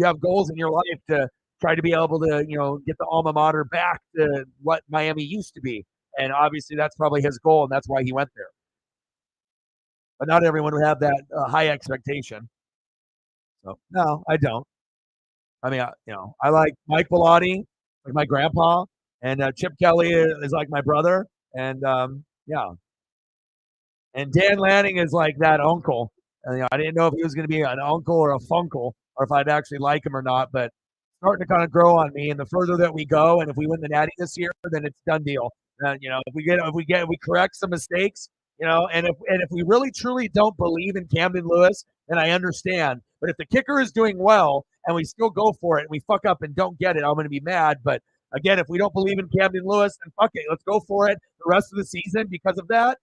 have goals in your life to try to be able to get the alma mater back to what Miami used to be. And obviously that's probably his goal, and that's why he went there. But not everyone would have that high expectation. So no, I don't. I mean, I like Mike Bellotti, like my grandpa, and Chip Kelly is like my brother, and yeah, and Dan Lanning is like that uncle. And, I didn't know if he was going to be an uncle or a funkle, or if I'd actually like him or not. But starting to kind of grow on me. And the further that we go, and if we win the Natty this year, then it's done deal. If we correct some mistakes, and if we really truly don't believe in Camden Lewis, then I understand. But if the kicker is doing well and we still go for it and we fuck up and don't get it, I'm going to be mad. But again, if we don't believe in Camden Lewis, then fuck it, let's go for it the rest of the season because of that,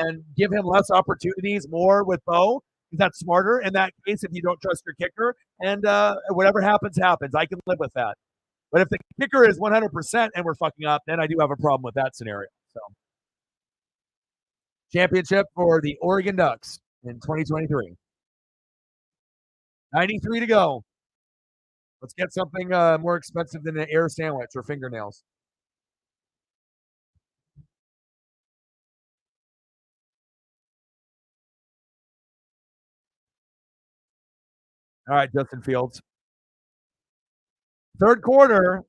and give him less opportunities, more with Bo. That's smarter in that case if you don't trust your kicker. And whatever happens, happens. I can live with that. But if the kicker is 100% and we're fucking up, then I do have a problem with that scenario. So, championship for the Oregon Ducks in 2023. 93 to go. Let's get something more expensive than an air sandwich or fingernails. All right, Justin Fields. Third quarter,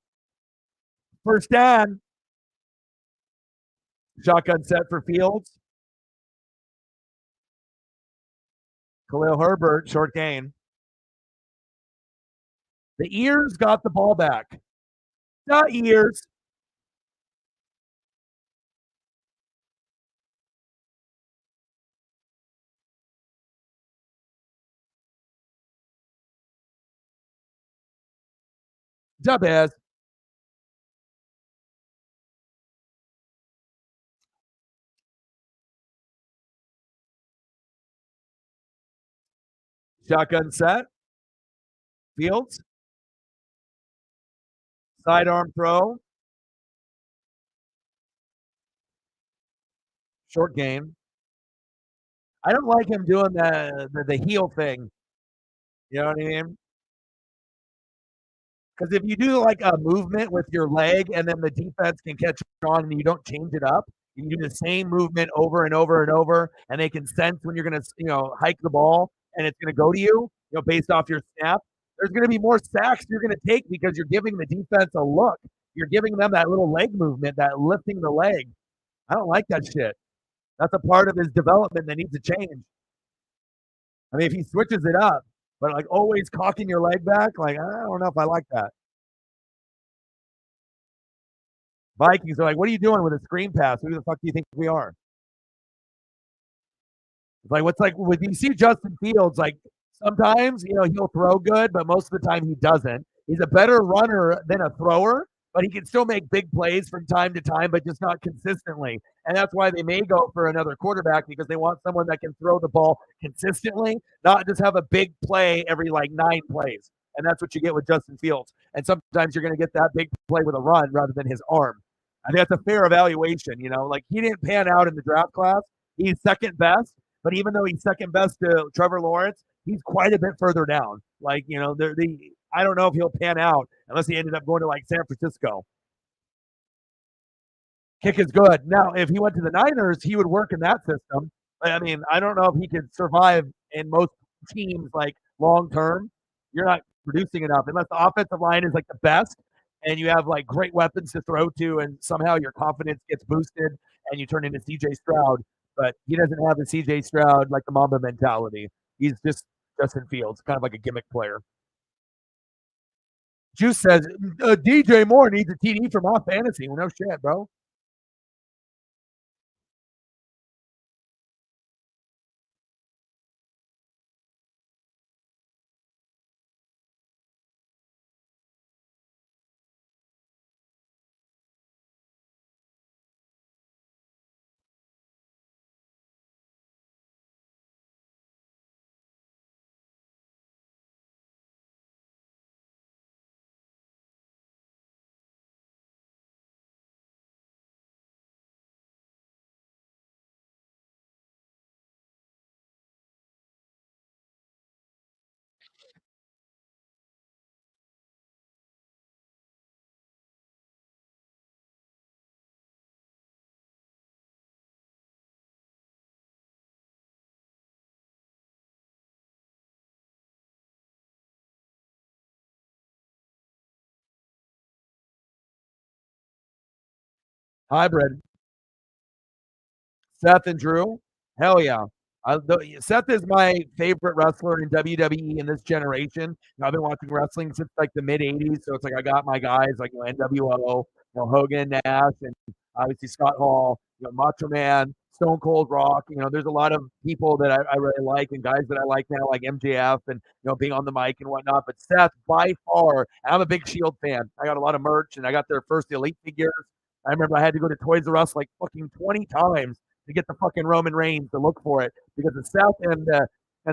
first down. Shotgun set for Fields. Khalil Herbert, short gain. The Ears got the ball back. The Ears. The Bears. Shotgun set. Fields. Sidearm throw. Short gain. I don't like him doing the heel thing. You know what I mean? Because if you do like a movement with your leg and then the defense can catch on and you don't change it up, you do the same movement over and over and over, and they can sense when you're going to, hike the ball and it's going to go to you, based off your snap. There's going to be more sacks you're going to take because you're giving the defense a look. You're giving them that little leg movement, that lifting the leg. I don't like that shit. That's a part of his development that needs to change. I mean, if he switches it up, but like always cocking your leg back, like I don't know if I like that. Vikings are like, what are you doing with a screen pass? Who the fuck do you think we are? It's like, what's like when you see Justin Fields, like sometimes, he'll throw good, but most of the time he doesn't. He's a better runner than a thrower, but he can still make big plays from time to time, but just not consistently. And that's why they may go for another quarterback because they want someone that can throw the ball consistently, not just have a big play every like 9 plays. And that's what you get with Justin Fields. And sometimes you're going to get that big play with a run rather than his arm. I think that's a fair evaluation. Like he didn't pan out in the draft class. He's second best, but even though he's second best to Trevor Lawrence, he's quite a bit further down. Like, I don't know if he'll pan out unless he ended up going to like San Francisco. Kick is good. Now, if he went to the Niners, he would work in that system. I mean, I don't know if he could survive in most teams like long term. You're not producing enough unless the offensive line is like the best and you have like great weapons to throw to, and somehow your confidence gets boosted and you turn into CJ Stroud. But he doesn't have the CJ Stroud, like the Mamba mentality. He's just Justin Fields, kind of like a gimmick player. Juice says DJ Moore needs a TD for my fantasy. Well, no shit, bro. Hybrid. Seth and Drew? Hell yeah. Seth is my favorite wrestler in WWE in this generation. I've been watching wrestling since like the mid '80s, so it's like I got my guys like NWO, Hogan, Nash, and obviously Scott Hall, Macho Man, Stone Cold Rock. There's a lot of people that I really like and guys that I like now, like MJF and being on the mic and whatnot. But Seth, by far, I'm a big Shield fan. I got a lot of merch and I got their first Elite figures. I remember I had to go to Toys R Us like fucking 20 times to get the fucking Roman Reigns to look for it because the South and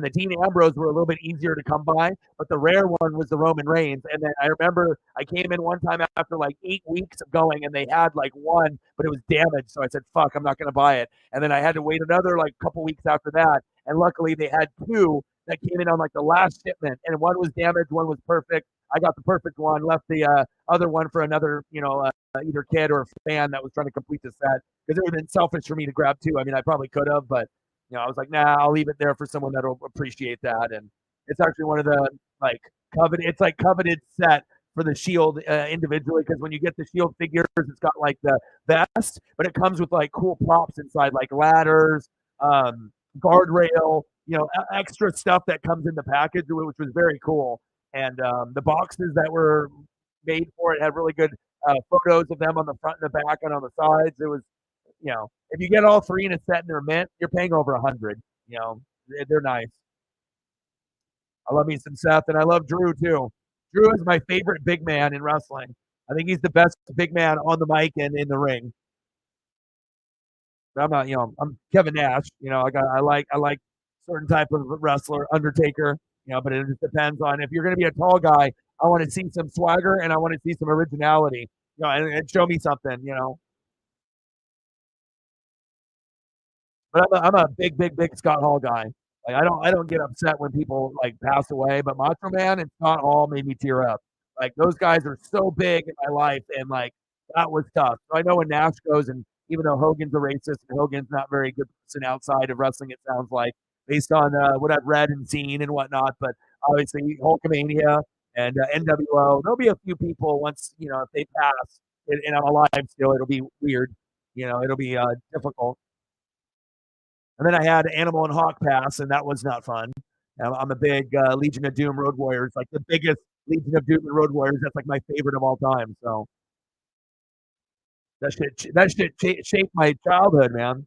the Dean Ambrose were a little bit easier to come by, but the rare one was the Roman Reigns. And then I remember I came in one time after like 8 weeks of going, and they had like one, but it was damaged. So I said, "Fuck, I'm not going to buy it." And then I had to wait another like couple weeks after that, and luckily they had two that came in on like the last shipment, and one was damaged, one was perfect. I got the perfect one, left the other one for another, either kid or fan that was trying to complete the set because it would have been selfish for me to grab two. I mean, I probably could have, but I was like, nah, I'll leave it there for someone that'll appreciate that. And it's actually one of the like coveted. It's like coveted set for the Shield individually because when you get the Shield figures, it's got like the vest, but it comes with like cool props inside, like ladders, guardrail, extra stuff that comes in the package, which was very cool. And the boxes that were made for it had really good photos of them on the front and the back and on the sides. It was, if you get all three in a set and they're mint, you're paying over 100. They're nice. I love me some Seth, and I love Drew too. Drew is my favorite big man in wrestling. I think he's the best big man on the mic and in the ring. But I'm not, I'm Kevin Nash. I like certain type of wrestler, Undertaker. But it just depends on if you're going to be a tall guy. I want to see some swagger and I want to see some originality. And show me something. But I'm a big, big, big Scott Hall guy. Like I don't get upset when people like pass away, but Macho Man and Scott Hall made me tear up. Like those guys are so big in my life, and like that was tough. So I know when Nash goes, and even though Hogan's a racist and Hogan's not very good person outside of wrestling, it sounds like based on what I've read and seen and whatnot. But obviously Hulkamania and NWO, there'll be a few people once if they pass and I'm alive still, it'll be weird. It'll be difficult. And then I had Animal and Hawk Pass, and that was not fun. I'm a big Legion of Doom Road Warriors, like the biggest Legion of Doom and Road Warriors. That's like my favorite of all time. So that shit shaped my childhood, man.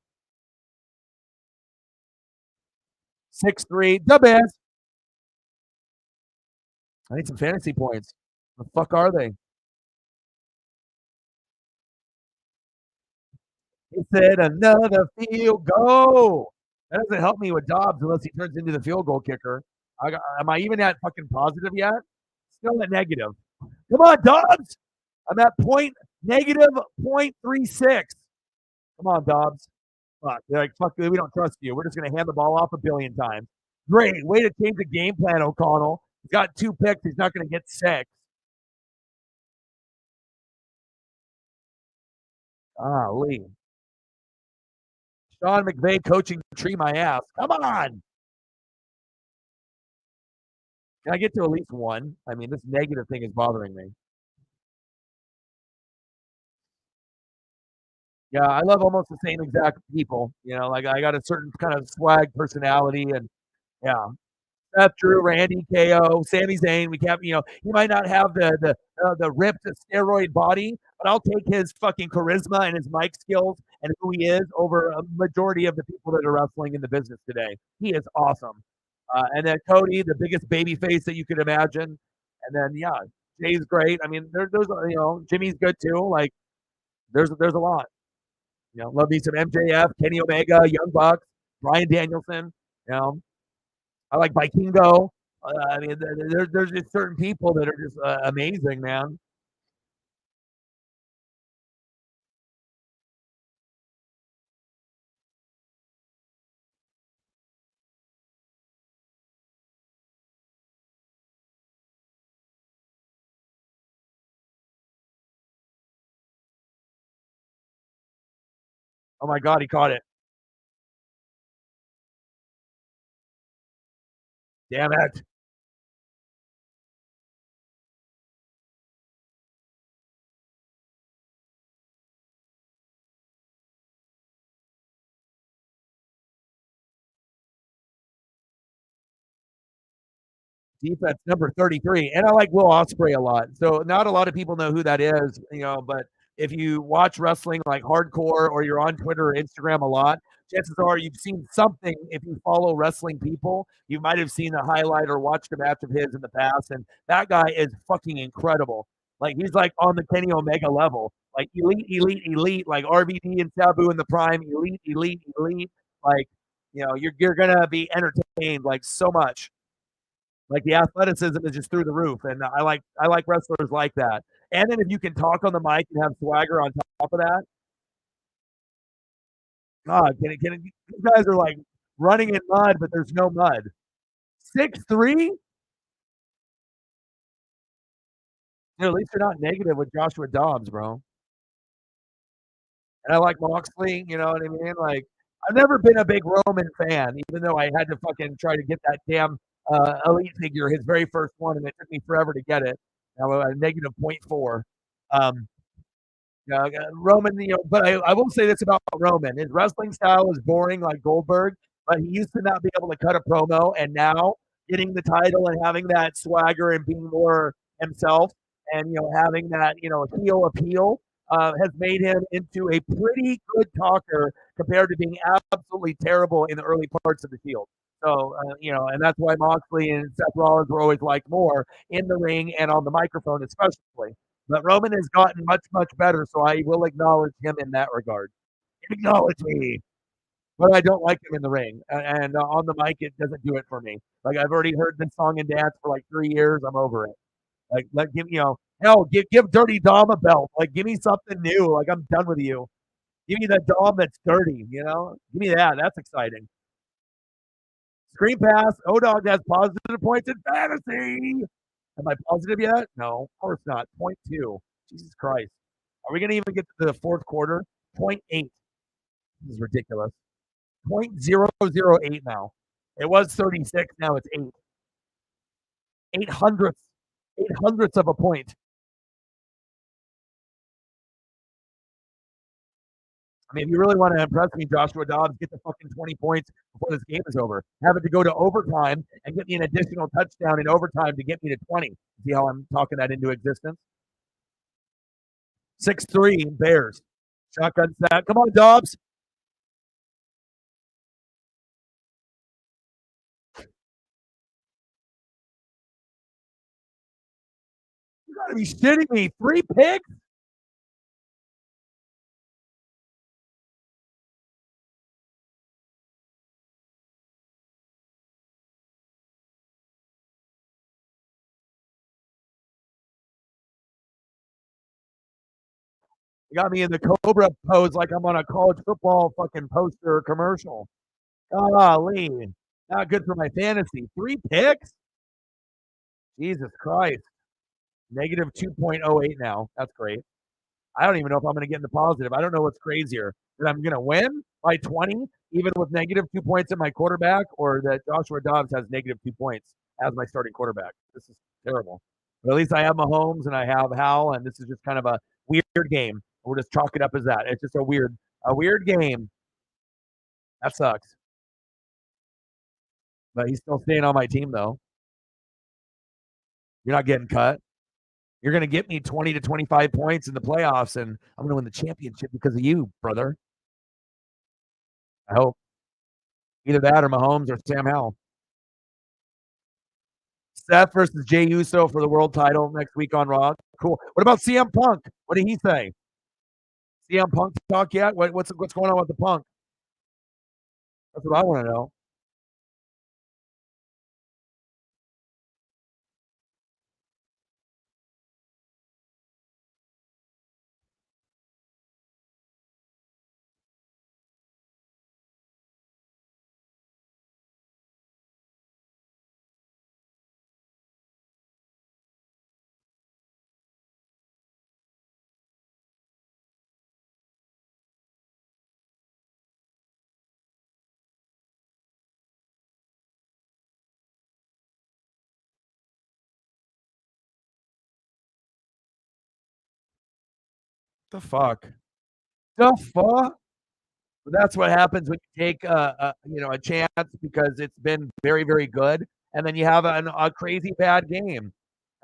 6'3", the best. I need some fantasy points. The fuck are they? He said another field goal. That doesn't help me with Dobbs unless he turns into the field goal kicker. Am I even at fucking positive yet? Still at negative. Come on, Dobbs. I'm at negative 0.36. Come on, Dobbs. Fuck. They're like, fuck, we don't trust you. We're just going to hand the ball off a billion times. Great. Way to change the game plan, O'Connell. He's got 2 picks. He's not going to get 6. Golly. Sean McVay coaching tree my ass. Come on. Can I get to at least 1? I mean, this negative thing is bothering me. Yeah, I love almost the same exact people. Like I got a certain kind of swag personality, and yeah, Seth, Drew, Randy, KO, Sami Zayn. We can't, he might not have the ripped steroid body, but I'll take his fucking charisma and his mic skills and who he is over a majority of the people that are wrestling in the business today. He is awesome. And then Cody, the biggest baby face that you could imagine. And then yeah, Jay's great. I mean, there's Jimmy's good too. Like there's a lot. Love me some MJF, Kenny Omega, Young Bucks, Bryan Danielson. You know, I like Vikingo. I mean, there's just certain people that are just amazing, man. Oh my God, he caught it. Damn it. defense number 33. And I like Will Ospreay a lot. So not a lot of people know who that is, but if you watch wrestling like hardcore or you're on Twitter or Instagram a lot, chances are you've seen something. If you follow wrestling people, you might have seen a highlight or watched a match of his in the past. And that guy is fucking incredible. Like he's like on the Kenny Omega level, like elite, elite, elite, like RVD and Sabu in the prime, elite, elite, elite. Like, you're gonna be entertained like so much. Like the athleticism is just through the roof, and I like wrestlers like that. And then if you can talk on the mic and have swagger on top of that, God, these guys are like running in mud, but there's no mud. 6'3"? At least you're not negative with Joshua Dobbs, bro. And I like Moxley, you know what I mean? Like, I've never been a big Roman fan, even though I had to fucking try to get that damn elite figure, his very first one, and it took me forever to get it. Now a negative point 0.4. Um, Yeah, Roman, but I will say this about Roman. His wrestling style is boring like Goldberg, but he used to not be able to cut a promo, and now getting the title and having that swagger and being more himself and, having that, heel appeal has made him into a pretty good talker compared to being absolutely terrible in the early parts of the Shield. So, and that's why Moxley and Seth Rollins were always liked more in the ring and on the microphone, especially. But Roman has gotten much, much better, so I will acknowledge him in that regard. Acknowledge me. But I don't like him in the ring. And on the mic, it doesn't do it for me. Like, I've already heard this song and dance for like 3 years. I'm over it. Like, hell, give Dirty Dom a belt. Like, give me something new. Like, I'm done with you. Give me that Dom that's dirty, Give me that. That's exciting. Screen pass. O-Dog has positive points in fantasy. Am I positive yet? No, of course not. 0.2. Jesus Christ. Are we going to even get to the fourth quarter? 0.8. This is ridiculous. 0.008 now. It was 36. Now it's 8. 800ths. 800ths of a point. I mean, if you really want to impress me, Joshua Dobbs, get the fucking 20 points before this game is over. Have it to go to overtime and get me an additional touchdown in overtime to get me to 20. See how I'm talking that into existence? 6-3 Bears. Shotgun sack. Come on, Dobbs. You gotta be shitting me. 3 picks? You got me in the Cobra pose like I'm on a college football fucking poster or commercial. Golly. Not good for my fantasy. 3 picks? Jesus Christ. Negative 2.08 now. That's great. I don't even know if I'm going to get in the positive. I don't know what's crazier. That I'm going to win by 20, even with negative 2 points in my quarterback, or that Joshua Dobbs has negative 2 points as my starting quarterback. This is terrible. But at least I have Mahomes and I have Hal, and this is just kind of a weird game. We'll just chalk it up as that. It's just a weird game. That sucks. But he's still staying on my team, though. You're not getting cut. You're going to get me 20 to 25 points in the playoffs, and I'm going to win the championship because of you, brother. I hope. Either that or Mahomes or Sam Howell. Seth versus Jey Uso for the world title next week on Raw. Cool. What about CM Punk? What did he say? CM Punk talk yet? What's going on with the Punk? That's what I want to know. The fuck? The fuck? But that's what happens when you take a chance because it's been very, very good, and then you have a crazy bad game.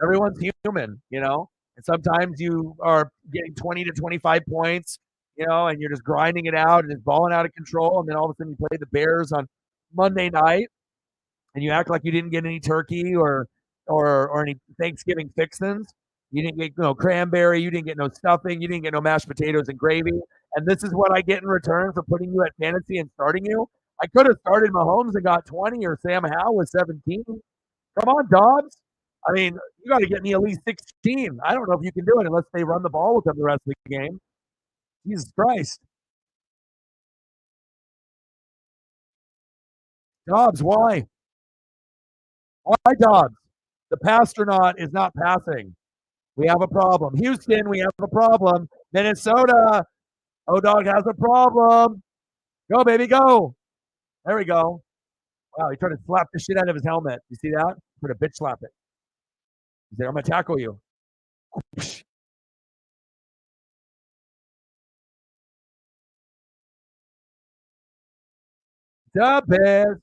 Everyone's human, and sometimes you are getting 20 to 25 points, and you're just grinding it out and it's balling out of control. And then all of a sudden you play the Bears on Monday night and you act like you didn't get any turkey or any Thanksgiving fixins. You didn't get no cranberry, you didn't get no stuffing, you didn't get no mashed potatoes and gravy. And this is what I get in return for putting you at fantasy and starting you. I could have started Mahomes and got 20 or Sam Howell with 17. Come on, Dobbs. I mean, you got to get me at least 16. I don't know if you can do it unless they run the ball with them the rest of the game. Jesus Christ. Dobbs, why? Why Dobbs? The pastronaut is not passing. We have a problem. Houston, we have a problem. Minnesota, O-Dog has a problem. Go, baby, go. There we go. Wow, he tried to slap the shit out of his helmet. You see that? Put a bitch slap it. He said, I'm going to tackle you. The Bears.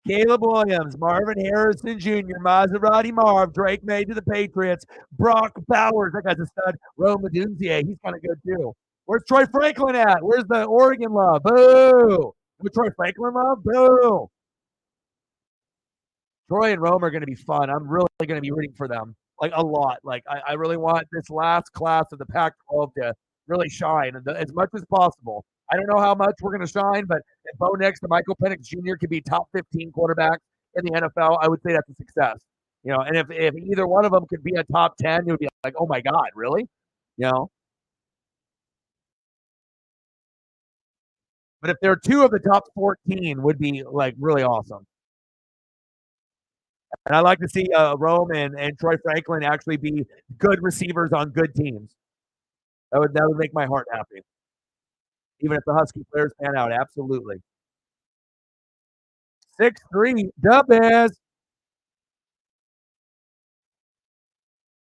Caleb Williams, Marvin Harrison Jr., Maserati Marv, Drake May to the Patriots, Brock Bowers, that guy's a stud, Rome Odunze, he's kind of good too. Where's Troy Franklin at? Where's the Oregon love? Boo! Where's Troy Franklin love? Boo! Troy and Rome are going to be fun. I'm really going to be rooting for them, like a lot. Like I really want this last class of the Pac-12 to really shine as much as possible. I don't know how much we're going to shine, but if Bo Nix and Michael Penix Jr. could be top 15 quarterbacks in the NFL, I would say that's a success. And if either one of them could be a top 10, it would be like, oh my God, really? But if they're two of the top 14, would be like really awesome. And I like to see Rome and Troy Franklin actually be good receivers on good teams. That would make my heart happy. Even if the Husky players pan out, absolutely. 6-3, the Bears.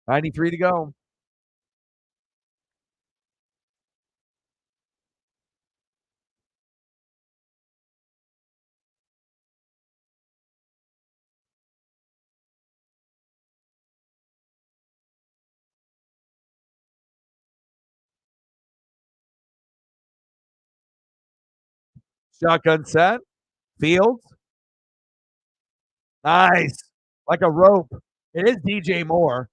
93 to go. Shotgun set. Fields. Nice. Like a rope. It is DJ Moore.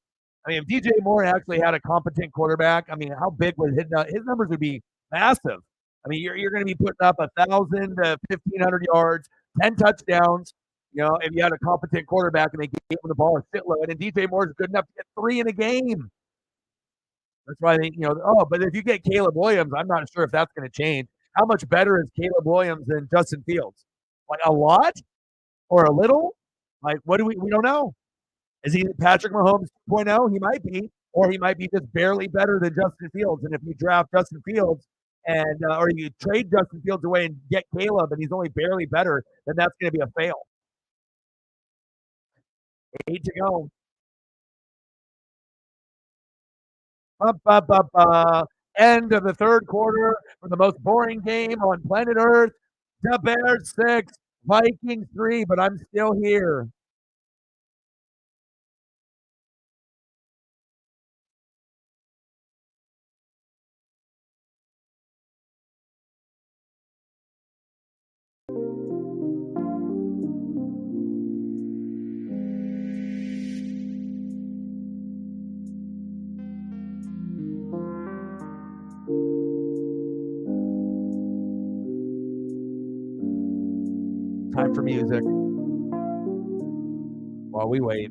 I mean, if DJ Moore actually had a competent quarterback, I mean, how big would his numbers would be massive. I mean, you're going to be putting up 1,000 to 1,500 yards, 10 touchdowns. If you had a competent quarterback and they gave him the ball a shitload, and DJ Moore is good enough to get 3 in a game. That's why I think, but if you get Caleb Williams, I'm not sure if that's going to change. How much better is Caleb Williams than Justin Fields? Like a lot or a little? Like, what do we don't know. Is he Patrick Mahomes 2.0? He might be, or he might be just barely better than Justin Fields. And if you draft Justin Fields and or you trade Justin Fields away and get Caleb, and he's only barely better, then that's going to be a fail. 8 to go. End of the third quarter for the most boring game on planet Earth. The Bears 6, Vikings 3, but I'm still here. Time for music while we wait.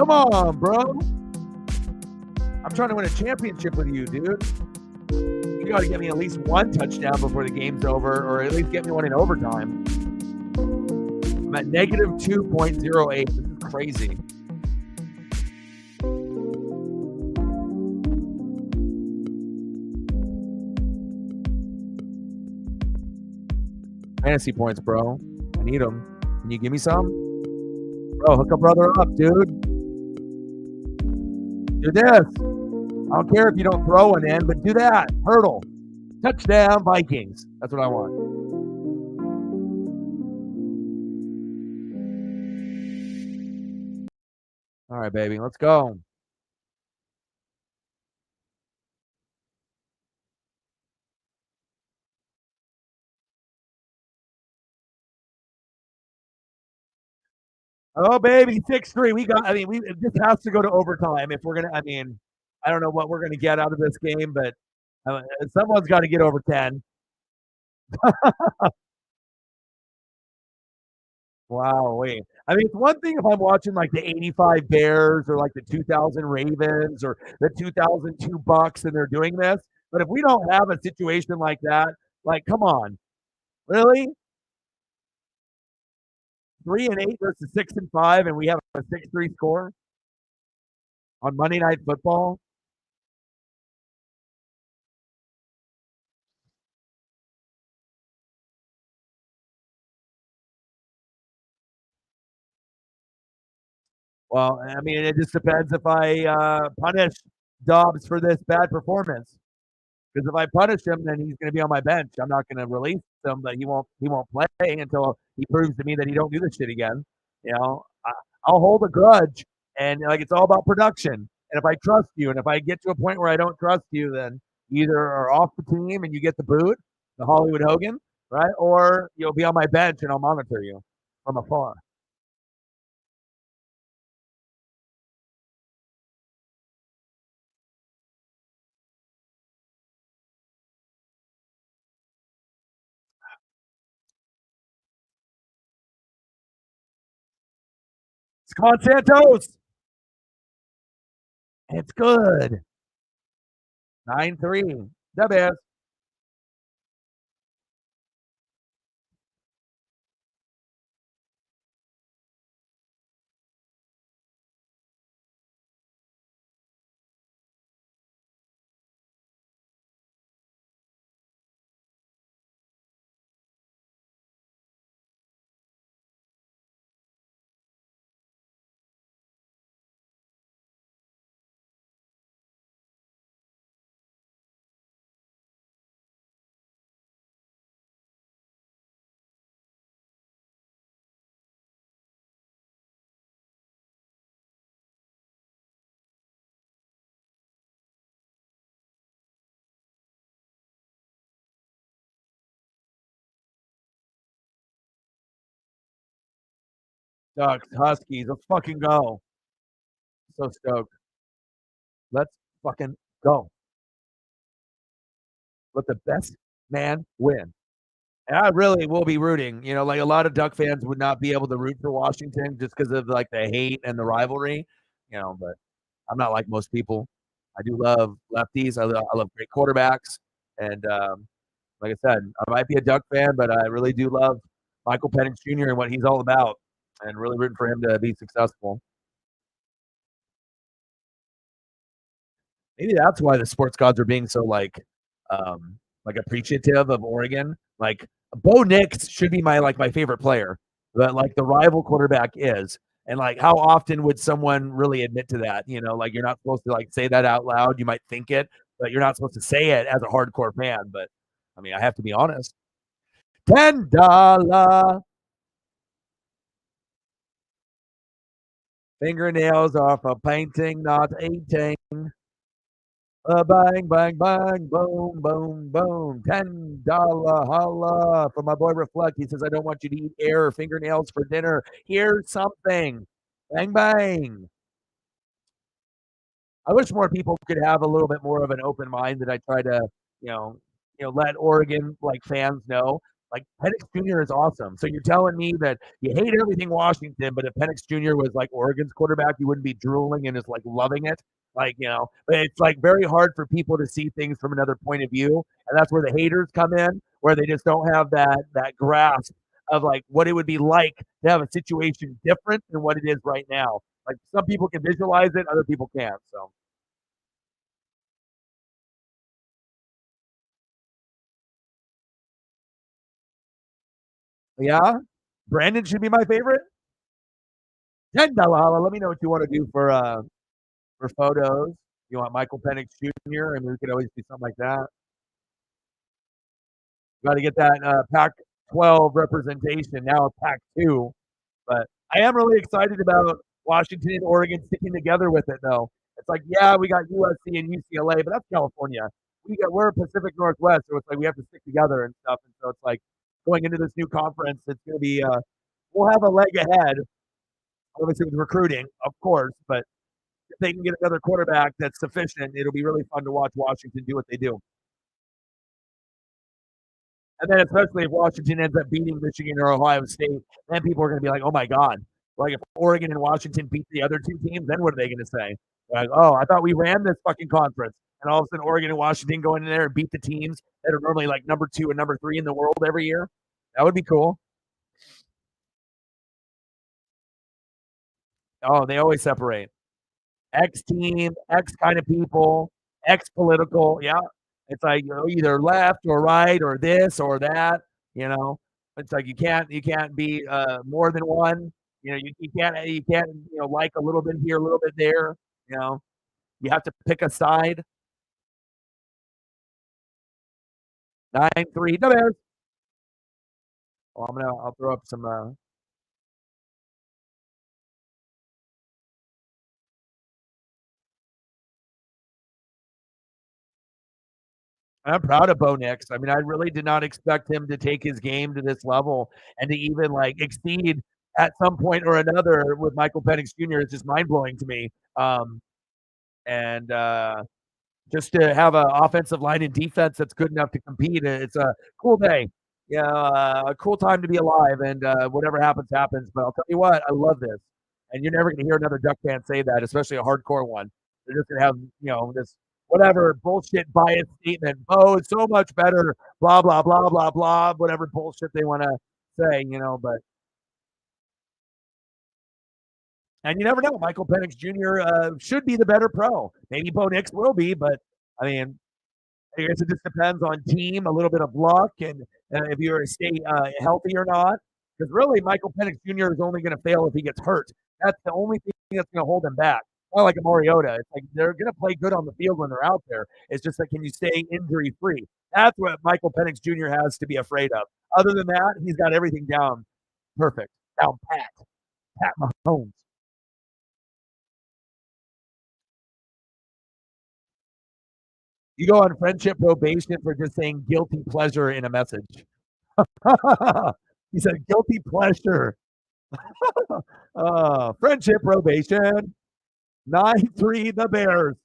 Come on, bro. I'm trying to win a championship with you, dude. You got to get me at least one touchdown before the game's over, or at least get me one in overtime. I'm at negative 2.08. This is crazy. Fantasy points, bro. I need them. Can you give me some? Bro, hook a brother up, dude. Do this. I don't care if you don't throw one in, but do that. Hurdle. Touchdown, Vikings. That's what I want. All right, baby. Let's go. Oh, baby. 6-3. This has to go to overtime if we're going to, I don't know what we're going to get out of this game, but someone's got to get over 10. Wow, wait. It's one thing if I'm watching like the 85 Bears or like the 2000 Ravens or the 2002 Bucks and they're doing this, but if we don't have a situation like that, like, come on. Really? 3-8 versus 6-5, and we have a 6-3 score on Monday Night Football? Well, it just depends if I punish Dobbs for this bad performance. Because if I punish him, then he's going to be on my bench. I'm not going to release him, but he won't play until he proves to me that he don't do this shit again. I'll hold a grudge, and like it's all about production. And if I trust you, and if I get to a point where I don't trust you, then you either are off the team and you get the boot, the Hollywood Hogan, right, or you'll be on my bench and I'll monitor you from afar. Come on, Santos. It's good. 9-3. The Bears. Ducks, Huskies. Let's fucking go. So stoked. Let's fucking go. Let the best man win. And I really will be rooting. Like a lot of Duck fans would not be able to root for Washington just because of like the hate and the rivalry. But I'm not like most people. I do love lefties. I love great quarterbacks. And like I said, I might be a Duck fan, but I really do love Michael Penix Jr. and what he's all about, and really rooting for him to be successful. Maybe that's why the sports gods are being so like appreciative of Oregon. Like Bo Nix should be my favorite player, but like the rival quarterback is. And like how often would someone really admit to that? Like you're not supposed to like say that out loud. You might think it, but you're not supposed to say it as a hardcore fan. But I have to be honest. $10 fingernails off a painting, not eating. Bang, bang, bang, boom, boom, boom. $10 holla from my boy Reflect. He says, I don't want you to eat air or fingernails for dinner. Here's something. Bang, bang. I wish more people could have a little bit more of an open mind that I try to, let Oregon like fans know. Like, Penix Jr. is awesome. So you're telling me that you hate everything Washington, but if Penix Jr. was like Oregon's quarterback, you wouldn't be drooling and just like loving it. Like, but it's like very hard for people to see things from another point of view. And that's where the haters come in, where they just don't have that grasp of like what it would be like to have a situation different than what it is right now. Like some people can visualize it, other people can't. So yeah. Brandon should be my favorite. $10. Let me know what you want to do for photos. You want Michael Penix Jr. and we could always do something like that. Got to get that Pac-12 representation now, Pac-2. But I am really excited about Washington and Oregon sticking together with it, though. It's like, yeah, we got USC and UCLA, but that's California. We're Pacific Northwest, so it's like we have to stick together and stuff. And so it's like going into this new conference, it's going to be we'll have a leg ahead. Obviously, with recruiting, of course, but if they can get another quarterback that's sufficient, it'll be really fun to watch Washington do what they do. And then especially if Washington ends up beating Michigan or Ohio State, then people are going to be like, oh my God. Like if Oregon and Washington beat the other two teams, then what are they going to say? Like, oh, I thought we ran this fucking conference. And all of a sudden Oregon and Washington go in there and beat the teams that are normally like number 2 and number 3 in the world every year. That would be cool. Oh, they always separate. X team, X kind of people, X political. Yeah. It's like either left or right or this or that, you know. It's like you can't be more than one. You can't like a little bit here, a little bit there, you know. You have to pick a side. 9-3, the Bears. Well, I'll throw up some I'm proud of Bo Nix. I mean, I really did not expect him to take his game to this level and to even like exceed at some point or another with Michael Penix Jr. It's just mind blowing to me. And just to have an offensive line and defense that's good enough to compete, it's a cool day. Yeah, a cool time to be alive. And whatever happens, happens. But I'll tell you what, I love this. And you're never going to hear another Duck fan say that, especially a hardcore one. They're just going to have this whatever bullshit bias statement. Oh, it's so much better. Blah blah blah blah blah. Whatever bullshit they want to say, But and you never know. Michael Penix Jr. Should be the better pro. Maybe Bo Nix will be, but I mean, I guess it just depends on team, a little bit of luck, and if you're stay healthy or not. Because really, Michael Penix Jr. is only going to fail if he gets hurt. That's the only thing that's going to hold him back. Not like a Mariota. It's like they're going to play good on the field when they're out there. It's just like, can you stay injury free? That's what Michael Penix Jr. has to be afraid of. Other than that, he's got everything down perfect, down pat, Pat Mahomes. You go on friendship probation for just saying guilty pleasure in a message. He said guilty pleasure. Friendship probation. 9-3 the Bears.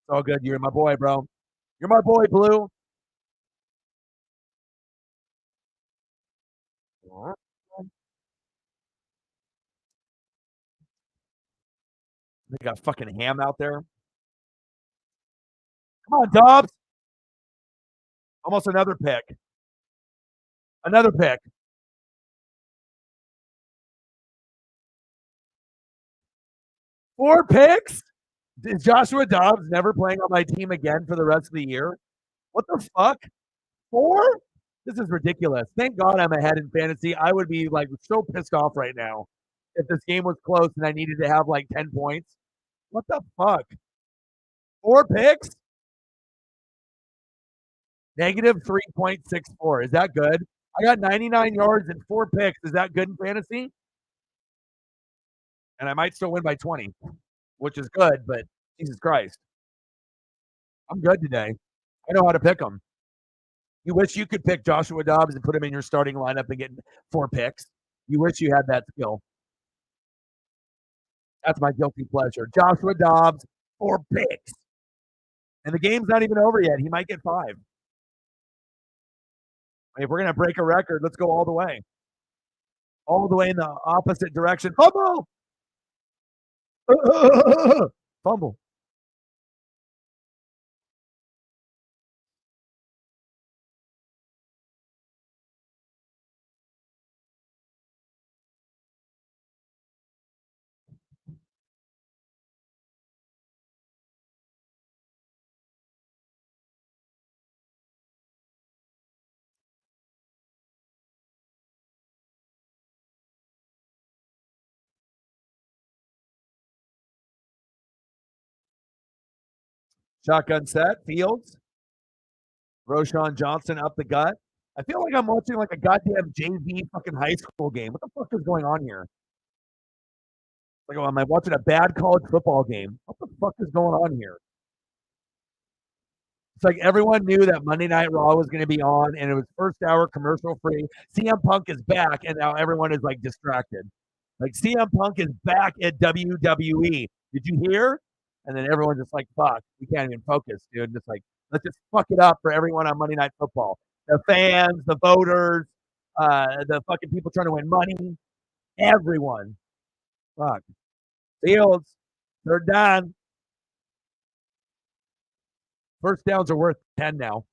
It's all good. You're my boy, bro. You're my boy, Blue. They got fucking ham out there. Come on, Dobbs. Almost another pick. Another pick. 4 picks? Is Joshua Dobbs never playing on my team again for the rest of the year? What the fuck? 4? This is ridiculous. Thank God I'm ahead in fantasy. I would be like so pissed off right now if this game was close and I needed to have like 10 points. What the fuck? 4 picks? Negative 3.64. Is that good? I got 99 yards and 4 picks. Is that good in fantasy? And I might still win by 20, which is good, but Jesus Christ. I'm good today. I know how to pick them. You wish you could pick Joshua Dobbs and put him in your starting lineup and get 4 picks. You wish you had that skill. That's my guilty pleasure. Joshua Dobbs, 4 picks. And the game's not even over yet. He might get 5. If we're going to break a record, let's go all the way. All the way in the opposite direction. Fumble! Fumble. Shotgun set. Fields. Roshan Johnson up the gut. I feel like I'm watching like a goddamn JV fucking high school game. What the fuck is going on here? Like, am I watching a bad college football game? What the fuck is going on here? It's like everyone knew that Monday Night Raw was going to be on, and it was first hour commercial free. CM Punk is back, and now everyone is like distracted. Like CM Punk is back at WWE. Did you hear? And then everyone's just like, "Fuck, we can't even focus, dude." Just like, let's just fuck it up for everyone on Monday Night Football. The fans, the voters, the fucking people trying to win money, everyone. Fuck. Fields, they're done. First downs are worth 10 now.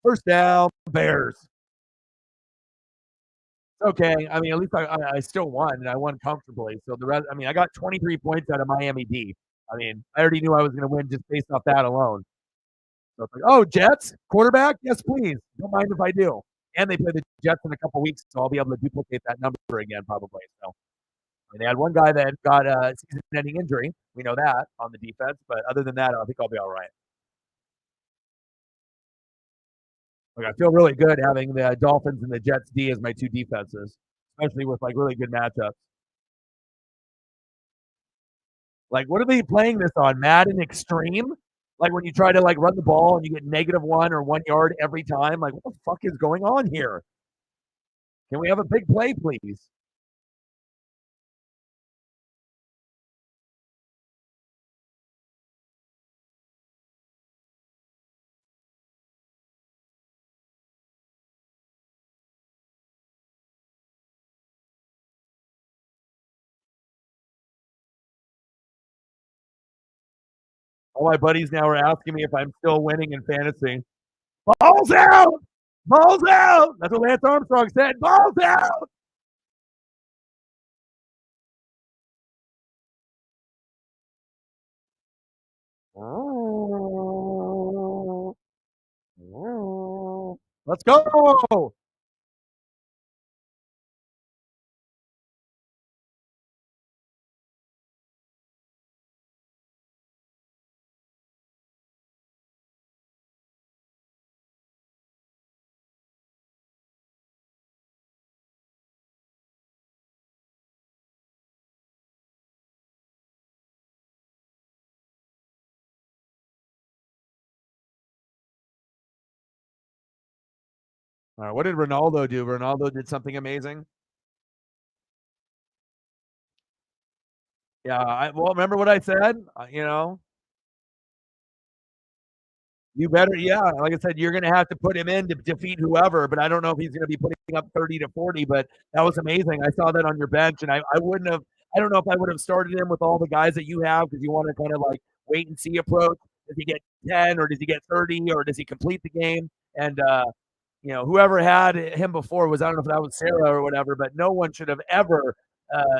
First down, Bears. Okay. I mean, at least I still won, and I won comfortably. So the rest, I mean, I got 23 points out of Miami D. I mean, I already knew I was going to win just based off that alone. So it's like, oh, Jets quarterback, yes, please. Don't mind if I do. And they play the Jets in a couple weeks, so I'll be able to duplicate that number again probably. So I mean, they had one guy that got a season-ending injury. We know that on the defense, but other than that, I think I'll be all right. Like, I feel really good having the Dolphins and the Jets D as my 2 defenses, especially with like really good matchups. Like, what are they playing this on? Madden Extreme? Like when you try to like run the ball and you get -1 or 1 yard every time. Like, what the fuck is going on here? Can we have a big play, please? All my buddies now are asking me if I'm still winning in fantasy. Balls out! Balls out! That's what Lance Armstrong said. Balls out! Let's go! All right, what did Ronaldo do? Ronaldo did something amazing. Yeah, well, remember what I said? You better, yeah. Like I said, you're going to have to put him in to defeat whoever, but I don't know if he's going to be putting up 30 to 40. But that was amazing. I saw that on your bench, and I wouldn't have. I don't know if I would have started him with all the guys that you have because you want to kind of like wait and see approach. Does he get 10 or does he get 30 or does he complete the game? And whoever had him before was, I don't know if that was Sarah or whatever, but no one should have ever,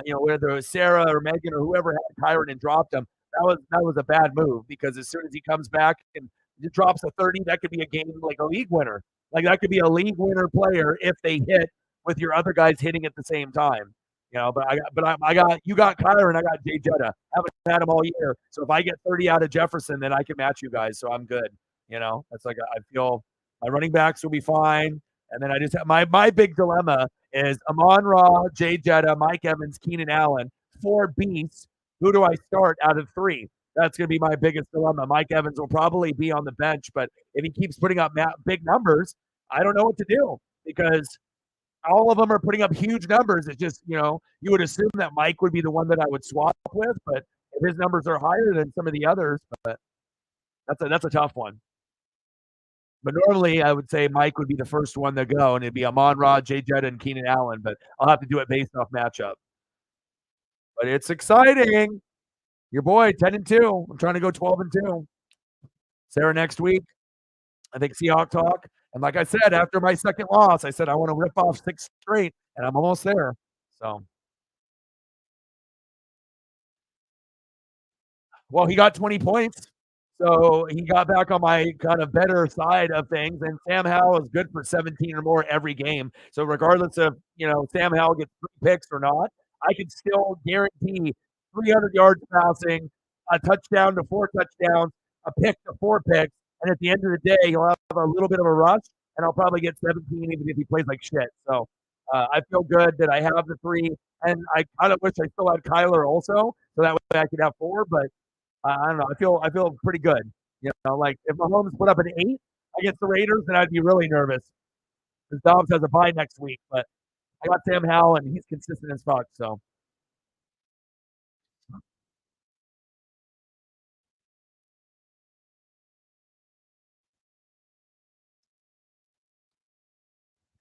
whether it was Sarah or Megan or whoever had Kyron and dropped him. That was a bad move because as soon as he comes back and drops a 30, that could be a game like a league winner. Like that could be a league winner player if they hit with your other guys hitting at the same time. But I got you got Kyron, I got Jay Jetta. Haven't had him all year. So if I get 30 out of Jefferson, then I can match you guys. So I'm good. That's like I feel my running backs will be fine. And then I just have my big dilemma is Amon Ra, Jay Jetta, Mike Evans, Keenan Allen, 4 beasts. Who do I start out of 3? That's going to be my biggest dilemma. Mike Evans will probably be on the bench, but if he keeps putting up big numbers, I don't know what to do because all of them are putting up huge numbers. It's just, you would assume that Mike would be the one that I would swap with, but if his numbers are higher than some of the others, but that's a tough one. But normally, I would say Mike would be the first one to go, and it'd be Amon-Ra, Jay Jetta, and Keenan Allen, but I'll have to do it based off matchup. But it's exciting. Your boy, 10-2. I'm trying to go 12-2. Sarah next week. I think Seahawk talk. And like I said, after my second loss, I said I want to rip off 6 straight, and I'm almost there. So, well, he got 20 points. So he got back on my kind of better side of things. And Sam Howell is good for 17 or more every game. So regardless of, Sam Howell gets 3 picks or not, I can still guarantee 300 yards passing, a touchdown to 4 touchdowns, a pick to 4 picks. And at the end of the day, he'll have a little bit of a rush, and I'll probably get 17 even if he plays like shit. So I feel good that I have the 3. And I kind of wish I still had Kyler also, so that way I could have 4. But I don't know. I feel pretty good. Like if Mahomes put up an 8 against the Raiders, then I'd be really nervous because Dobbs has a bye next week. But I got Sam Howell, and he's consistent as fuck. So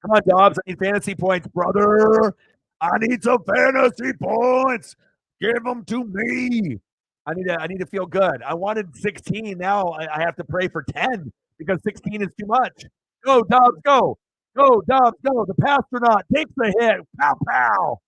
come on, Dobbs. I need fantasy points, brother. I need some fantasy points. Give them to me. I need to feel good. I wanted 16. Now I have to pray for 10 because 16 is too much. Go, Dobbs, go. Go, Dobbs, go. The astronaut takes the hit. Pow, pow.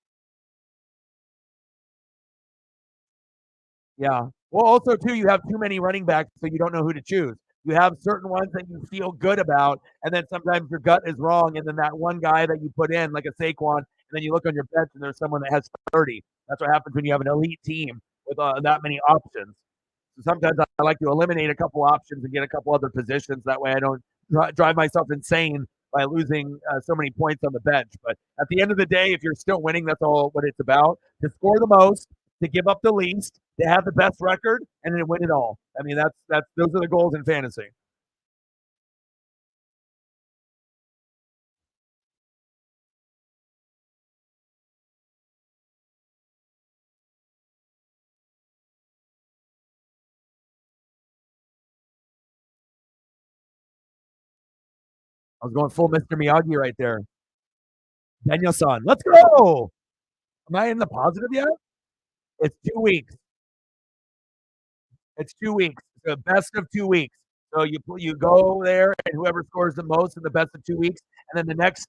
Yeah. Well, also too, you have too many running backs, so you don't know who to choose. You have certain ones that you feel good about, and then sometimes your gut is wrong, and then that one guy that you put in, like a Saquon, and then you look on your bench and there's someone that has 30. That's what happens when you have an elite team with that many options. So sometimes I like to eliminate a couple options and get a couple other positions. That way I don't drive myself insane by losing so many points on the bench. But at the end of the day, if you're still winning, that's all what it's about. To score the most, to give up the least, to have the best record, and then win it all. I mean, that's those are the goals in fantasy. I was going full Mr. Miyagi right there. Daniel-san, let's go. Am I in the positive yet? It's 2 weeks. It's 2 weeks. The best of 2 weeks. So you go there, and whoever scores the most in the best of 2 weeks, and then the next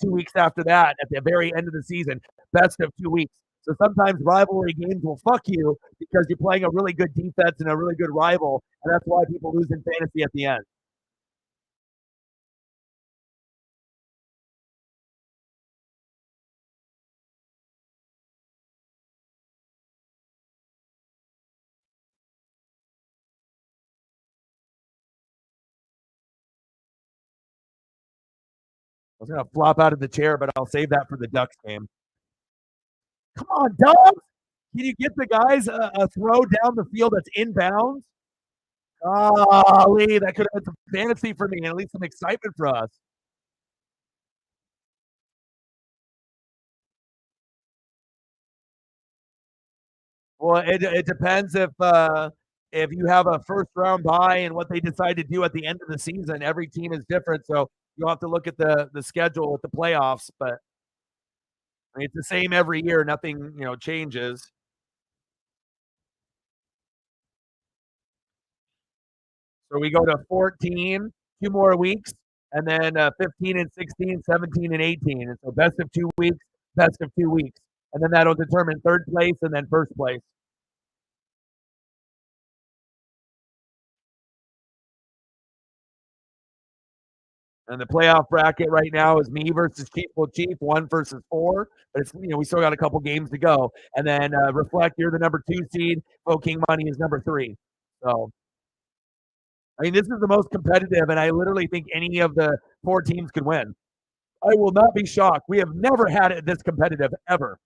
2 weeks after that, at the very end of the season, best of 2 weeks. So sometimes rivalry games will fuck you because you're playing a really good defense and a really good rival, and that's why people lose in fantasy at the end. I was gonna flop out of the chair, but I'll save that for the Ducks game. Come on, Dogs! Can you get the guys a throw down the field that's inbounds? Golly, that could have been some fantasy for me and at least some excitement for us. Well, it depends if you have a first round bye and what they decide to do at the end of the season. Every team is different, so you'll have to look at the schedule with the playoffs. But I mean, it's the same every year. Nothing changes. So we go to 14, 2 more weeks, and then 15 and 16, 17 and 18. And so best of 2 weeks, best of 2 weeks. And then that'll determine third place and then first place. And the playoff bracket right now is me versus Chief. Well, Chief 1 versus 4, but it's we still got a couple games to go. And then Reflect, you're the number 2 seed. Oh, King Money is number 3. So I mean, this is the most competitive, and I literally think any of the 4 teams could win. I will not be shocked. We have never had it this competitive ever.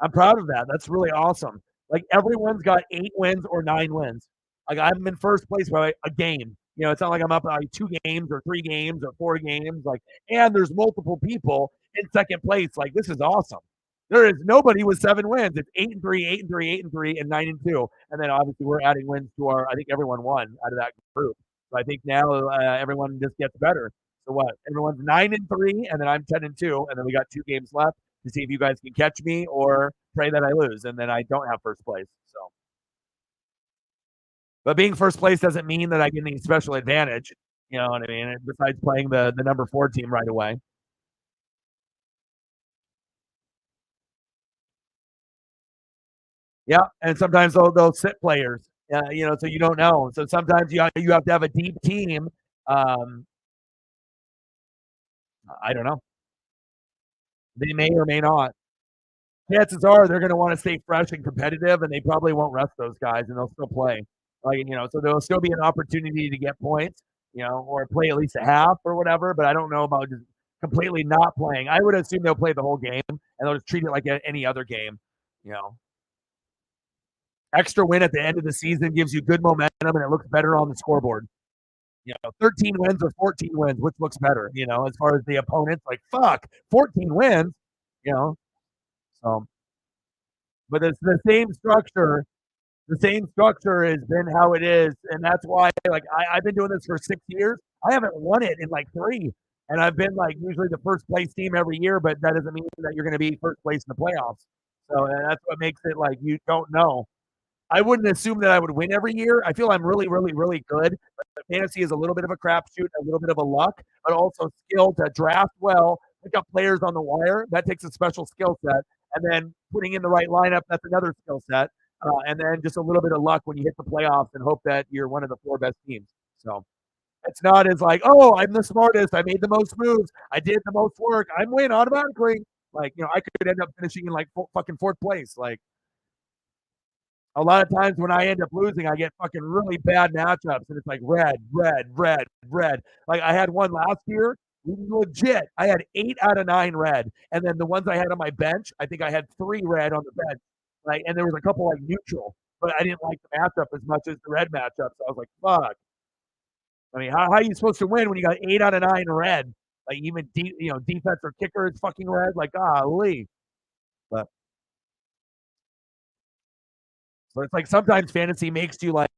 I'm proud of that. That's really awesome. Like everyone's got 8 wins or 9 wins. Like I'm in first place by a game. It's not like I'm up by 2 games or 3 games or 4 games. Like, and there's multiple people in second place. Like this is awesome. There is nobody with 7 wins. It's 8-3, 8-3, 8-3, and 9-2. And then obviously we're adding wins to our. I think everyone won out of that group. So I think now everyone just gets better. So what? Everyone's 9-3, and then I'm 10-2, and then we got 2 games left to see if you guys can catch me or pray that I lose, and then I don't have first place. So, but being first place doesn't mean that I get any special advantage. You know what I mean? Besides playing the number 4 team right away. Yeah, and sometimes they'll sit players, so you don't know. So sometimes you have to have a deep team. Um, I don't know. They may or may not. Chances are they're going to want to stay fresh and competitive, and they probably won't rest those guys, and they'll still play. So there'll still be an opportunity to get points, or play at least a half or whatever. But I don't know about just completely not playing. I would assume they'll play the whole game, and they'll just treat it like any other game. You know, extra win at the end of the season gives you good momentum, and it looks better on the scoreboard. 13 wins or 14 wins, which looks better, as far as the opponents, like, fuck, 14 wins, you know, so, but it's the same structure. The same structure has been how it is. And that's why, like, I've been doing this for 6 years. I haven't won it in like 3. And I've been like usually the first place team every year, but that doesn't mean that you're going to be first place in the playoffs. So that's what makes it like you don't know. I wouldn't assume that I would win every year. I feel I'm really, really, really good. But fantasy is a little bit of a crapshoot, a little bit of a luck, but also skill to draft well, pick up players on the wire. That takes a special skill set. And then putting in the right lineup, that's another skill set. And then just a little bit of luck when you hit the playoffs and hope that you're one of the 4 best teams. So it's not as like, oh, I'm the smartest. I made the most moves. I did the most work. I'm winning automatically. Like, I could end up finishing in like fucking 4th place. Like, a lot of times when I end up losing, I get fucking really bad matchups, and it's like red, red, red, red. Like I had one last year, legit. I had 8 out of 9 red, and then the ones I had on my bench, I think I had 3 red on the bench. Like, and there was a couple like neutral, but I didn't like the matchup as much as the red matchup. So I was like, fuck. I mean, how are you supposed to win when you got 8 out of 9 red? Like even defense or kicker is fucking red. Like, golly. But so it's like sometimes fantasy makes you like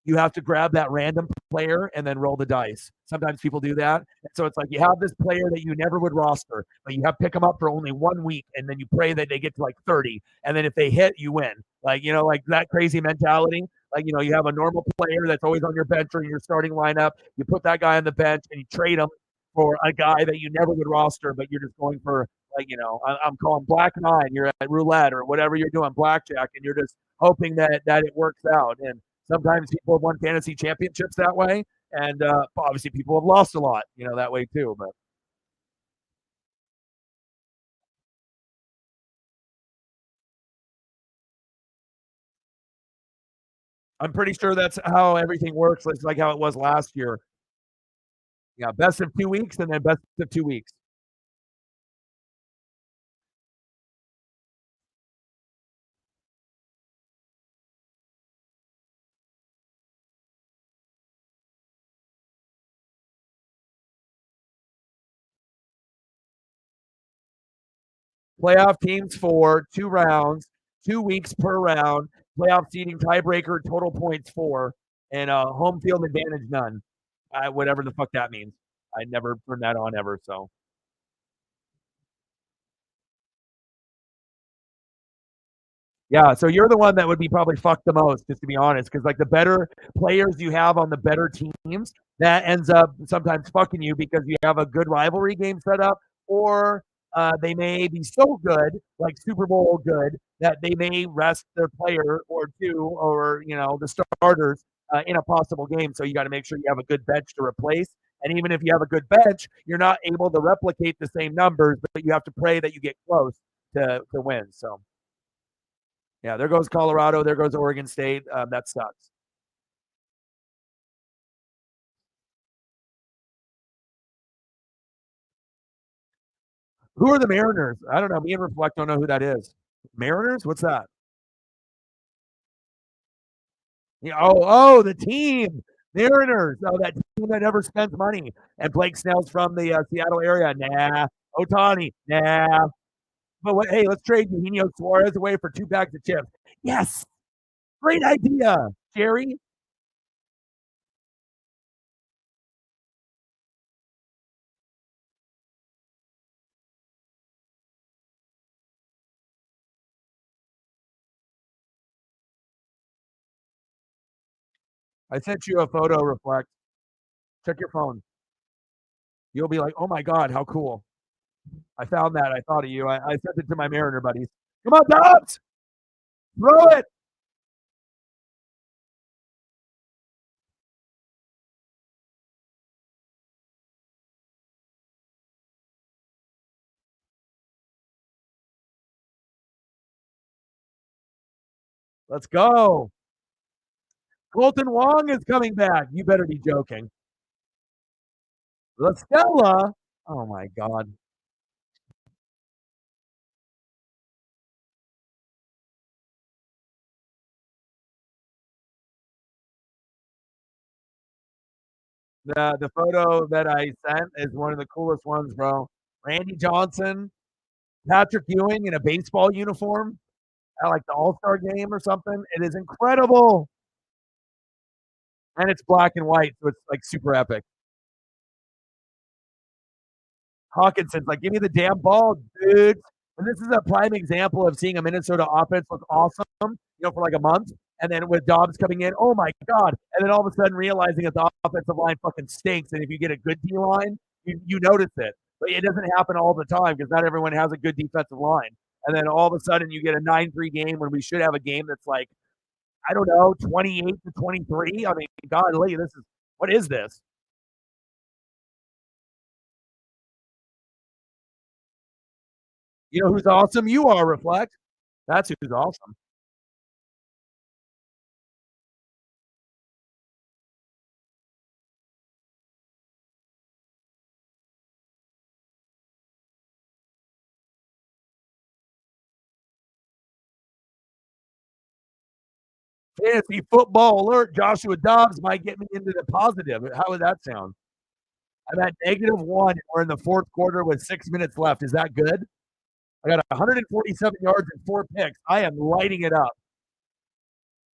you have to grab that random player and then roll the dice. Sometimes people do that. So it's like you have this player that you never would roster, but you have to pick them up for only 1 week, and then you pray that they get to like 30, and then if they hit, you win. Like like that crazy mentality. Like you have a normal player that's always on your bench or in your starting lineup. You put that guy on the bench and you trade him for a guy that you never would roster, but you're just going for like I'm calling black 9. You're at roulette or whatever you're doing, blackjack, and you're just hoping that it works out. And sometimes people have won fantasy championships that way, and obviously people have lost a lot, that way too. But I'm pretty sure that's how everything works. It's like how it was last year. Yeah, best of 2 weeks and then best of 2 weeks. Playoff teams for 2 rounds, 2 weeks per round. Playoff seeding tiebreaker, total points 4, and home field advantage none. Whatever the fuck that means. I never turned that on ever. So yeah, so you're the one that would be probably fucked the most, just to be honest, because like the better players you have on the better teams, that ends up sometimes fucking you because you have a good rivalry game set up, or they may be so good, like Super Bowl good, that they may rest their player or 2, or the starters in a possible game. So you got to make sure you have a good bench to replace. And even if you have a good bench, you're not able to replicate the same numbers, but you have to pray that you get close to win. So. Yeah, there goes Colorado. There goes Oregon State. That sucks. Who are the Mariners? I don't know. Me and Reflect don't know who that is. Mariners? What's that? Yeah, the team. Mariners. Oh, that team that never spends money. And Blake Snell's from the Seattle area. Nah. Otani. Nah. But what, hey, let's trade Eugenio Suarez away for 2 bags of chips. Yes, great idea, Jerry. I sent you a photo, Reflect. Check your phone. You'll be like, "Oh my god, how cool." I found that. I thought of you. I sent it to my Mariner buddies. Come on, Dobbs! Throw it! Let's go. Colton Wong is coming back. You better be joking. La Stella? Oh my god. The photo that I sent is one of the coolest ones, bro. Randy Johnson, Patrick Ewing in a baseball uniform at like the All-Star game or something. It is incredible. And it's black and white, so it's like super epic. Hawkinson's like, give me the damn ball, dude. And this is a prime example of seeing a Minnesota offense look awesome, for like a month. And then with Dobbs coming in, oh my God. And then all of a sudden realizing that the offensive line fucking stinks. And if you get a good D line, you notice it. But it doesn't happen all the time because not everyone has a good defensive line. And then all of a sudden you get a 9-3 game when we should have a game that's like, I don't know, 28-23. I mean, God, what is this? You know who's awesome? You are, Reflect. That's who's awesome. Fantasy football alert. Joshua Dobbs might get me into the positive. How would that sound? I'm at -1 and we're in the fourth quarter with 6 minutes left. Is that good? I got 147 yards and 4 picks. I am lighting it up.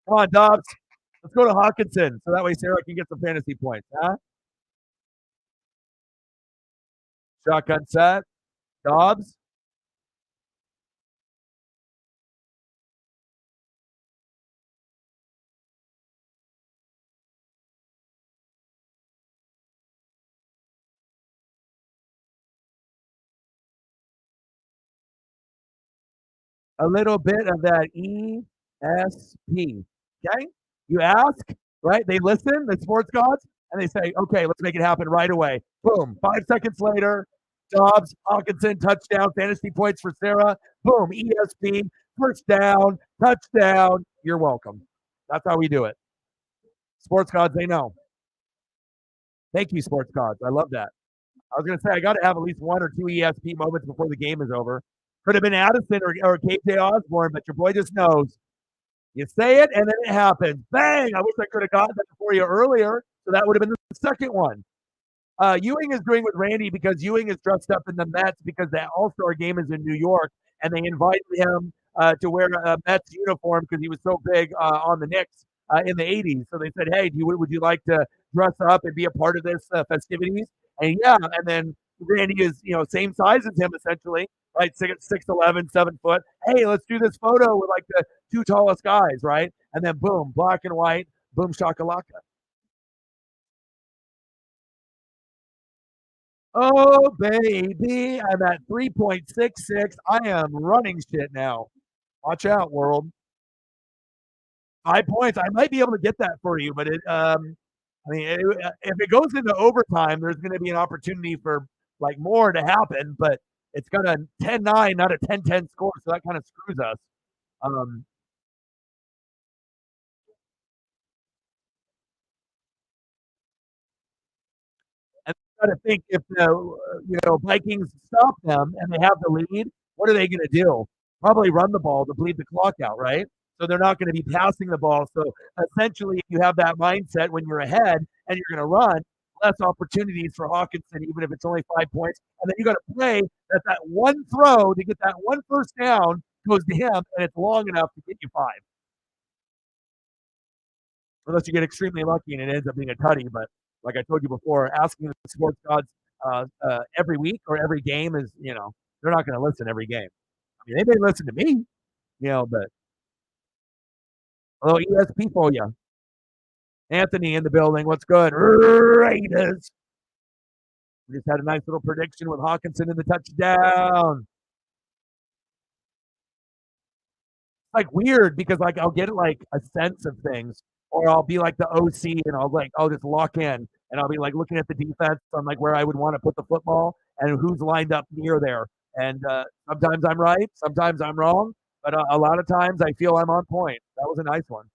Come on, Dobbs. Let's go to Hawkinson so that way Sarah can get some fantasy points. Huh? Shotgun set. Dobbs. A little bit of that ESP. Okay? You ask, right? They listen, the sports gods, and they say, okay, let's make it happen right away. Boom. 5 seconds later, Dobbs, Hawkinson, touchdown, fantasy points for Sarah. Boom, ESP, first down, touchdown. You're welcome. That's how we do it. Sports gods, they know. Thank you, sports gods. I love that. I was going to say, I got to have at least 1 or 2 ESP moments before the game is over. Could have been Addison or KJ Osborne, but your boy just knows. You say it, and then it happens. Bang! I wish I could have gotten that for you earlier, so that would have been the second one. Ewing is doing with Randy because Ewing is dressed up in the Mets because the All-Star game is in New York, and they invited him to wear a Mets uniform because he was so big on the Knicks in the 80s. So they said, hey, would you like to dress up and be a part of this festivities? And yeah, and then Randy is, same size as him essentially, right? 6'11", 7 foot. Hey, let's do this photo with like the 2 tallest guys, right? And then boom, black and white, boom shakalaka. Oh, baby. I'm at 3.66. I am running shit now. Watch out, world. 5 points. I might be able to get that for you, but if it goes into overtime, there's going to be an opportunity for like more to happen, but it's got a 10-9, not a 10-10 score, so that kind of screws us. Um, And got to think if the Vikings stop them and they have the lead, what are they going to do? Probably run the ball to bleed the clock out, right? So they're not going to be passing the ball. So essentially, if you have that mindset when you're ahead and you're going to run, less opportunities for Hawkinson, even if it's only 5 points. And then you got to play that one throw to get that one first down goes to him, and it's long enough to get you 5. Unless you get extremely lucky and it ends up being a tutty. But like I told you before, asking the sports gods every week or every game is, they're not going to listen every game. I mean, they may listen to me, but hello, ESP for you. Anthony in the building. What's good? Raiders. We just had a nice little prediction with Hawkinson in the touchdown. Like weird because like I'll get like a sense of things, or I'll be like the OC and I'll just lock in and I'll be like looking at the defense on like where I would want to put the football and who's lined up near there. And sometimes I'm right, sometimes I'm wrong, but a lot of times I feel I'm on point. That was a nice one.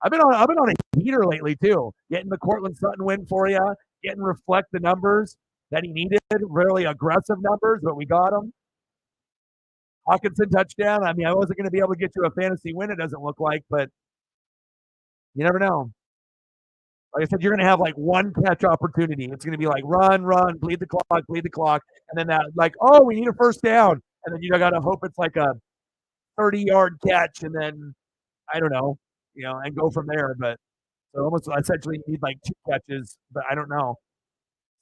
I've been on a heater lately too, getting the Cortland Sutton win for you, getting reflect the numbers that he needed, really aggressive numbers, but we got them. Hawkinson touchdown. I mean, I wasn't going to be able to get you a fantasy win, it doesn't look like, but you never know. Like I said, you're going to have like one catch opportunity. It's going to be like run, bleed the clock. And then that, like, oh, we need a first down. And then you got to hope it's like a 30-yard catch. And then, I don't know, and go from there. But so almost essentially you need like 2 catches, but I don't know.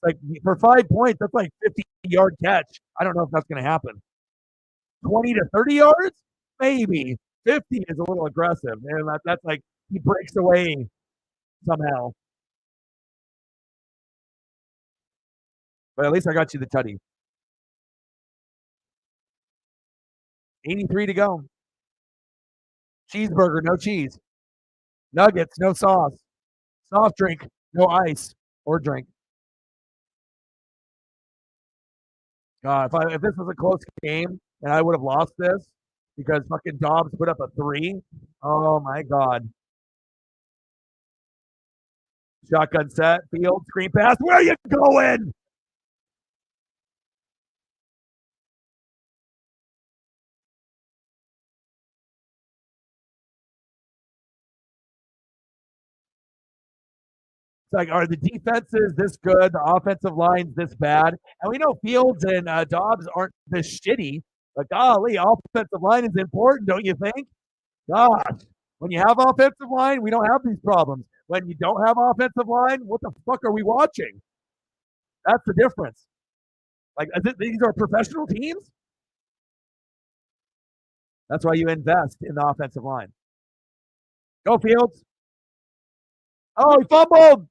Like for 5 points, that's like 50-yard catch. I don't know if that's going to happen. 20 to 30 yards? Maybe. 50 is a little aggressive. And that's like he breaks away somehow. But at least I got you the tutty. 83 to go. Cheeseburger, no cheese. Nuggets, no sauce. Soft drink, no ice or drink. God, if this was a close game and I would have lost this because fucking Dobbs put up a 3, oh my God. Shotgun set, field, screen pass. Where are you going? It's like, are the defenses this good? The offensive line's this bad? And we know Fields and Dobbs aren't this shitty. But golly, offensive line is important, don't you think? Gosh, when you have offensive line, we don't have these problems. When you don't have offensive line, what the fuck are we watching? That's the difference. Like, these are professional teams? That's why you invest in the offensive line. Go Fields. Oh, he fumbled.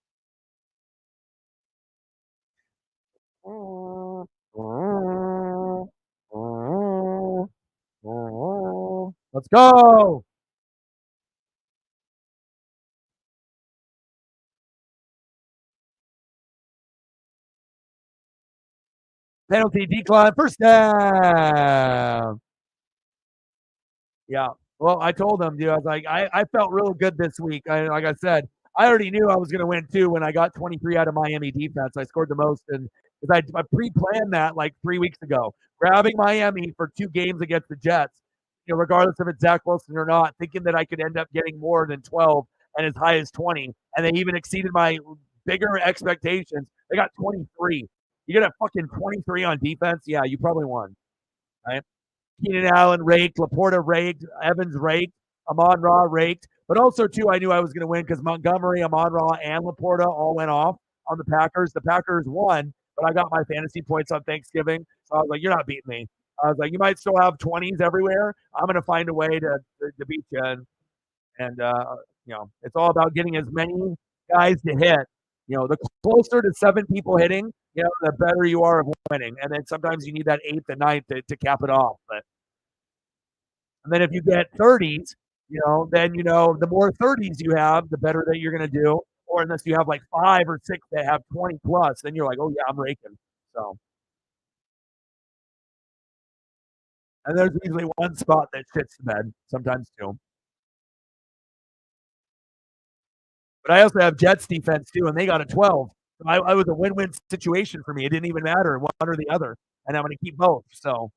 Let's go. Penalty decline, first down. Yeah. Well, I told them, dude, I was like, I felt real good this week. Like I said, I already knew I was going to win too when I got 23 out of Miami defense. I scored the most, and because I pre-planned that like 3 weeks ago, grabbing Miami for 2 games against the Jets, regardless if it's Zach Wilson or not, thinking that I could end up getting more than 12 and as high as 20, and they even exceeded my bigger expectations. They got 23. You get a fucking 23 on defense, yeah, you probably won, right? Keenan Allen raked, Laporta raked, Evans raked, Amon-Ra raked. But also, too, I knew I was going to win because Montgomery, Amon-Ra, and Laporta all went off on the Packers. The Packers won, but I got my fantasy points on Thanksgiving. So I was like, you're not beating me. I was like, you might still have 20s everywhere. I'm going to find a way to beat you. And it's all about getting as many guys to hit. The closer to 7 people hitting, the better you are of winning. And then sometimes you need that 8th and 9th to cap it off. And then if you get 30s, then the more 30s you have, the better that you're going to do. Or unless you have like 5 or 6 that have 20 plus, then you're like, oh yeah, I'm raking. So, and there's usually one spot that shits the bed, sometimes 2. But I also have Jets defense too, and they got a 12. So I was a win-win situation for me. It didn't even matter one or the other, and I'm going to keep both. So,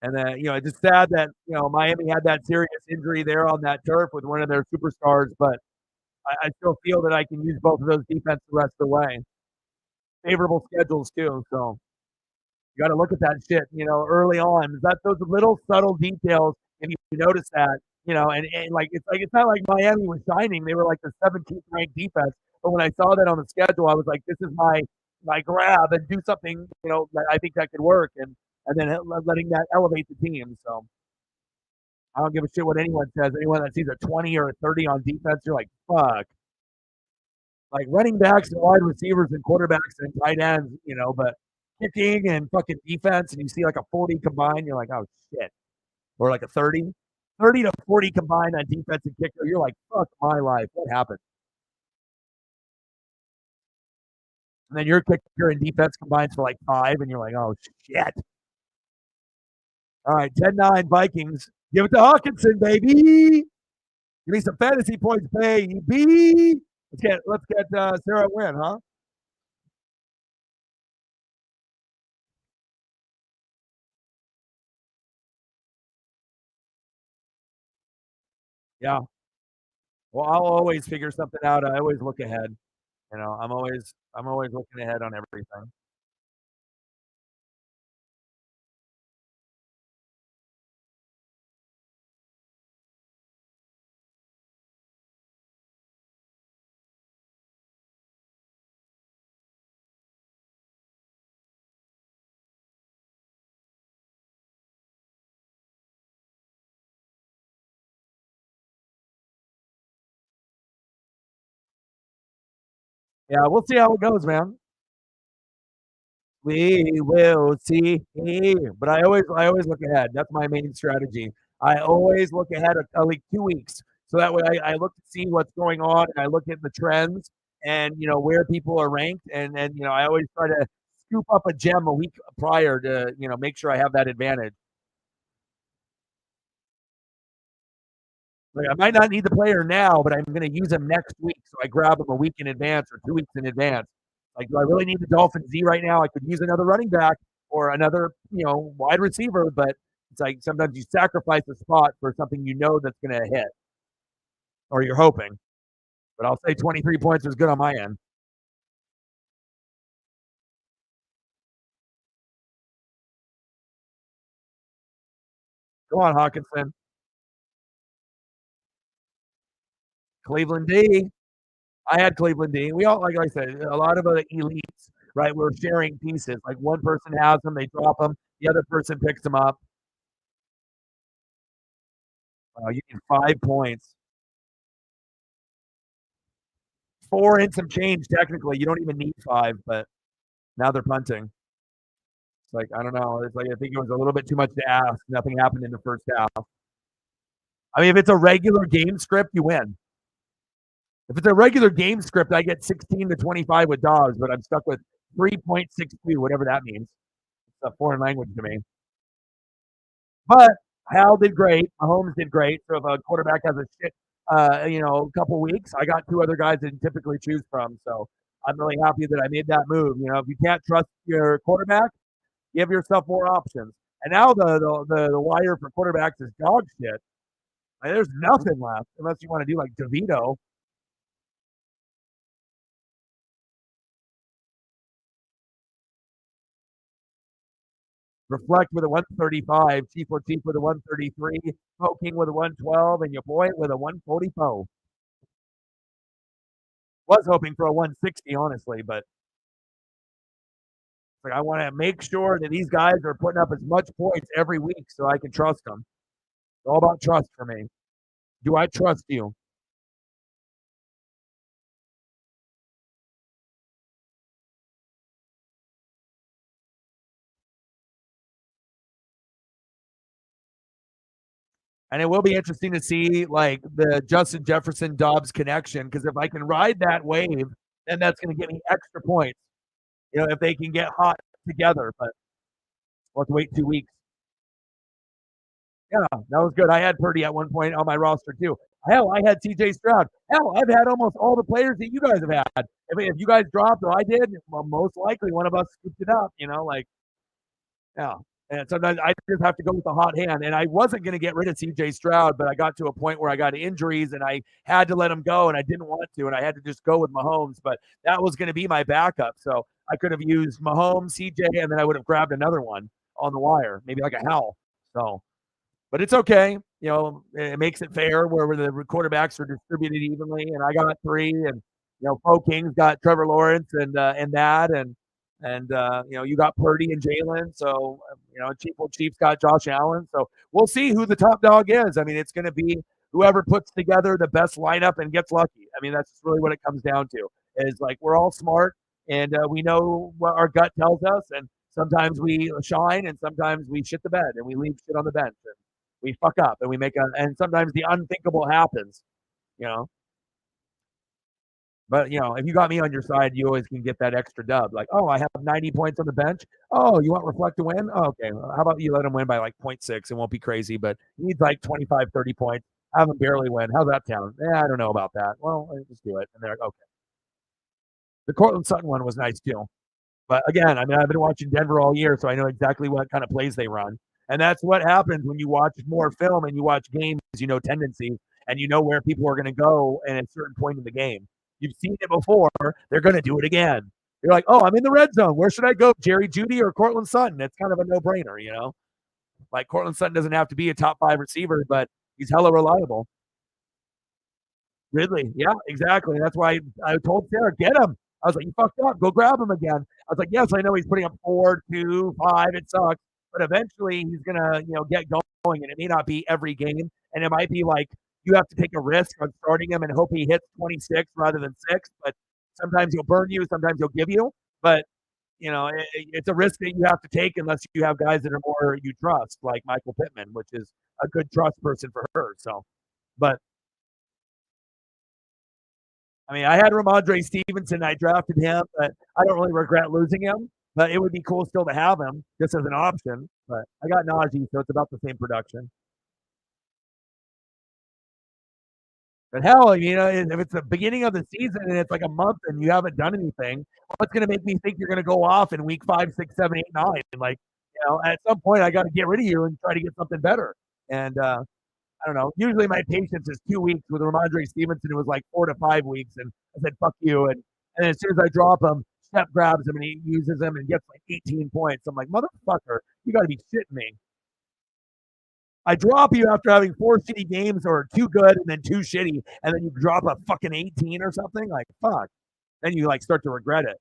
and then it's just sad that Miami had that serious injury there on that turf with one of their superstars. But I still feel that I can use both of those defense the rest of the way. Favorable schedules too, so you got to look at that shit, early on. That those little subtle details, and you notice that, and like it's not like Miami was shining; they were like the 17th ranked defense. But when I saw that on the schedule, I was like, this is my grab and do something, that I think that could work, and then letting that elevate the team. So I don't give a shit what anyone says. Anyone that sees a 20 or a 30 on defense, you're like, fuck. Like running backs and wide receivers and quarterbacks and tight ends, but kicking and fucking defense, and you see like a 40 combined, you're like, oh shit. Or like a 30 to 40 combined on defense and kicker, you're like, fuck my life. What happened? And then your kicker and defense combines for like 5, and you're like, oh shit. All right, 10-9 Vikings. Give it to Hawkinson, baby. Give me some fantasy points, baby. Let's get Sarah a win, huh? Yeah. Well, I'll always figure something out. I always look ahead. I'm always looking ahead on everything. Yeah, we'll see how it goes, man. We will see. But I always look ahead. That's my main strategy. I always look ahead like 2 weeks. So that way I look to see what's going on, and I look at the trends and where people are ranked, and I always try to scoop up a gem a week prior to make sure I have that advantage. Like I might not need the player now, but I'm going to use him next week. So I grab him a week in advance or 2 weeks in advance. Like, do I really need the Dolphins Z right now? I could use another running back or another, wide receiver, but it's like sometimes you sacrifice a spot for something that's going to hit, or you're hoping. But I'll say 23 points was good on my end. Go on, Hawkinson. Cleveland D. I had Cleveland D. We all, like I said, a lot of the elites, right? We're sharing pieces. Like one person has them, they drop them, the other person picks them up. You need 5 points. 4 and some change, technically. You don't even need 5, but now they're punting. It's like, I don't know. It's like, I think it was a little bit too much to ask. Nothing happened in the first half. I mean, if it's a regular game script, you win. If it's a regular game script, I get 16 to 25 with dogs, but I'm stuck with 3.62, whatever that means. It's a foreign language to me. But Hal did great. Mahomes did great. So if a quarterback has a shit, couple weeks, I got 2 other guys to typically choose from. So I'm really happy that I made that move. If you can't trust your quarterback, give yourself more options. And now the wire for quarterbacks is dog shit. Like, there's nothing left unless you want to do like DeVito. Reflect with a 135, Chief Chief with a 133, Poking with a 112, and your boy with a 144. Was hoping for a 160, honestly, but like I want to make sure that these guys are putting up as much points every week so I can trust them. It's all about trust for me. Do I trust you? And it will be interesting to see like the Justin Jefferson Dobbs connection, because if I can ride that wave, then that's going to get me extra points. If they can get hot together, but we'll have to wait 2 weeks. Yeah, that was good. I had Purdy at one point on my roster too. Hell, I had CJ Stroud. Hell, I've had almost all the players that you guys have had. If you guys dropped or I did, well, most likely one of us scooped it up. Like, yeah. And sometimes I just have to go with the hot hand. And I wasn't going to get rid of CJ Stroud, but I got to a point where I got injuries and I had to let him go, and I didn't want to. And I had to just go with Mahomes. But that was going to be my backup. So I could have used Mahomes, CJ, and then I would have grabbed another one on the wire, maybe like a Howell. So, but it's okay. It makes it fair where the quarterbacks are distributed evenly. And I got three, and Fo King's got Trevor Lawrence and that, and you got Purdy and Jalen. So Chiefs got Josh Allen. So we'll see who the top dog is. I mean, it's going to be whoever puts together the best lineup and gets lucky. I mean, that's really what it comes down to. Is like we're all smart and we know what our gut tells us, and sometimes we shine and sometimes we shit the bed and we leave shit on the bench and we fuck up and and sometimes the unthinkable happens, you know. But if you got me on your side, you always can get that extra dub. Like, oh, I have 90 points on the bench. Oh, you want Reflect to win? Oh, okay. Well, how about you let him win by like 0.6? It won't be crazy, but he needs like 25, 30 points. Have him barely win. How's that sound? I don't know about that. Well, just do it. And they're like, okay. The Cortland Sutton one was nice too. But again, I mean, I've been watching Denver all year, so I know exactly what kind of plays they run. And that's what happens when you watch more film and you watch games, tendencies, and you know where people are going to go at a certain point in the game. You've seen it before. They're going to do it again. You're like, oh, I'm in the red zone. Where should I go? Jerry Jeudy or Cortland Sutton? It's kind of a no-brainer. Like Cortland Sutton doesn't have to be a top 5 receiver, but he's hella reliable. Ridley, yeah, exactly. That's why I told Sarah, get him. I was like, you fucked up. Go grab him again. I was like, yes, I know he's putting up 4, 2, 5. It sucks. But eventually he's going to, get going. And it may not be every game. And it might be like you have to take a risk on starting him and hope he hits 26 rather than 6. But sometimes he'll burn you. Sometimes he'll give you. But, it's a risk that you have to take unless you have guys that are more you trust, like Michael Pittman, which is a good trust person for her. So, but I mean, I had Ramondre Stevenson. I drafted him, but I don't really regret losing him. But it would be cool still to have him just as an option. But I got Najee, so it's about the same production. But hell, if it's the beginning of the season and it's like a month and you haven't done anything, what's going to make me think you're going to go off in week 5, 6, 7, 8, 9? Like, at some point I got to get rid of you and try to get something better. And I don't know. Usually my patience is 2 weeks. With Ramondre Stevenson, it was like 4 to 5 weeks. And I said, fuck you. And as soon as I drop him, Steph grabs him and he uses him and gets like 18 points. I'm like, motherfucker, you got to be shitting me. I drop you after having 4 shitty games or 2 good and then 2 shitty, and then you drop a fucking 18 or something? Like, fuck. Then you like start to regret it.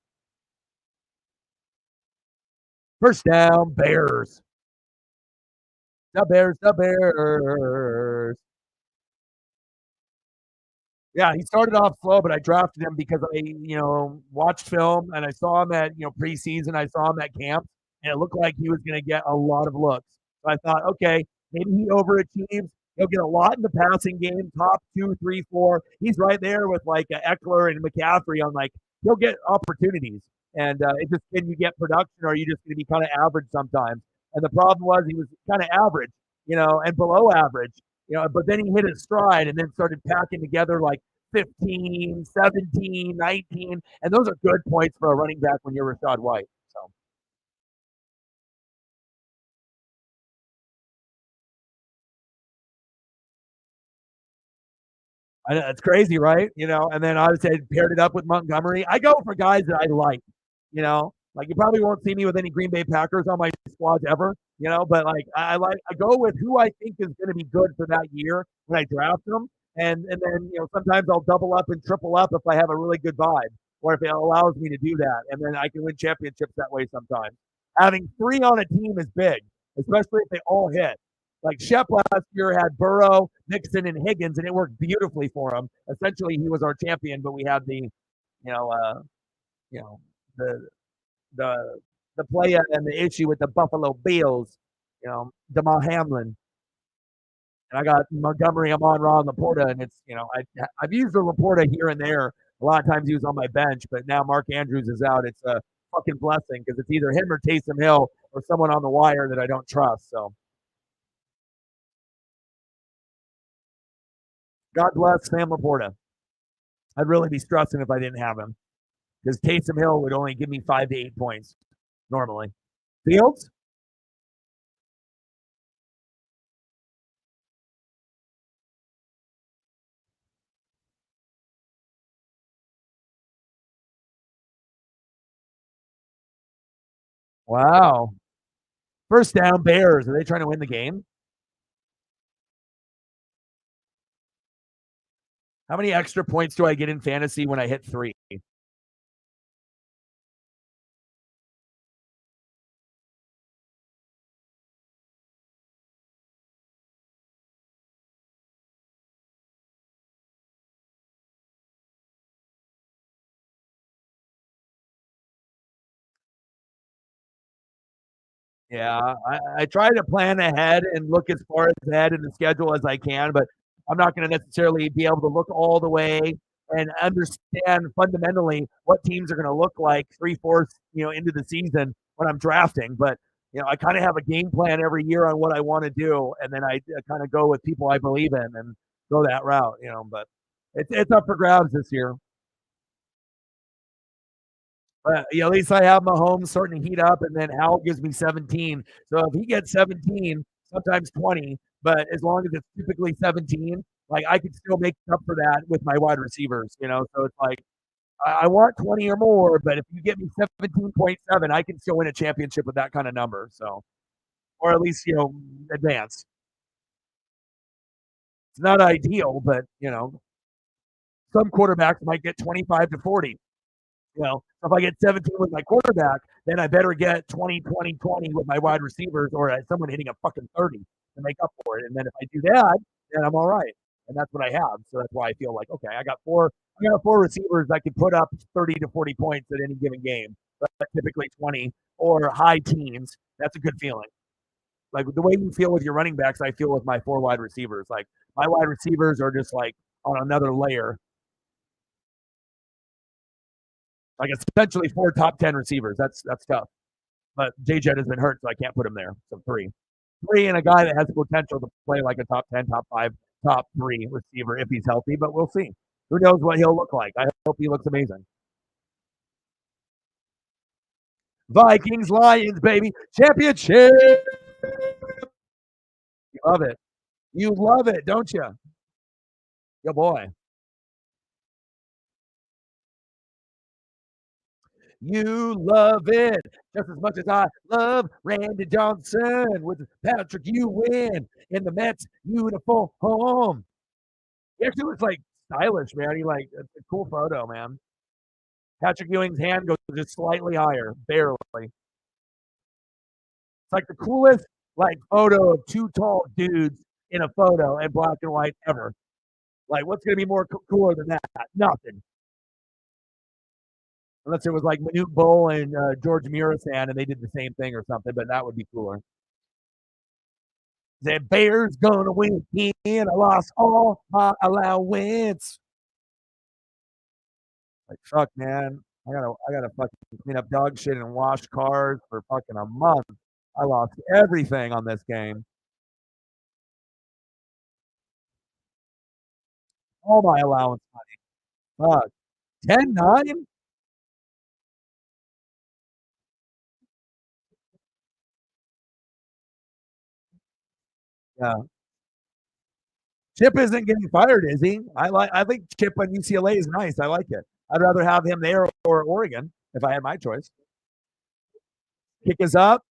First down, Bears. The Bears, the Bears. Yeah, he started off slow, but I drafted him because I, watched film and I saw him at, preseason. I saw him at camp, and it looked like he was going to get a lot of looks. So I thought, okay, maybe he overachieves. He'll get a lot in the passing game, top 2, 3, 4. He's right there with like Eckler and McCaffrey on like he'll get opportunities. And it just can you get production, or are you just going to be kind of average sometimes? And the problem was he was kind of average, and below average. But then he hit his stride and then started packing together like 15, 17, 19. And those are good points for a running back when you're Rachaad White. So I know it's crazy, right? And then I said paired it up with Montgomery. I go for guys that I like, like you probably won't see me with any Green Bay Packers on my squads ever, but like I go with who I think is going to be good for that year when I draft them. And then sometimes I'll double up and triple up if I have a really good vibe or if it allows me to do that, and then I can win championships that way sometimes. Having 3 on a team is big, especially if they all hit. Like Shep last year had Burrow, Mixon, and Higgins, and it worked beautifully for him. Essentially, he was our champion, but we had you know, uh, you know, the the the player and the issue with the Buffalo Bills, Damar Hamlin. And I got Montgomery, Amon-Ra, and Laporta, and it's I've used the Laporta here and there. A lot of times he was on my bench, but now Mark Andrews is out. It's a fucking blessing because it's either him or Taysom Hill or someone on the wire that I don't trust. So God bless Sam Laporta. I'd really be stressing if I didn't have him because Taysom Hill would only give me 5 to 8 points normally. Fields? Wow. First down, Bears. Are they trying to win the game? How many extra points do I get in fantasy when I hit 3? Yeah, I try to plan ahead and look as far ahead in the schedule as I can, but I'm not gonna necessarily be able to look all the way and understand fundamentally what teams are gonna look like 3/4, into the season when I'm drafting. But, I kinda have a game plan every year on what I wanna do, and then I kinda go with people I believe in and go that route, but it's up for grabs this year. At least I have Mahomes starting to heat up, and then Howell gives me 17. So if he gets 17, sometimes 20, but as long as it's typically 17, like I could still make up for that with my wide receivers. So it's like I want 20 or more, but if you get me 17.7, I can still win a championship with that kind of number. So, or at least advance. It's not ideal, but some quarterbacks might get 25 to 40. If I get 17 with my quarterback, then I better get 20, 20, 20 with my wide receivers or someone hitting a fucking 30 to make up for it. And then if I do that, then I'm all right. And that's what I have. So that's why I feel like, okay, I got four receivers that can put up 30 to 40 points at any given game, but typically 20 or high teens. That's a good feeling. Like the way you feel with your running backs, I feel with my four wide receivers. Like my wide receivers are just like on another layer. Like essentially four top 10 receivers. That's tough. But J-Jet has been hurt, so I can't put him there. So three, and a guy that has the potential to play like a top 10, top 5, top 3 receiver if he's healthy. But we'll see. Who knows what he'll look like? I hope he looks amazing. Vikings, Lions, baby, championship. You love it. You love it, don't you? Yo, boy. You love it just as much as I love Randy Johnson with Patrick Ewing in the Mets uniform. He actually looks like stylish, man. It's a cool photo, man. Patrick Ewing's hand goes just slightly higher, barely. It's like the coolest photo of two tall dudes in a photo in black and white ever. Like, what's gonna be more cooler than that? Nothing. Unless it was like Manute Bull and George Murasan, and they did the same thing or something, but that would be cooler. The Bears gonna win again. I lost all my allowance. Like, fuck, man. I gotta fucking clean up dog shit and wash cars for fucking a month. I lost everything on this game. All my allowance money. Fuck. 10-9? Yeah. Chip isn't getting fired, is he? I think Chip on UCLA is nice. I like it. I'd rather have him there or Oregon if I had my choice. Kick is up,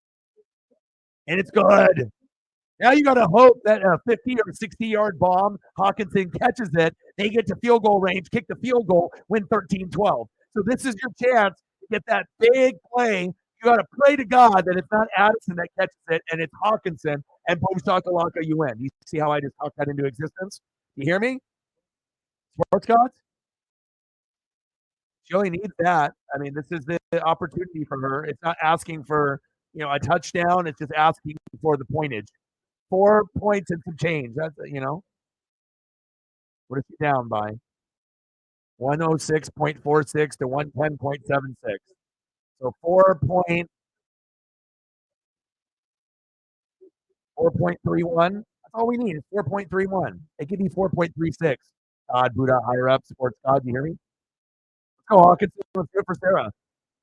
and it's good. Now you got to hope that a 50 or 60-yard bomb, Hawkinson catches it, they get to field goal range, kick the field goal, win 13-12. So this is your chance to get that big play. You got to pray to God that it's not Addison that catches it and it's Hawkinson, and boom shakalaka, you win. You see how I just talked that into existence? You hear me? Sports gods? She only needs that. I mean, this is the opportunity for her. It's not asking for, a touchdown. It's just asking for the pointage. 4 points and some change. That's. What is he down by? 106.46 to 110.76. So 4.31. That's all we need is 4.31. It could be 4.36. God, Buddha, higher up, sports God. You hear me? Let's go, Hawkins. Let's do it for Sarah.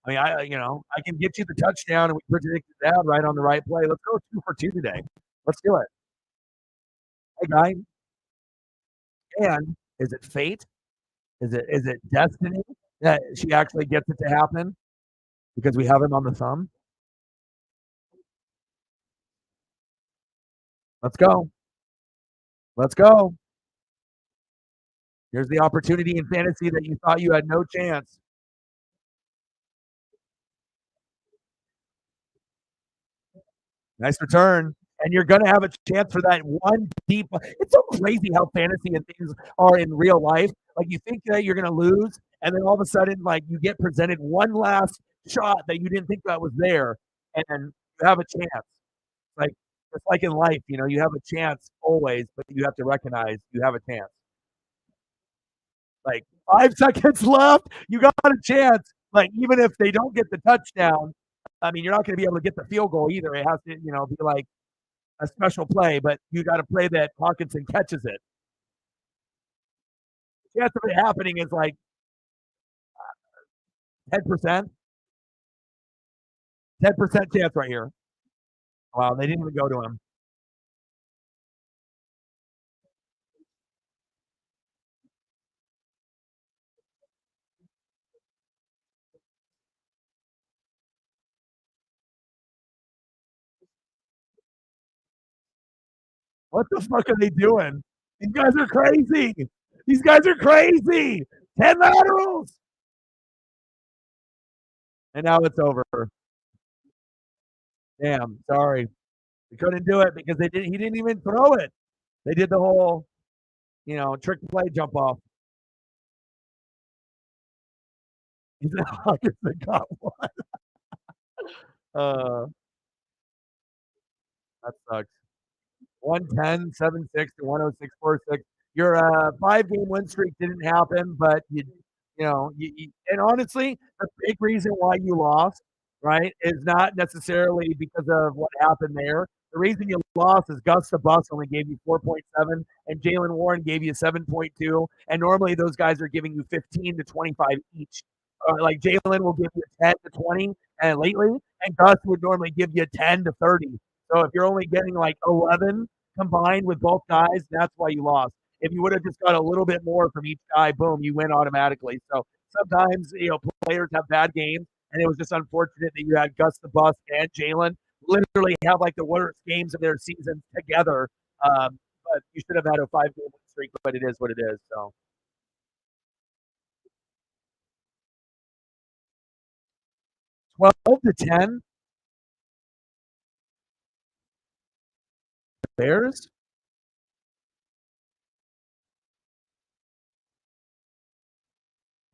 I mean, I can get you the touchdown and we predicted that right on the right play. Let's go 2 for 2 today. Let's do it. Hey, guy. And is it fate? Is it destiny that she actually gets it to happen because we have him on the thumb? Let's go. Let's go. Here's the opportunity in fantasy that you thought you had no chance. Nice return. And you're going to have a chance for that one deep. It's so crazy how fantasy and things are in real life. Like you think that you're going to lose, and then all of a sudden, like you get presented one last shot that you didn't think that was there, and you have a chance. Like it's like in life, you have a chance always, but you have to recognize you have a chance. Like 5 seconds left, you got a chance. Like even if they don't get the touchdown, I mean, you're not going to be able to get the field goal either. It has to, be like a special play, but you got to play that Hawkinson catches it. The chance of it happening is like 10%. 10% chance right here. Wow, they didn't even go to him. What the fuck are they doing? These guys are crazy. These guys are crazy. 10 laterals. And now it's over. Damn, sorry. They couldn't do it because he didn't even throw it. They did the whole, trick play jump off. He's Hawkinson got one. Uh, that sucks. 110, 7-6 to 106, 4-6. Your 5-game win streak didn't happen, but and honestly, the big reason why you lost, right, is not necessarily because of what happened there. The reason you lost is Gus the Bus only gave you 4.7, and Jalen Warren gave you 7.2, and normally those guys are giving you 15 to 25 each. Like Jalen will give you 10 to 20, and lately, and Gus would normally give you 10 to 30. So if you're only getting like 11 combined with both guys, that's why you lost. If you would have just got a little bit more from each guy, boom, you win automatically. So sometimes players have bad games, and it was just unfortunate that you had Gus the Bus and Jalen literally have like the worst games of their season together. But you should have had a 5-game win streak, but it is what it is. So 12-10 Bears.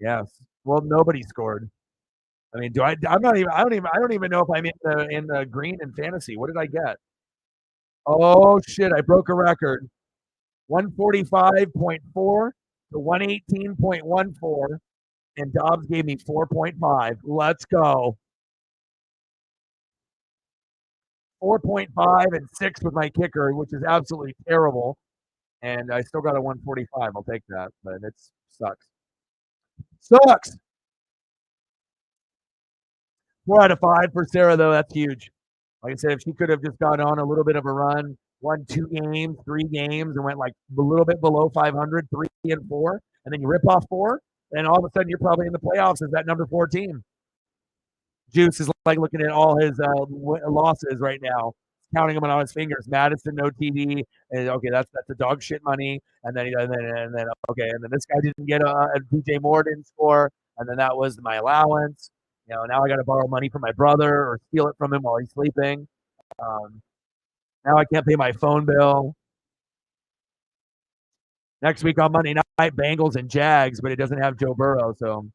Yes. Well, nobody scored. I mean, do I? I'm not even. I don't even. I don't even know if I'm in the green in fantasy. What did I get? Oh shit! I broke a record. 145.4 to 118.14, and Dobbs gave me 4.5. Let's go. 4.5 and 6 with my kicker, which is absolutely terrible. And I still got a 145. I'll take that, but it sucks. Sucks. 4 out of 5 for Sarah, though. That's huge. Like I said, if she could have just gone on a little bit of a run, won 2 games, 3 games, and went like a little bit below 500, 3-4, and then you rip off 4, and all of a sudden you're probably in the playoffs as that number 4 team. Juice is like looking at all his losses right now, counting them on his fingers. Madison, no TD, and okay, that's the dog shit money. And then okay, and then this guy didn't get a DJ Moore didn't score, and then that was my allowance. Now I got to borrow money from my brother or steal it from him while he's sleeping. Um, now I can't pay my phone bill. Next week on Monday night, Bengals and Jags, but it doesn't have Joe Burrow, so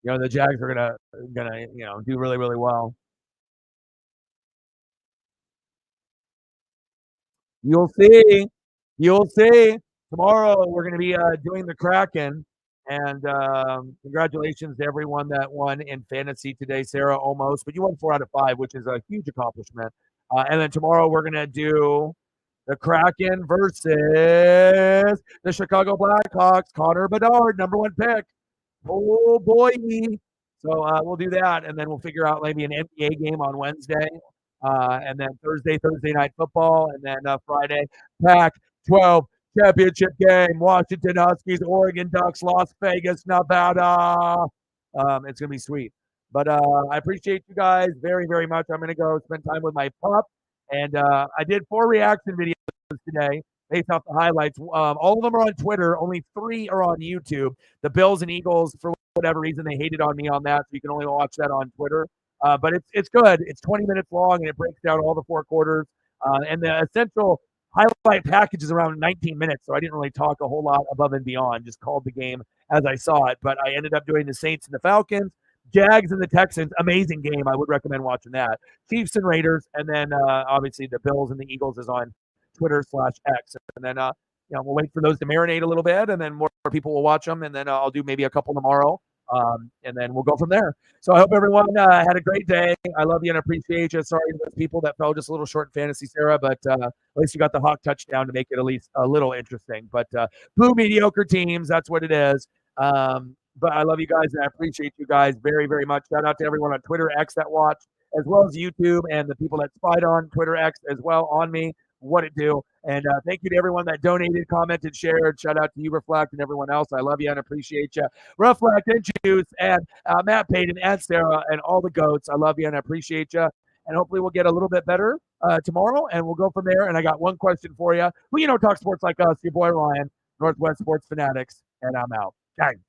the Jags are gonna do really really well. You'll see. You'll see. Tomorrow we're going to be doing the Kraken. And congratulations to everyone that won in fantasy today. Sarah, almost. But you won 4 out of 5, which is a huge accomplishment. And then tomorrow we're going to do the Kraken versus the Chicago Blackhawks. Connor Bedard, number 1 pick. Oh, boy. So we'll do that. And then we'll figure out maybe an NBA game on Wednesday. And then Thursday night football, and then Friday, Pac-12 championship game, Washington Huskies, Oregon Ducks, Las Vegas, Nevada. It's going to be sweet. But I appreciate you guys very, very much. I'm going to go spend time with my pup. And I did 4 reaction videos today based off the highlights. All of them are on Twitter. Only 3 are on YouTube. The Bills and Eagles, for whatever reason, they hated on me on that, so you can only watch that on Twitter. But it's good. It's 20 minutes long, and it breaks down all the 4 quarters. And the essential highlight package is around 19 minutes, so I didn't really talk a whole lot above and beyond. Just called the game as I saw it. But I ended up doing the Saints and the Falcons, Jags and the Texans. Amazing game. I would recommend watching that. Chiefs and Raiders, and then obviously the Bills and the Eagles is on Twitter/X. And then we'll wait for those to marinate a little bit, and then more people will watch them, and then I'll do maybe a couple tomorrow. And then we'll go from there. So I hope everyone had a great day. I love you and appreciate you. Sorry to those people that fell just a little short in fantasy, Sarah, but at least you got the Hawk touchdown to make it at least a little interesting. But blue mediocre teams, that's what it is. But I love you guys, and I appreciate you guys very, very much. Shout out to everyone on Twitter X that watched, as well as YouTube, and the people that spied on Twitter X as well on me. What it do. And thank you to everyone that donated, commented, shared. Shout out to you, Reflect, and everyone else. I love you and appreciate you. Reflect and Juice and Matt Payton and Sarah and all the goats. I love you and I appreciate you. And hopefully we'll get a little bit better tomorrow, and we'll go from there. And I got one question for you. Who talk sports like us? Your boy Ryan, Northwest Sports Fanatics, and I'm out. Gang.